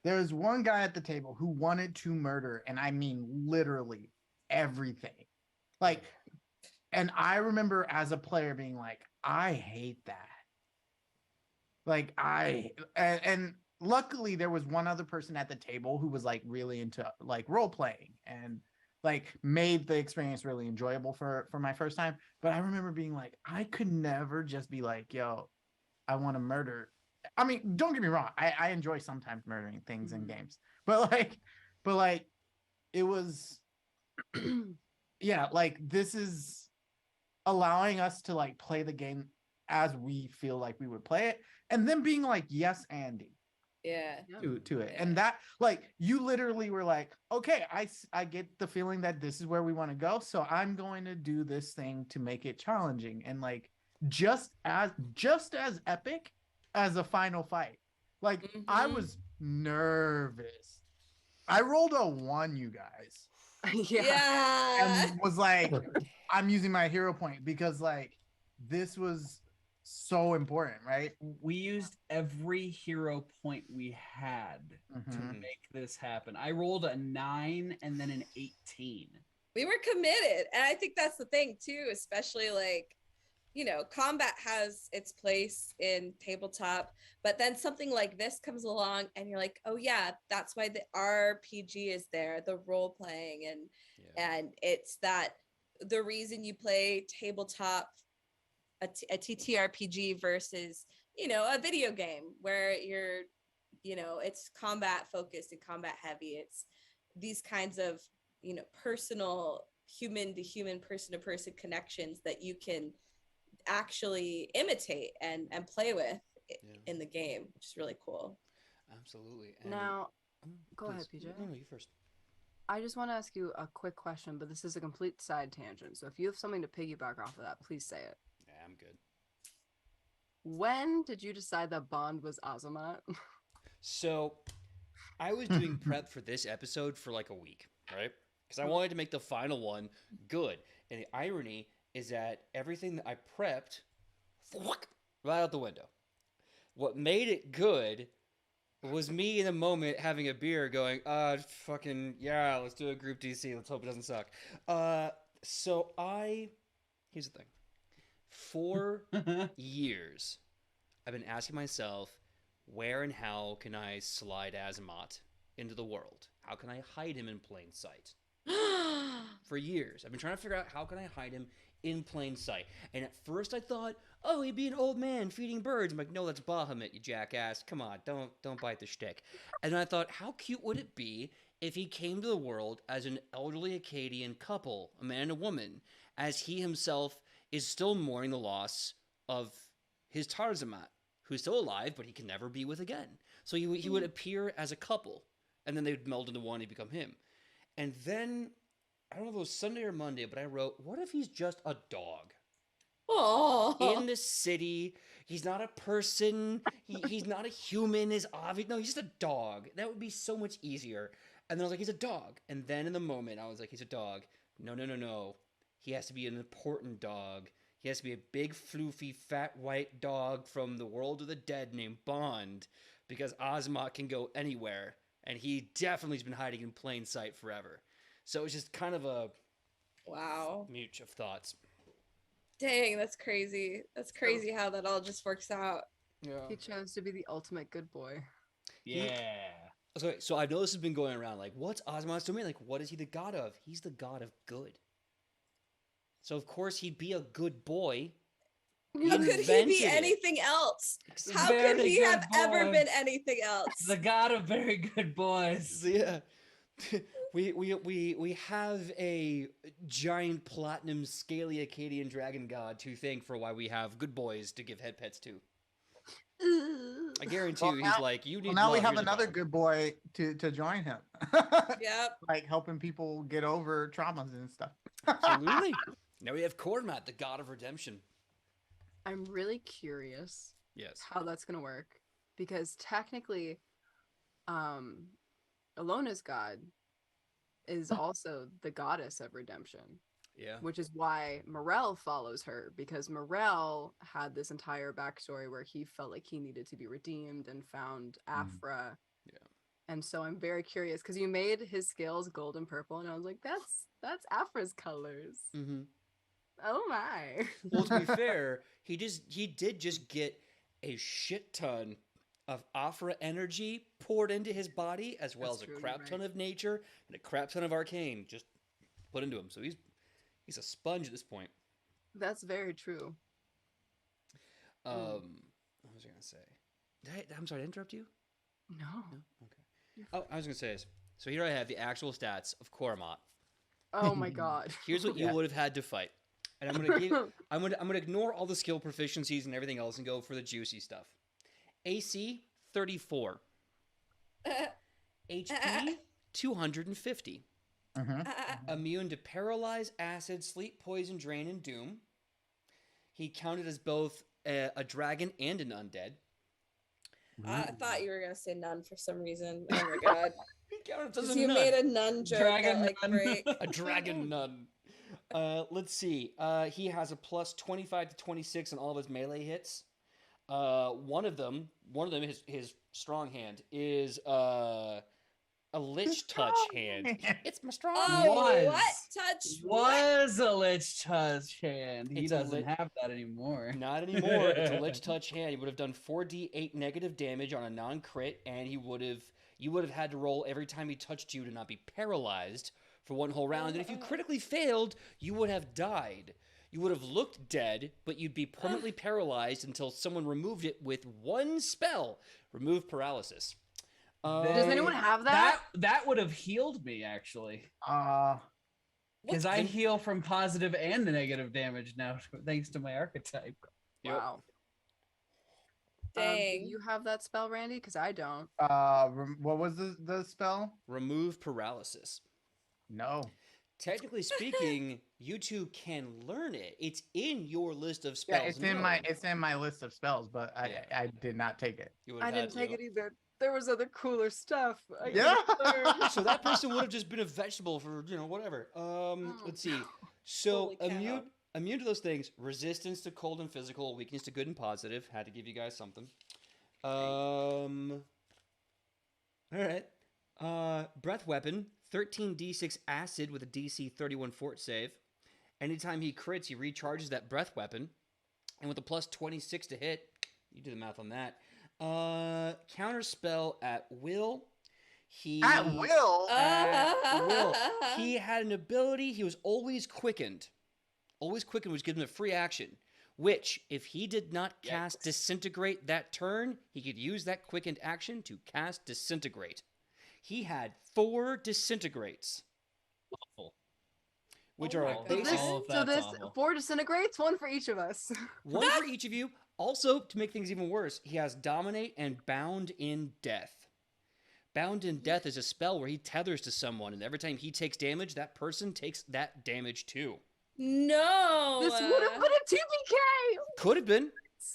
There was one guy at the table who wanted to murder, and I mean literally everything. Like, and I remember as a player being like, I hate that. Like and luckily there was one other person at the table who was like really into like role playing and like made the experience really enjoyable for my first time. But I remember being like, I could never just be like, yo, I want to murder. I mean, don't get me wrong, I enjoy sometimes murdering things in games, but like it was yeah, like this is allowing us to like play the game as we feel like we would play it, and then being like, yes, Andy, Yeah. to it. And that, like, you literally were like, okay, I get the feeling that this is where we want to go, so I'm going to do this thing to make it challenging and like just as epic as a final fight. Like, I Mhm. was nervous. I rolled a 1, you guys, Yeah. and was like, I'm using my hero point because like this was so important, right? We used every hero point we had to Mhm. make this happen. I rolled a 9 and then an 18. We were committed. And I think that's the thing too, especially like, you know, combat has its place in tabletop, but then something like this comes along and you're like, oh yeah, that's why the RPG is there, the role playing, and it's that the reason you play tabletop, a TTRPG versus, you know, a video game where you're, you know, it's combat focused and combat heavy. It's these kinds of, you know, personal human to human, person to person connections that you can actually imitate and play with in the game, which is really cool. Absolutely. And Now, go ahead, please. PJ. No, you first. I just want to ask you a quick question, but this is a complete side tangent. So if you have something to piggyback off of that, please say it. Yeah, I'm good. When did you decide that Bond was Azamat? So, I was doing prep for this episode for like a week, right? Because I wanted to make the final one good. And the irony is that everything that I prepped, right out the window. What made it good was me in a moment having a beer going, fucking, yeah, let's do a group DC. Let's hope it doesn't suck. Here's the thing. For years, I've been asking myself, where and how can I slide Azamat into the world? How can I hide him in plain sight? For years, I've been trying to figure out how can I hide him in plain sight. And at first I thought, oh, he'd be an old man feeding birds. I'm like, no, that's Bahamut, you jackass. Come on, don't bite the shtick. And then I thought, how cute would it be if he came to the world as an elderly Akkadian couple, a man and a woman, as he himself is still mourning the loss of his Tarzamat, who's still alive, but he can never be with again. So he would appear as a couple, and then they'd meld into one, he'd become him. And then, I don't know if it was Sunday or Monday, but I wrote, what if he's just a dog? Oh, In the city, he's not a person, he's not a human, he's obvious. No, he's just a dog. That would be so much easier. And then I was like, he's a dog. And then in the moment, I was like, he's a dog. No. He has to be an important dog. He has to be a big, floofy, fat, white dog from the world of the dead named Bond, because Ozma can go anywhere, and he definitely has been hiding in plain sight forever. So it's just kind of a wow. mooch of thoughts. Dang, that's crazy. That's crazy how that all just works out. Yeah. He chose to be the ultimate good boy. Yeah. So I know this has been going around. Like, what's Ozma's domain? Like, what is he the god of? He's the god of good. So of course he'd be a good boy. How could he invented be it. anything else? How Very could he good have ever boy. been anything else? The god of very good boys. So, yeah. We have a giant platinum scaly Akkadian dragon god to thank for why we have good boys to give head pets to. I guarantee Well, you, now- he's like, you need. Well, now we love, have here's a another bottle." good boy to join him. Yep. Like helping people get over traumas and stuff. Absolutely. Now we have Kormat, the god of redemption. I'm really curious Yes. how that's gonna work because technically, Alona's god is also the goddess of redemption, Yeah. which is why Morel follows her because Morel had this entire backstory where he felt like he needed to be redeemed and found Afra. Yeah. And so I'm very curious because you made his scales gold and purple, and I was like, that's Afra's colors. Mm-hmm. Oh my. Well, to be fair, he did just get a shit ton of Afra energy poured into his body, as well That's as a true, you're crap ton right. of nature and a crap ton of arcane just put into him. So he's a sponge at this point. That's very true. What was I gonna say? I'm sorry to interrupt you. No. Okay. Oh, I was gonna say this. So here I have the actual stats of Kormat. Oh my god. Here's what you Yeah. would have had to fight. And I'm gonna ignore all the skill proficiencies and everything else and go for the juicy stuff. AC 34. HP 250. Mhm. Immune to paralyze, acid, sleep, poison, drain, and doom. He counted as both a dragon and an undead. I thought you were gonna say none for some reason. Oh my god. He counted as Because a you nun. made a nun joke Dragon that like nun. break. A dragon nun. Let's see. He has a plus 25 to 26 on all of his melee hits. One of them, his strong hand is a lich touch hand. It's my strong hand. Oh, Was. what? Touch what? Was a lich touch hand. He It's a doesn't lich- have that anymore. Not anymore. It's a lich touch hand. He would have done 4d8 negative damage on a non-crit, and you would have had to roll every time he touched you to not be paralyzed for one whole round. And if you critically failed, you would have died. You would have looked dead, but you'd be permanently paralyzed until someone removed it with one spell. Remove paralysis. Does anyone have that? That would have healed me actually, because I And- heal from positive and the negative damage now, thanks to my archetype. Yep. Wow. Dang. Do you have that spell, Randy? Because I don't. What was the spell? Remove paralysis. No. Technically speaking, you two can learn it. It's in your list of Yeah, spells. it's in my list of spells, but I did not take it. You would I have didn't had take to. it either. There was other cooler stuff. I Yeah. could've learned. So that person would have just been a vegetable for whatever. Let's see. So Holy cow. immune to those things. Resistance to cold and physical. Weakness to good and positive. Had to give you guys something. All right. Breath weapon. 13d6 acid with a DC 31 fort save. Anytime he crits, he recharges that breath weapon, and with a plus 26 to hit, you do the math on that. Counter spell at will. At will. At will. He had an ability. He was always quickened. Always quickened, which gives him a free action. Which, if he did not cast Disintegrate that turn, he could use that quickened action to cast Disintegrate. He had 4 Disintegrates, Awful. which Oh are my a God. basic All of So that's this awful. 4 disintegrates, 1 for each of us. one for each of you. Also, to make things even worse, he has Dominate and Bound in Death. Bound in Death is a spell where he tethers to someone, and every time he takes damage, that person takes that damage too. No. This would have put a TPK. Could have been.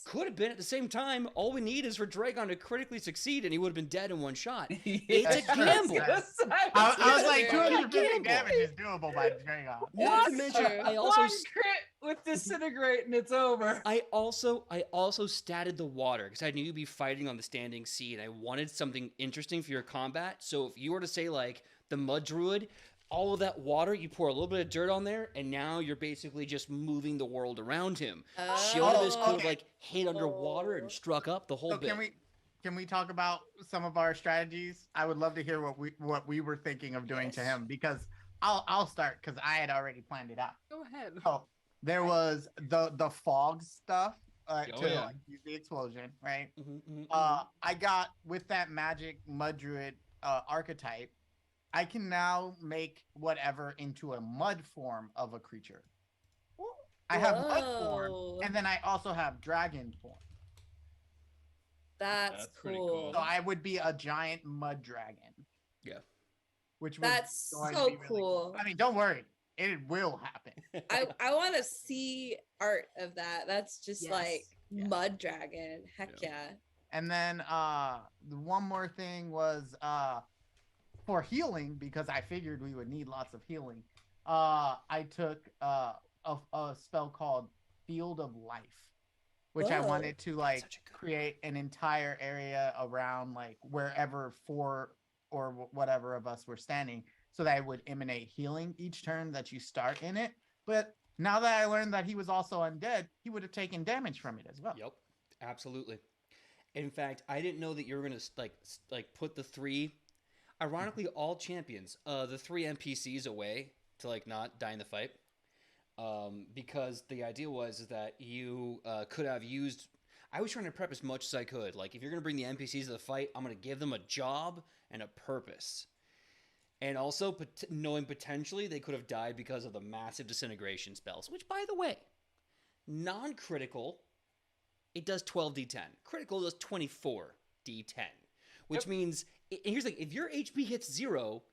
Could have been. At the same time, all we need is for Dragon to critically succeed, and he would have been dead in one shot. It's a gamble. I was like, It's 250 gamble. damage is doable by Dragon. Not to That's mention, true. I also One crit with disintegrate and it's over. I also statted the water because I knew you'd be fighting on the standing sea, and I wanted something interesting for your combat. So if you were to say like the mud druid, all of that water, you pour a little bit of dirt on there, and now you're basically just moving the world around him. Shieldus could have okay. like hid underwater and struck up the whole So bit. can we talk about some of our strategies? I would love to hear what we were thinking of doing to him, because I'll start because I had already planned it out. Go ahead. Oh, there was the fog stuff Oh, to yeah. like, use the explosion, right? Mhm. I got with that magic mud druid archetype. I can now make whatever into a mud form of a creature. I have mud form, Whoa. and then I also have dragon form. That's That's pretty cool. cool. So I would be a giant mud dragon. Yeah. Which was That's going to so be really cool. I mean, don't worry, it will happen. I want to see art of that. That's just Yes. like Yeah. mud dragon. Heck Yeah. yeah. And then the one more thing was for healing, because I figured we would need lots of healing. I took a spell called Field of Life, which I Whoa. wanted to like Such a good create an entire area around like wherever four or whatever of us were standing, so that it would emanate healing each turn that you start in it. But now that I learned that he was also undead, he would have taken damage from it as well. Yep, absolutely. In fact, I didn't know that you were gonna like put the three, ironically, all champions, the three NPCs away to like not die in the fight, because the idea was that you could have used. I was trying to prep as much as I could. Like, if you're gonna bring the NPCs to the fight, I'm gonna give them a job and a purpose. And also, knowing potentially they could have died because of the massive disintegration spells, which, by the way, non-critical, it does 12d10. Critical does 24d10, which means, and here's the thing, if your HP hits 0,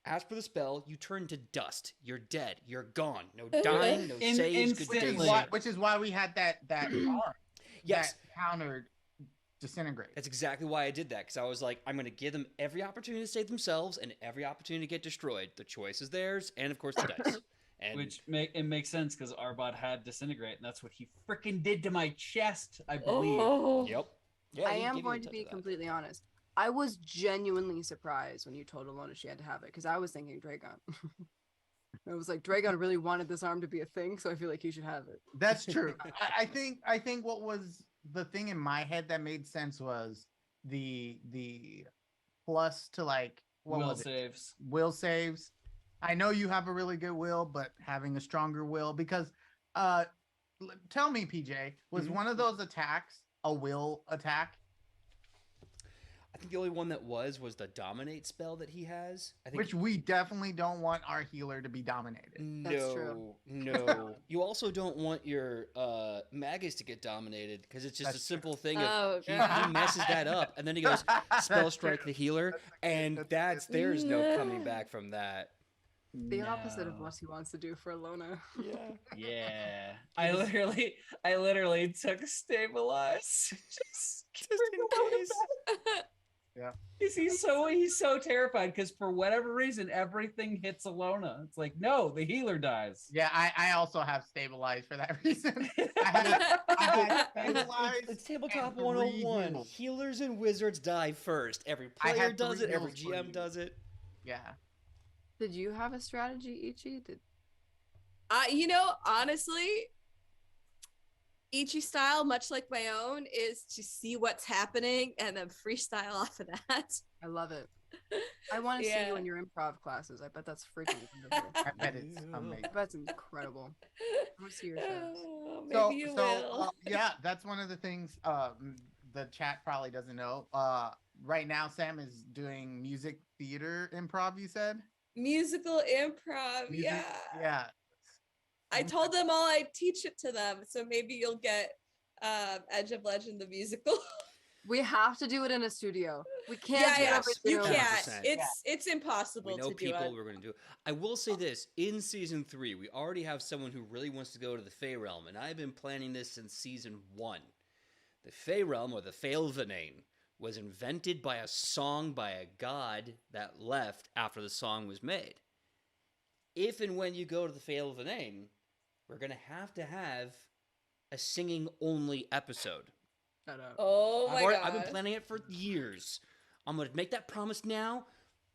as per the spell, you turn to dust. You're dead. You're gone. No dying, no saves, good Instantly. days. Which is why we had that arm Yes. that countered disintegrate. That's exactly why I did that, because I was like, I'm going to give them every opportunity to save themselves and every opportunity to get destroyed. The choice is theirs, and of course the dice. And Which it makes sense because Arbad had disintegrate, and that's what he freaking did to my chest, I believe. Oh. yep. Yeah, I he am gave you a going to touch be of that. completely honest. I was genuinely surprised when you told Alona she had to have it, because I was thinking Dragon. I was like, Dragon really wanted this arm to be a thing, so I feel like he should have it. That's true. I think what was the thing in my head that made sense was the plus to like what Will was it? saves. Will saves. I know you have a really good will, but having a stronger will, because tell me, PJ, was Mhm. one of those attacks a will attack? I think the only one that was the dominate spell that he has. I think Which we definitely don't want our healer to be dominated. That's true. No. You also don't want your Magus to get dominated, because it's just That's a simple thing of Oh, he God. messes that up, and then he goes spell That's strike true. the healer, and that's good. there's no coming back from that. The opposite of No. what he wants to do for Alona. Yeah. Yeah. I literally took stabilize. Just in case. He's so terrified because for whatever reason everything hits Alona. It's like, no, the healer dies. Yeah, I also have stabilized for that reason. I had stabilized. It's tabletop and 101. reheal. Healers and wizards die first. Every I player had does three it. Every heals for GM you. does it. Yeah. Did you have a strategy, Ichi? Honestly, Ichi style, much like my own, is to see what's happening and then freestyle off of that. I love it. I want to see Yeah. you in your improv classes. I bet that's freaking wonderful. I bet it's amazing. I bet it's incredible. I want to see your shows. Oh, maybe you will. Yeah, that's one of the things the chat probably doesn't know. Right now, Sam is doing music theater improv. You said Musical improv, Music- yeah. yeah. I told them all I'd teach it to them, so maybe you'll get Edge of Legend the musical. We have to do it in a studio. We can't yeah, do yeah, everything you at can't. 100%. It's impossible We know to do people. it. We're going to do it. I will say this: in season 3, we already have someone who really wants to go to the Fey Realm, and I've been planning this since season 1. The Fey Realm, or the Faelvanane, was invented by a song by a god that left after the song was made. If and when you go to the Faelvanane, we're going to have a singing-only episode. Shut up. Oh my god. I've been planning it for years. I'm going to make that promise now.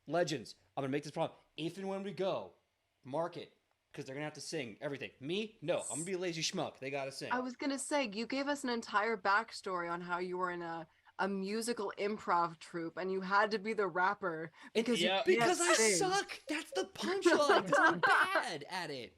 Legends, I'm going to make this promise. If and when we go, mark it. Because they're going to have to sing everything. Me? No. I'm going to be a lazy schmuck. They got to sing. I was gonna say you gave us an entire backstory on how you were in a musical improv troupe and you had to be the rapper because you Yeah. can't Because I sing. suck. That's the punchline. Because I'm bad at it.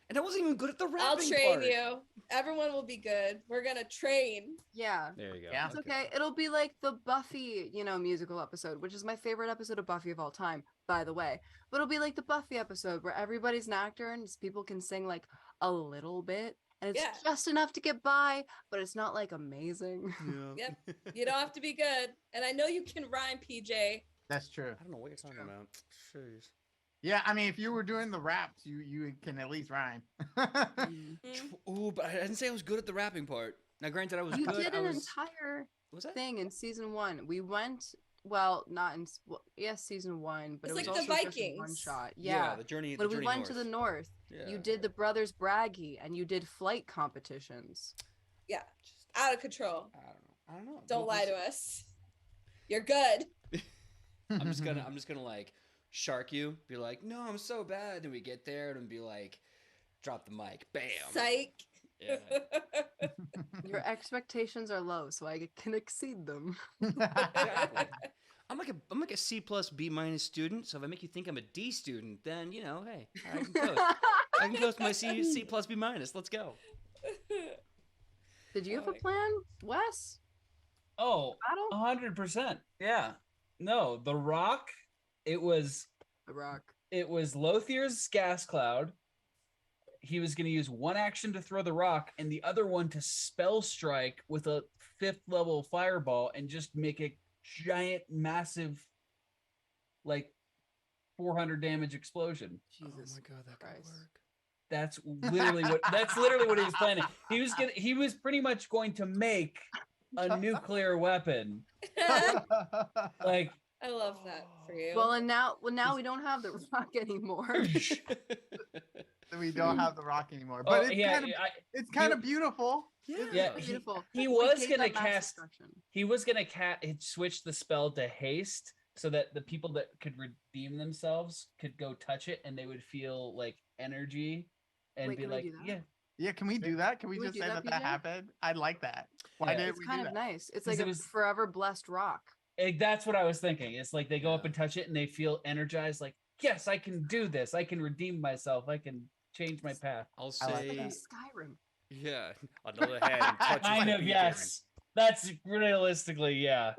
And I wasn't even good at the rapping I'll train part. you. Everyone will be good. We're gonna train. Yeah. There you go. Yeah. It's okay. It'll be like the Buffy, musical episode, which is my favorite episode of Buffy of all time, by the way. But it'll be like the Buffy episode where everybody's an actor and people can sing like a little bit. And it's Yeah. just enough to get by, but it's not like amazing. Yeah. Yep. You don't have to be good. And I know you can rhyme, PJ. That's true. I don't know what you're talking True. about. Jeez. Yeah, I mean, if you were doing the raps, you can at least rhyme. Mm. Ooh, but I didn't say I was good at the rapping part. Now, granted, I was You good. did I an was. entire Was that? thing in season 1. We went, well, not in, yes, season 1, but It's it was like the also just a Vikings. one shot. Yeah, Yeah. the journey. When the we journey went north. to the north, Yeah. you did the Brothers Braggy and you did flight competitions. Yeah. Out of control. I don't know. Don't lie to us. You're good. I'm just gonna like shark you. Be like, no, I'm so bad. And we get there and be like, drop the mic, bam. Psych. Yeah. Your expectations are low, so I can exceed them. Exactly. I'm like a C plus B minus student. So if I make you think I'm a D student, then hey, I can coast. I can coast my C plus B minus. Let's go. Did you have Oh a my plan, Wes? Oh, Battle? 100%. Yeah. No, the Rock. It was The Rock. Lothier's gas cloud. He was going to use one action to throw the rock and the other one to spell strike with a 5th level fireball and just make a giant, massive, like 400 damage explosion. Jesus God, that could Christ. work. That's literally what he was planning. He was pretty much going to make a nuclear weapon. Like, I love that for you. Well, now we don't have the Rock anymore. We don't have the rock anymore, oh, but yeah, it's kind of beautiful. yeah, It's beautiful. he We was gave gonna that mass cast. destruction. He was gonna switch the spell to haste so that the people that could redeem themselves could go touch it and they would feel like energy and Wait, be can we like, do that? yeah. Yeah, can we do that? Can we Can we just do say that, that PJ? happened? I'd like that. Why Yeah. didn't It's we kind do of that? nice. It's 'Cause like it a was- forever blessed rock. That's what I was thinking. It's like they go up Yeah. and touch it and they feel energized, like, yes, I can do this. I can redeem myself. I can change my path. I'll I like It's like say, in Skyrim. yeah. Another hand touches Kind the of, beacon. yes. That's realistically, yeah.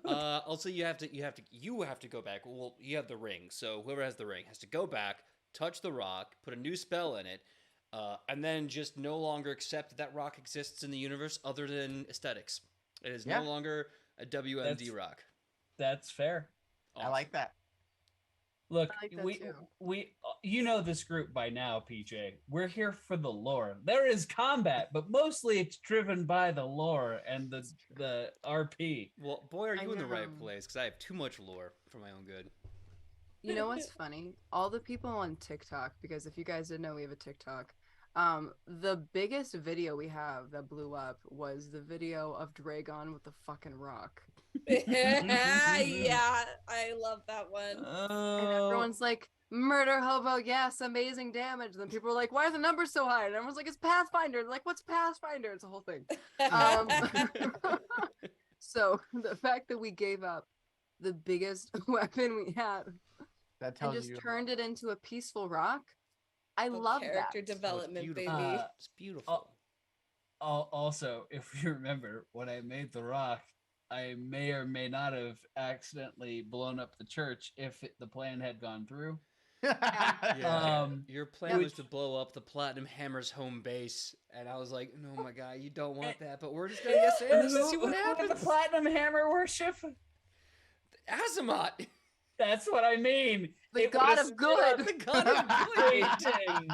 Also, you have to go back. Well, you have the ring, so whoever has the ring has to go back, touch the rock, put a new spell in it, and then just no longer accept that rock exists in the universe other than aesthetics. It is Yeah. no longer a WMD That's- rock. That's fair. I like that. Look, I like that too. we you know this group by now, PJ. We're here for the lore. There is combat, but mostly it's driven by the lore and the RP. Well, boy, are I you in the right know. place because I have too much lore for my own good. You know what's funny? All the people on TikTok, because if you guys didn't know, we have a TikTok. The biggest video we have that blew up was the video of Dragon with the fucking rock. Yeah, I love that one. And Oh, everyone's like, murder hobo, yes, amazing damage. Then people are like, why are the numbers so high? And everyone's like, it's Pathfinder. They're like, what's Pathfinder? It's a whole thing. So the fact that we gave up the biggest weapon we had That and tells just you. turned it into a peaceful rock, I Oh, love character that. development, baby. beautiful. It's beautiful. also, if you remember, when I made the rock, I may or may not have accidentally blown up the church if the plan had gone through. Yeah. Um, Your plan which- was to blow up the Platinum Hammer's home base, and I was like, "No, my guy, you don't want that." But we're just gonna get Sanders and see what Who did happens. the Platinum Hammer worship? Azamat, That's what I mean. The It god would've of good. the god of good. everything.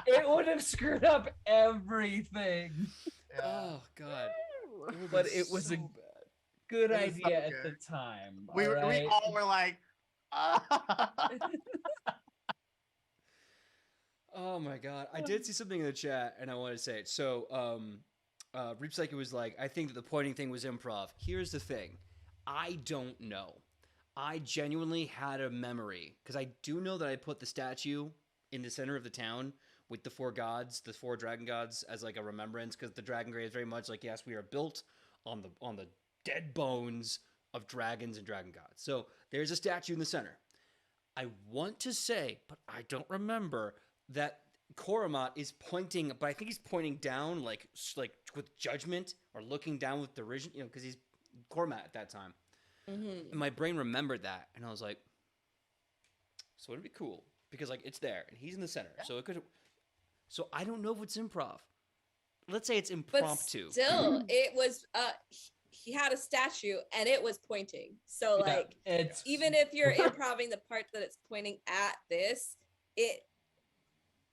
It would have screwed up everything. Yeah. Oh god, would've But been it was a so bad. Good It was so idea at good. the time. we alright? all were like, Oh my god, I did see something in the chat, and I want to say it. So, Reap Psyche was like, "I think that the pointing thing was improv." Here's the thing, I don't know. I genuinely had a memory because I do know that I put the statue in the center of the town with the four gods, the four dragon gods, as like a remembrance. Because the dragon grave is very much like, yes, we are built on the dead bones of dragons and dragon gods. So there's a statue in the center. I want to say, but I don't remember, that Koromat is pointing, but I think he's pointing down, like with judgment or looking down with derision, because he's Koromat at that time. Mhm. And my brain remembered that, and I was like, so it'd be cool because like it's there, and he's in the center, so it could. So I don't know if it's improv. Let's say it's But impromptu. still, it was he had a statue and it was pointing. So Yeah, like it's even if you're improving the part that it's pointing at this, you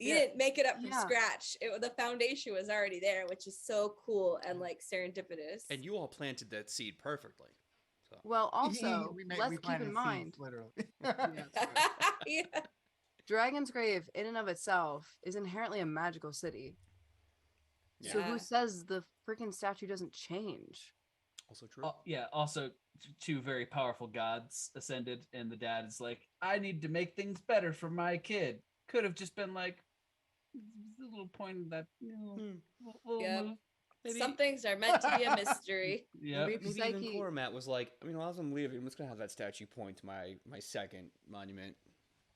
didn't make it up from Yeah. scratch. The foundation was already there, which is so cool and like serendipitous. And you all planted that seed perfectly. So Well, also, we let's keep planted in seeds, mind, literally. Yeah. Dragon's Grave, in and of itself, is inherently a magical city. So Yeah. who says the freaking statue doesn't change? also true. yeah. Also, two very powerful gods ascended, and the dad is like, "I need to make things better for my kid." Could have just been like a little point that little Yep. move. Maybe, Some things are meant to be a mystery. Yeah. Reap maybe even Psyche- Koromat was like, I mean, as I'm leaving, I'm just gonna have that statue point to my second monument.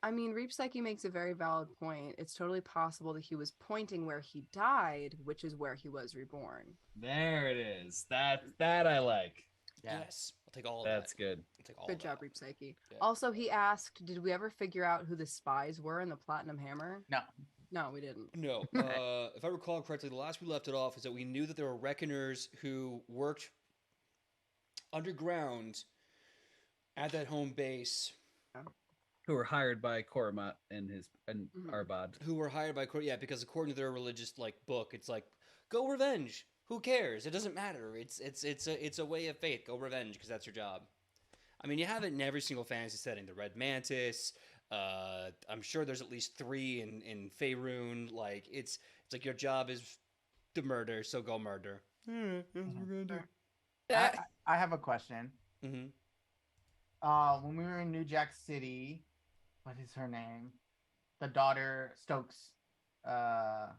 I mean, Reap Psyche makes a very valid point. It's totally possible that he was pointing where he died, which is where he was reborn. There it is. That I like. Yeah. Yes, I'll take all of That's that. good. I'll take all Good of job, that. Reap Psyche. Yeah. Also, he asked, did we ever figure out who the spies were in the Platinum Hammer? No. No, we didn't. No, if I recall correctly, the last we left it off is that we knew that there were reckoners who worked underground at that home base, Who were hired by Koromat and Mhm. Arbad. who were hired by because according to their religious book, it's like go revenge. Who cares? It doesn't matter. It's a way of faith. Go revenge because that's your job. I mean, you have it in every single fantasy setting. The Red Mantis. I'm sure there's at least 3 in Faerun. Like it's like your job is to murder, so go murder. I have a question. Mm-hmm. When we were in New Jack City, what is her name? The daughter Stokes. Sarah?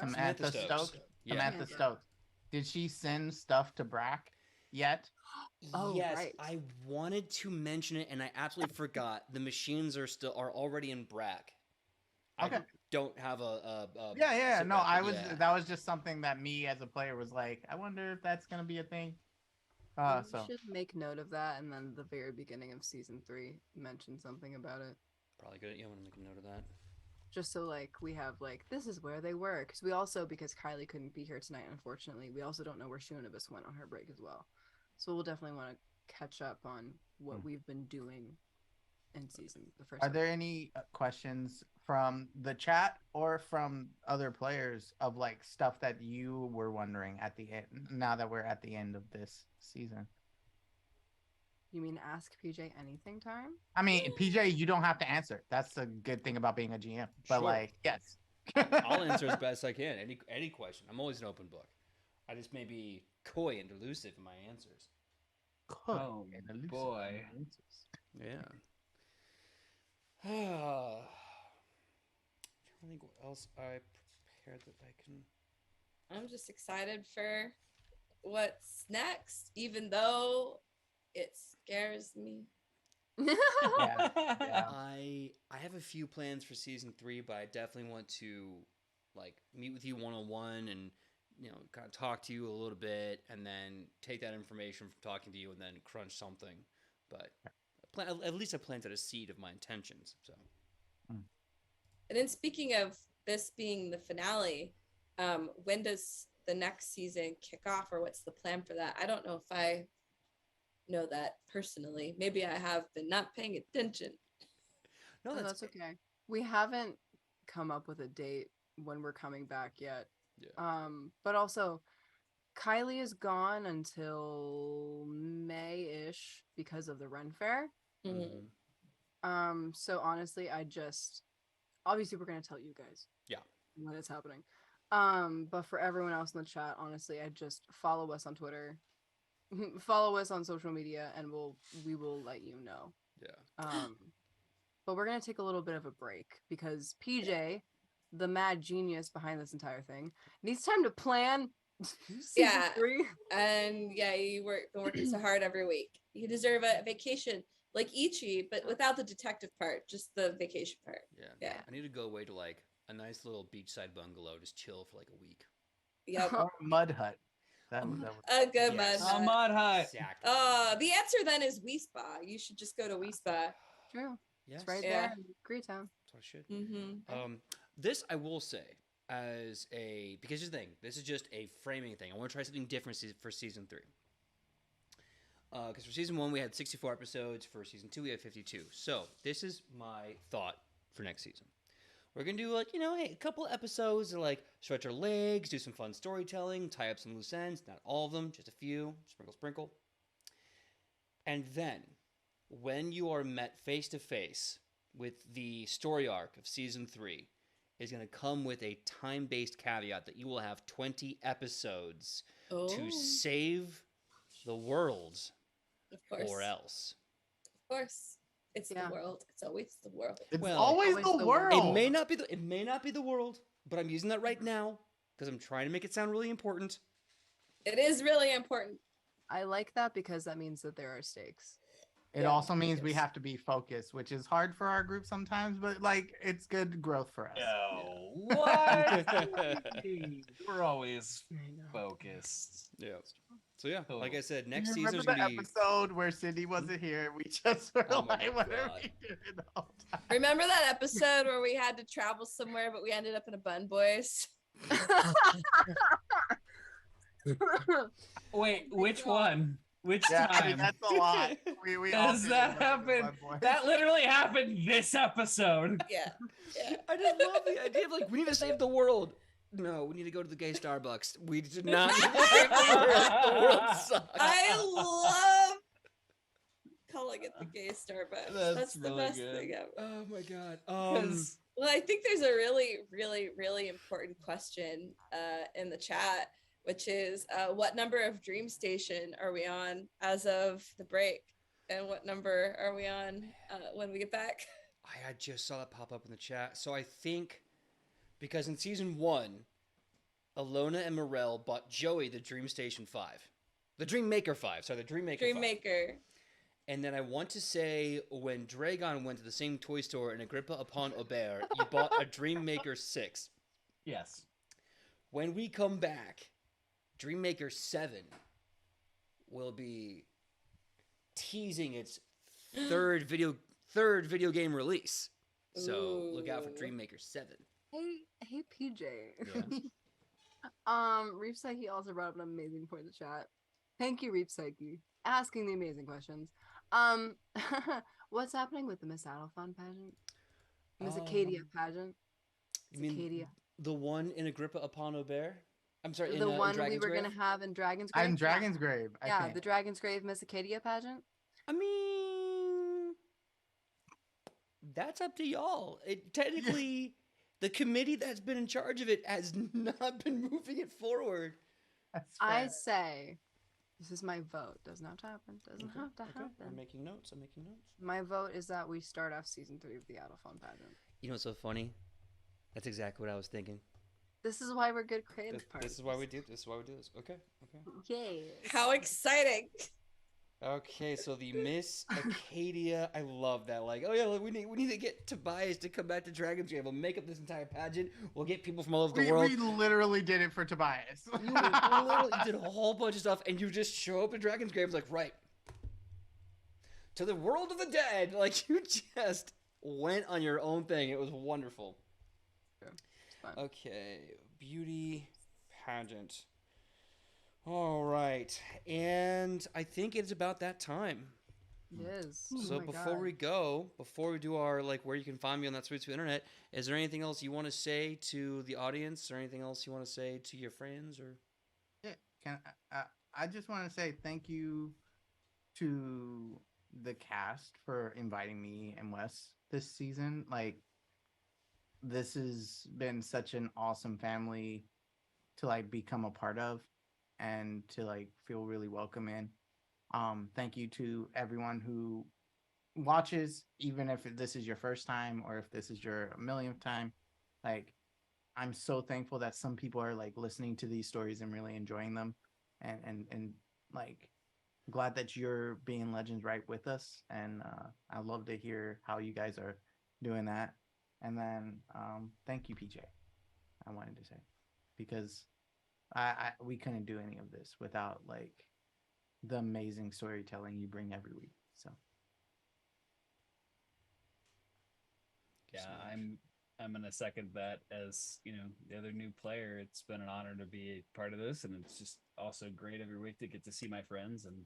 Samantha Stokes. Yeah. Samantha Yeah. Stokes. Did she send stuff to Brack yet? Oh, yes, right. I wanted to mention it, and I absolutely forgot. The machines are already in Brack. Okay. I don't have a Yeah. sit No, rep, I but was. yeah. That was just something that me as a player was like, I wonder if that's gonna be a thing. We So should make note of that, and then the very beginning of season 3 mention something about it, Probably good. Yeah, I'm gonna make a note of that. just so like we have like this is where they were. Because because Kylie couldn't be here tonight, unfortunately, we also don't know where Shunibus went on her break as well. So we'll definitely want to catch up on what we've been doing in the first. are there any questions from the chat or from other players of like stuff that you were wondering at the end? Now that we're at the end of this season. You mean ask PJ anything time? I mean, PJ, you don't have to answer. That's the good thing about being a GM. But Sure. like, yes. I'll answer as best I can. Any question. I'm always an open book. I just may be coy and elusive in my answers. Oh, boy. Yeah. I think what else I prepared that I can. I'm just excited for what's next, even though it scares me. Yeah. I have a few plans for season 3, but I definitely want to like meet with you one-on-one and kind of talk to you a little bit, and then take that information from talking to you and then crunch something. But at least I planted a seed of my intentions. So. And then speaking of this being the finale, when does the next season kick off, or what's the plan for that? I don't know if I know that personally. Maybe I have been not paying attention. No, Oh, that's okay. We haven't come up with a date when we're coming back yet. Yeah. But also Kylie is gone until May-ish because of the Ren Fair. Mhm. So honestly, obviously we're gonna tell you guys. Yeah. When it's happening. But for everyone else in the chat, honestly, I just follow us on Twitter, follow us on social media, and we will let you know. Yeah. But we're gonna take a little bit of a break because PJ, the mad genius behind this entire thing, needs time to plan. season Yeah. 3. And yeah, been working so hard every week. You deserve a vacation like Ichi, but without the detective part, just the vacation part. Yeah. Yeah. I need to go away to like a nice little beachside bungalow, just chill for like a week. Yep. Or a mud hut. That was A good Yes. mud. A mud hut. Exactly. The answer then is Wii Spa. You should just go to Wii Spa. True. Yes. It's right Yeah. there in Greetown. That's what I should. Mm-hmm. This I will say because here's the thing. This is just a framing thing. I want to try something different for season 3. Because for season 1 we had 64 episodes. For season 2 we had 52. So this is my thought for next season. We're gonna do a couple episodes to stretch our legs, do some fun storytelling, tie up some loose ends. Not all of them, just a few. Sprinkle. And then, when you are met face to face with the story arc of season 3, is going to come with a time-based caveat that you will have 20 episodes to save the world, Of course. or else. Of course. It's the world. It's always the world. It's Well, always the world. It may not be the world, but I'm using that right now because I'm trying to make it sound really important. It is really important. I like that because that means that there are stakes. It also means we have to be focused, which is hard for our group sometimes, but it's good growth for us. No, what? We're always focused. Yeah. So yeah, like I said, next You season is remember gonna the be. episode where Sidney wasn't here? We just were Oh my like, what are God. we doing the whole time? Remember that episode where we had to travel somewhere, but we ended up in a Bun Boys? Wait, which one? Which Yeah, I mean, time? that's a lot. We all Does did that remember happen? Bud Boy. That literally happened this episode. Yeah. Yeah. I just love the idea of we need to save the world. No, we need to go to the gay Starbucks. We did not need to save the world. The world sucks. I love calling it the gay Starbucks. That's the really best good. thing ever. Oh my god. 'Cause Well, I think there's a really, really, really important question in the chat, which is what number of Dream Station are we on as of the break? And what number are we on when we get back? I just saw that pop up in the chat. So I think because in season 1, Alona and Morel bought Joey the Dream Station 5. The Dream Maker 5. Sorry, the Dream Maker 5. Dream Maker. And then I want to say when Dragon went to the same toy store in Agrippa upon Aubert, you bought a Dream Maker 6. yes. When we come back, Dream Maker 7 will be teasing its third video game release. So look out for Ooh. Dream Maker 7. Hey, PJ. Yes. Reef Psyche also brought up an amazing point in the chat. Thank you, Reef Psyche, asking the amazing questions. What's happening with the Miss Adelphon pageant? Miss Acadia pageant? You mean Acadia. the one in Agrippa upon Aubert? I'm sorry, The in one we Dragon's were Grave? gonna have in Dragon's Grave. I'm Dragon's Grave. I Yeah, think. the Dragon's Grave Miss Acadia pageant. I mean, that's up to y'all. It technically, the committee that's been in charge of it has not been moving it forward. That's I fair. say, this is my vote. Doesn't have to happen. Doesn't have to I'm happen. making notes. My vote is that we start off season 3 of the Adelphon pageant. You know what's so funny? That's exactly what I was thinking. This is why we're good creative partners. This is why we do this. Okay. Yay. How exciting. Okay, so the Miss Acadia, I love that. Oh yeah, we need to get Tobias to come back to Dragon's Grave. We'll make up this entire pageant. We'll get people from all over the world. We literally did it for Tobias. You literally did a whole bunch of stuff, and you just show up at Dragon's Grave right to the world of the dead. You just went on your own thing. It was wonderful. It's fine. Okay, beauty pageant. All right, and I think it's about that time. It is. So Oh my before we do our where you can find me on that sweet internet, is there anything else you want to say to the audience, or anything else you want to say to your friends, or? Yeah, I just want to say thank you to the cast for inviting me and Wes this season. This has been such an awesome family to become a part of and to feel really welcome in. Thank you to everyone who watches, even if this is your first time or if this is your millionth time. I'm so thankful that some people are listening to these stories and really enjoying them, and glad that you're being Legends right with us. And I love to hear how you guys are doing that. And then thank you, PJ. I wanted to say, because we couldn't do any of this without like the amazing storytelling you bring every week. So Yeah, So much. I'm gonna second that. As you know, the other new player, it's been an honor to be a part of this, and it's just also great every week to get to see my friends and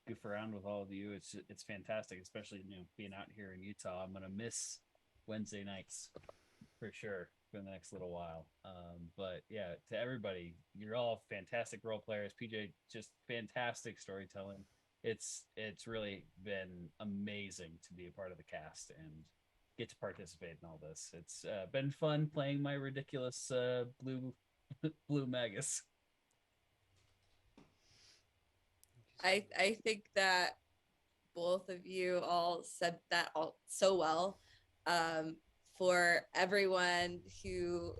goof around with all of you. It's fantastic, especially being out here in Utah. I'm gonna miss Wednesday nights for sure for the next little while. But yeah, to everybody, you're all fantastic role players. PJ, just fantastic storytelling. It's really been amazing to be a part of the cast and get to participate in all this. It's been fun playing my ridiculous blue blue magus. I think that both of you all said that all so well. For everyone who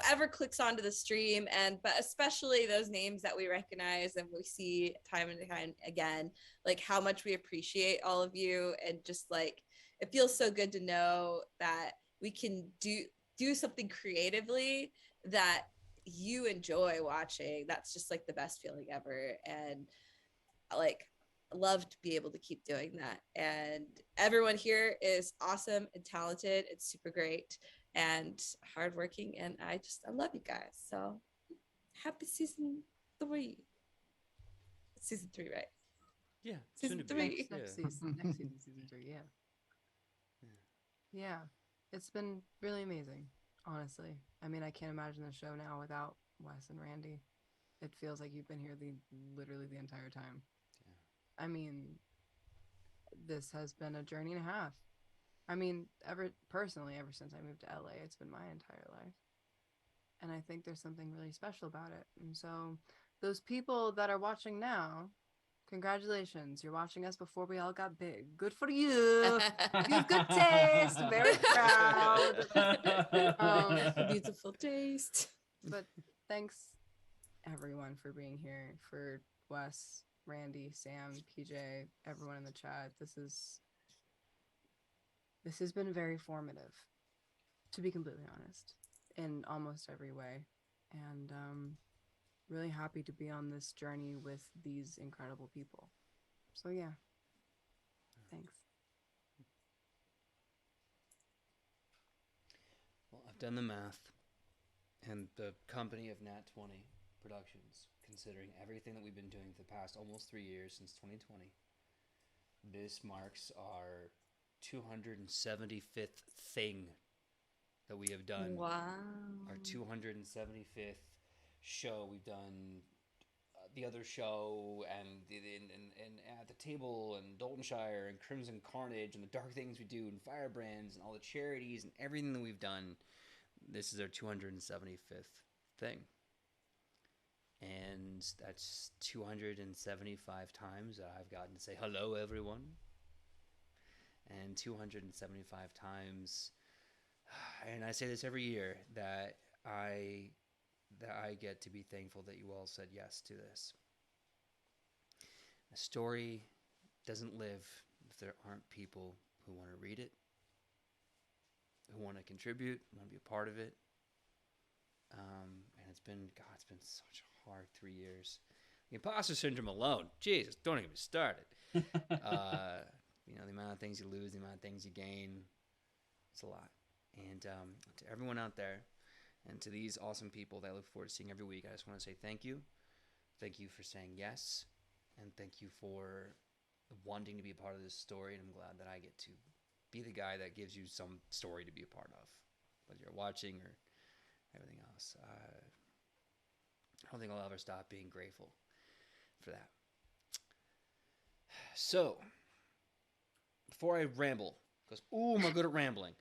ever clicks onto the stream, but especially those names that we recognize and we see time and time again, like how much we appreciate all of you, and just like it feels so good to know that we can do something creatively that you enjoy watching. That's just like the best feeling ever, and like love to be able to keep doing that. And everyone here is awesome and talented. It's super great and hardworking, and I love you guys. So happy season 3. Season 3, right? Yeah, Season soon to be. 3. Next Yeah. season, season 3, yeah. It's been really amazing, honestly. I mean, I can't imagine the show now without Wes and Randy. It feels like you've been here literally the entire time. Yeah. I mean, this has been a journey and a half. I mean, ever since I moved to LA, it's been my entire life. And I think there's something really special about it. And so those people that are watching now, congratulations. You're watching us before we all got big. Good for you. You have good taste. Very proud. Beautiful taste. But thanks everyone for being here. For Wes, Randy, Sam, PJ, everyone in the chat. This has been very formative, to be completely honest, in almost every way. And really happy to be on this journey with these incredible people. So yeah, thanks. Well, I've done the math, and the company of Nat 20 Productions, considering everything that we've been doing for the past almost 3 years since 2020, this marks our 275th thing that we have done. Wow. Our 275th show. We've done the other show and At the Table and Daltonshire and Crimson Carnage and the dark things we do and Firebrands and all the charities and everything that we've done. This is our 275th thing. And that's 275 times that I've gotten to say hello, everyone. And 275 times, and I say this every year, that I get to be thankful that you all said yes to this. A story doesn't live if there aren't people who want to read it, who want to contribute, who want to be a part of it. And it's been such a hard 3 years. The imposter syndrome alone, Jesus, don't even get me started. The amount of things you lose, the amount of things you gain, it's a lot. And to everyone out there, and to these awesome people that I look forward to seeing every week, I just want to say thank you. Thank you for saying yes, and thank you for wanting to be a part of this story. And I'm glad that I get to be the guy that gives you some story to be a part of, whether you're watching or everything else. I don't think I'll ever stop being grateful for that. So, before I ramble, because I'm good at rambling,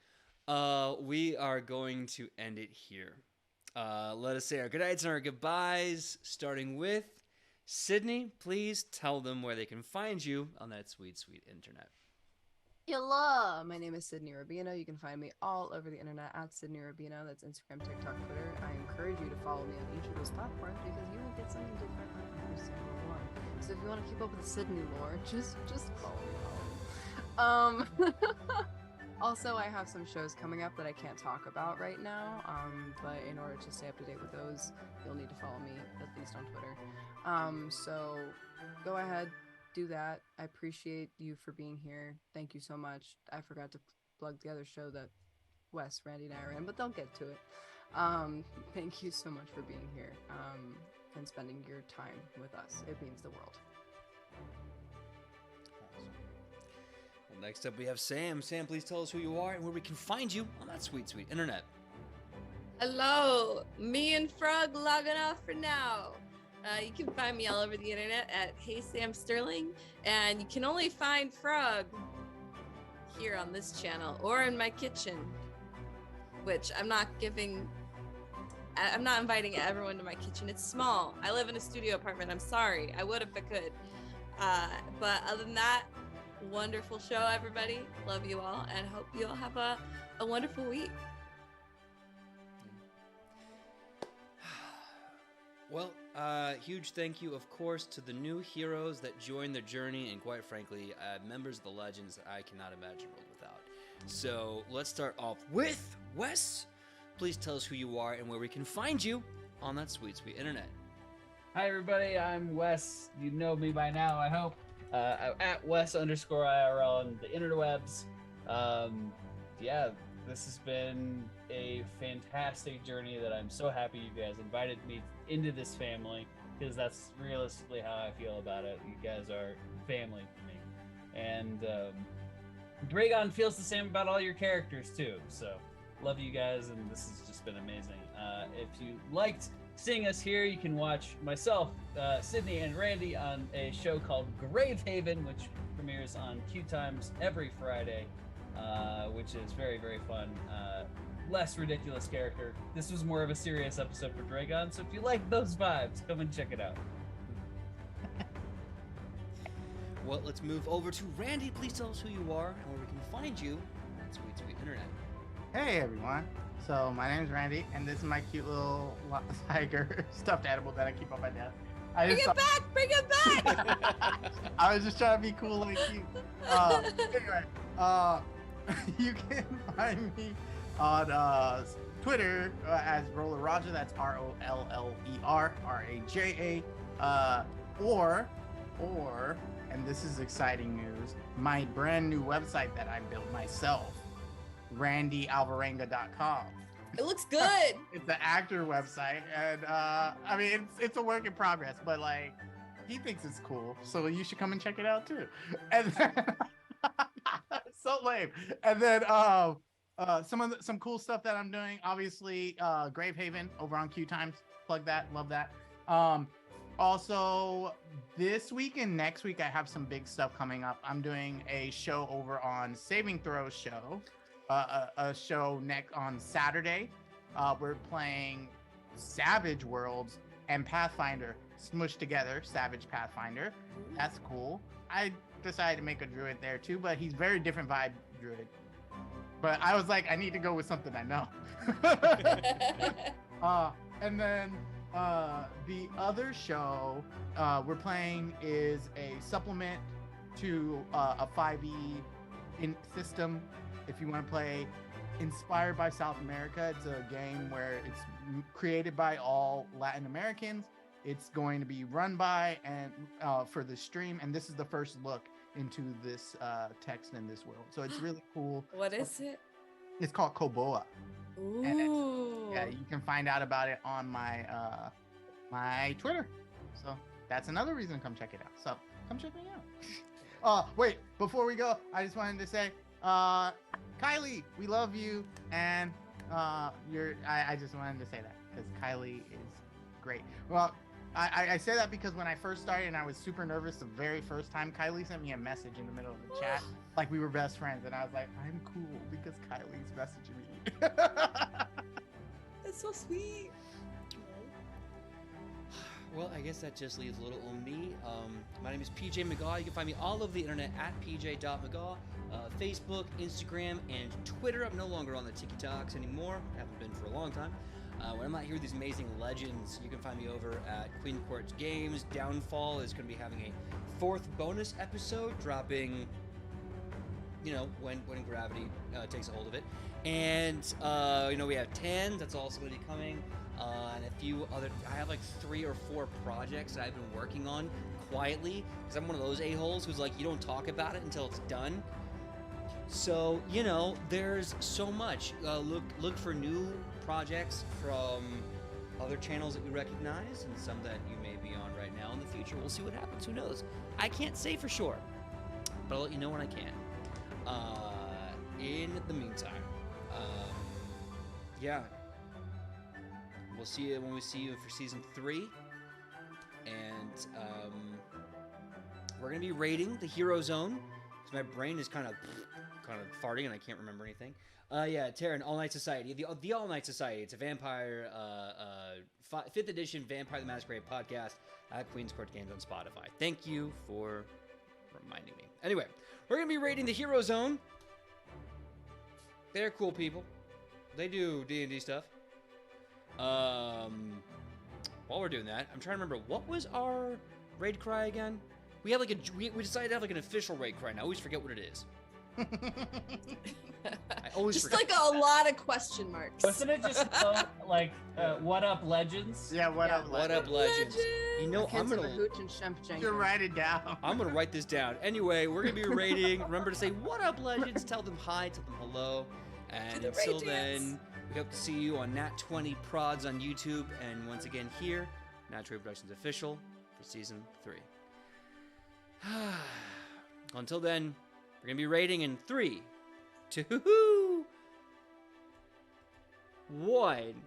we are going to end it here. Let us say our goodnights and our goodbyes, starting with Sidney. Please tell them where they can find you on that sweet, sweet internet. Hello, my name is Sidney Rubino. You can find me all over the internet at Sidney Rubino. That's Instagram, TikTok, Twitter. I encourage you to follow me on each of those platforms because you will get something different on every single one. So if you want to keep up with the Sidney lore, just follow me. Also, I have some shows coming up that I can't talk about right now. But in order to stay up to date with those, you'll need to follow me at least on Twitter. So go ahead, do that. I appreciate you for being here. Thank you so much. I forgot to plug the other show that Wes, Randy, and I are in, but they'll get to it. Thank you so much for being here and spending your time with us. It means the world. Well, next up we have Sam. Sam, please tell us who you are and where we can find you on that sweet, sweet internet. Hello, me and Frog logging off for now. You can find me all over the internet at Hey Sam Sterling, and you can only find Frog here on this channel or in my kitchen, which I'm not inviting everyone to my kitchen. It's small. I live in a studio apartment. I'm sorry. I would if I could. But other than that, wonderful show, everybody. Love you all, and hope you all have a wonderful week. Well, huge thank you, of course, to the new heroes that joined the journey, and quite frankly, members of the Legends I cannot imagine world without. So let's start off with Wes. Please tell us who you are and where we can find you on that sweet, sweet internet. Hi everybody, I'm Wes. You know me by now, I hope. At Wes_IRL on the interwebs. Yeah, this has been a fantastic journey that I'm so happy you guys invited me into this family, because that's realistically how I feel about it. You guys are family to me. And Dragon feels the same about all your characters too. So love you guys, and this has just been amazing. If you liked seeing us here, you can watch myself, Sidney, and Randy on a show called Gravehaven, which premieres on Q Times every Friday, which is very, very fun. Less ridiculous character. This was more of a serious episode for Dragon, so if you like those vibes, come and check it out. Well, let's move over to Randy. Please tell us who you are and where we can find you on that sweet, sweet internet. Hey everyone. So my name is Randy, and this is my cute little tiger stuffed animal that I keep on my desk. Bring it back! Bring it back! I was just trying to be cool and cute. Anyway, you can find me on Twitter as Roller Raja. That's ROLLERRAJA. Or, and this is exciting news, my brand new website that I built myself, randyalvarenga.com. It looks good. It's an actor website, and I mean it's a work in progress, but like he thinks it's cool, so you should come and check it out too. And then, so lame. And then some cool stuff that I'm doing. Obviously, Gravehaven over on Q Times. Plug that, love that. Also, this week and next week, I have some big stuff coming up. I'm doing a show over on Saving Throws show. A show next on Saturday. We're playing Savage Worlds and Pathfinder smushed together. Savage Pathfinder. That's cool. I decided to make a druid there too, but he's very different vibe druid. But I was like, I need to go with something I know. And then the other show we're playing is a supplement to a 5e system. If you want to play inspired by South America, it's a game where it's created by all Latin Americans. It's going to be run by and for the stream, and this is the first look into this text in this world. So it's really cool. What is it? It's called Koboa. Ooh. Yeah, you can find out about it on my my Twitter. So that's another reason to come check it out. So come check me out. Wait, before we go, I just wanted to say, Kylie, we love you, and I just wanted to say that because Kylie is great. Well, I say that because when I first started and I was super nervous the very first time, Kylie sent me a message in the middle of the chat like we were best friends, and I was like, I'm cool because Kylie's messaging me. That's so sweet. Well, I guess that just leaves little old me. My name is PJ Megaw. You can find me all over the internet at pj.megaw. Facebook, Instagram, and Twitter. I'm no longer on the TikToks anymore. Haven't been for a long time. When I'm not here with these amazing legends, you can find me over at Queen Court Games. Downfall is going to be having a 4th bonus episode dropping when gravity takes a hold of it. And we have Tans, that's also going to be coming, and a few other. I have like 3 or 4 projects that I've been working on quietly because I'm one of those a-holes who's like, you don't talk about it until it's done. So there's so much. Look for new projects from other channels that you recognize and some that you may be on right now. In the future, we'll see what happens. Who knows? I can't say for sure, but I'll let you know when I can. In the meantime, we'll see you when we see you for season 3, and we're gonna be rating the Hero Zone because my brain is kind of farting and I can't remember anything. Terran, All Night Society, the All Night Society. It's a vampire, 5th edition Vampire the Masquerade podcast at Queen's Court Games on Spotify. Thank you for reminding me. Anyway, we're gonna be rating the Hero Zone. They're cool people. They do D&D stuff. While we're doing that, I'm trying to remember, what was our raid cry again? We had we decided to have like an official raid cry. Now I always forget what it is. I always Just forget. like a lot of question marks. Wasn't it just what up, legends? Yeah, what up, What up, legends? I'm Kids of a gonna Hooch and Shemp Jenkins. You write it down. I'm gonna write this down. Anyway, we're gonna be rating. Remember to say what up, legends. Tell them hi. Tell them hello. And the until radiance. then, we hope to see you on Nat 20 Prods on YouTube. And once again here, Nat 20 Productions official for season 3. Until then, we're gonna be rating in 3, 2, 1.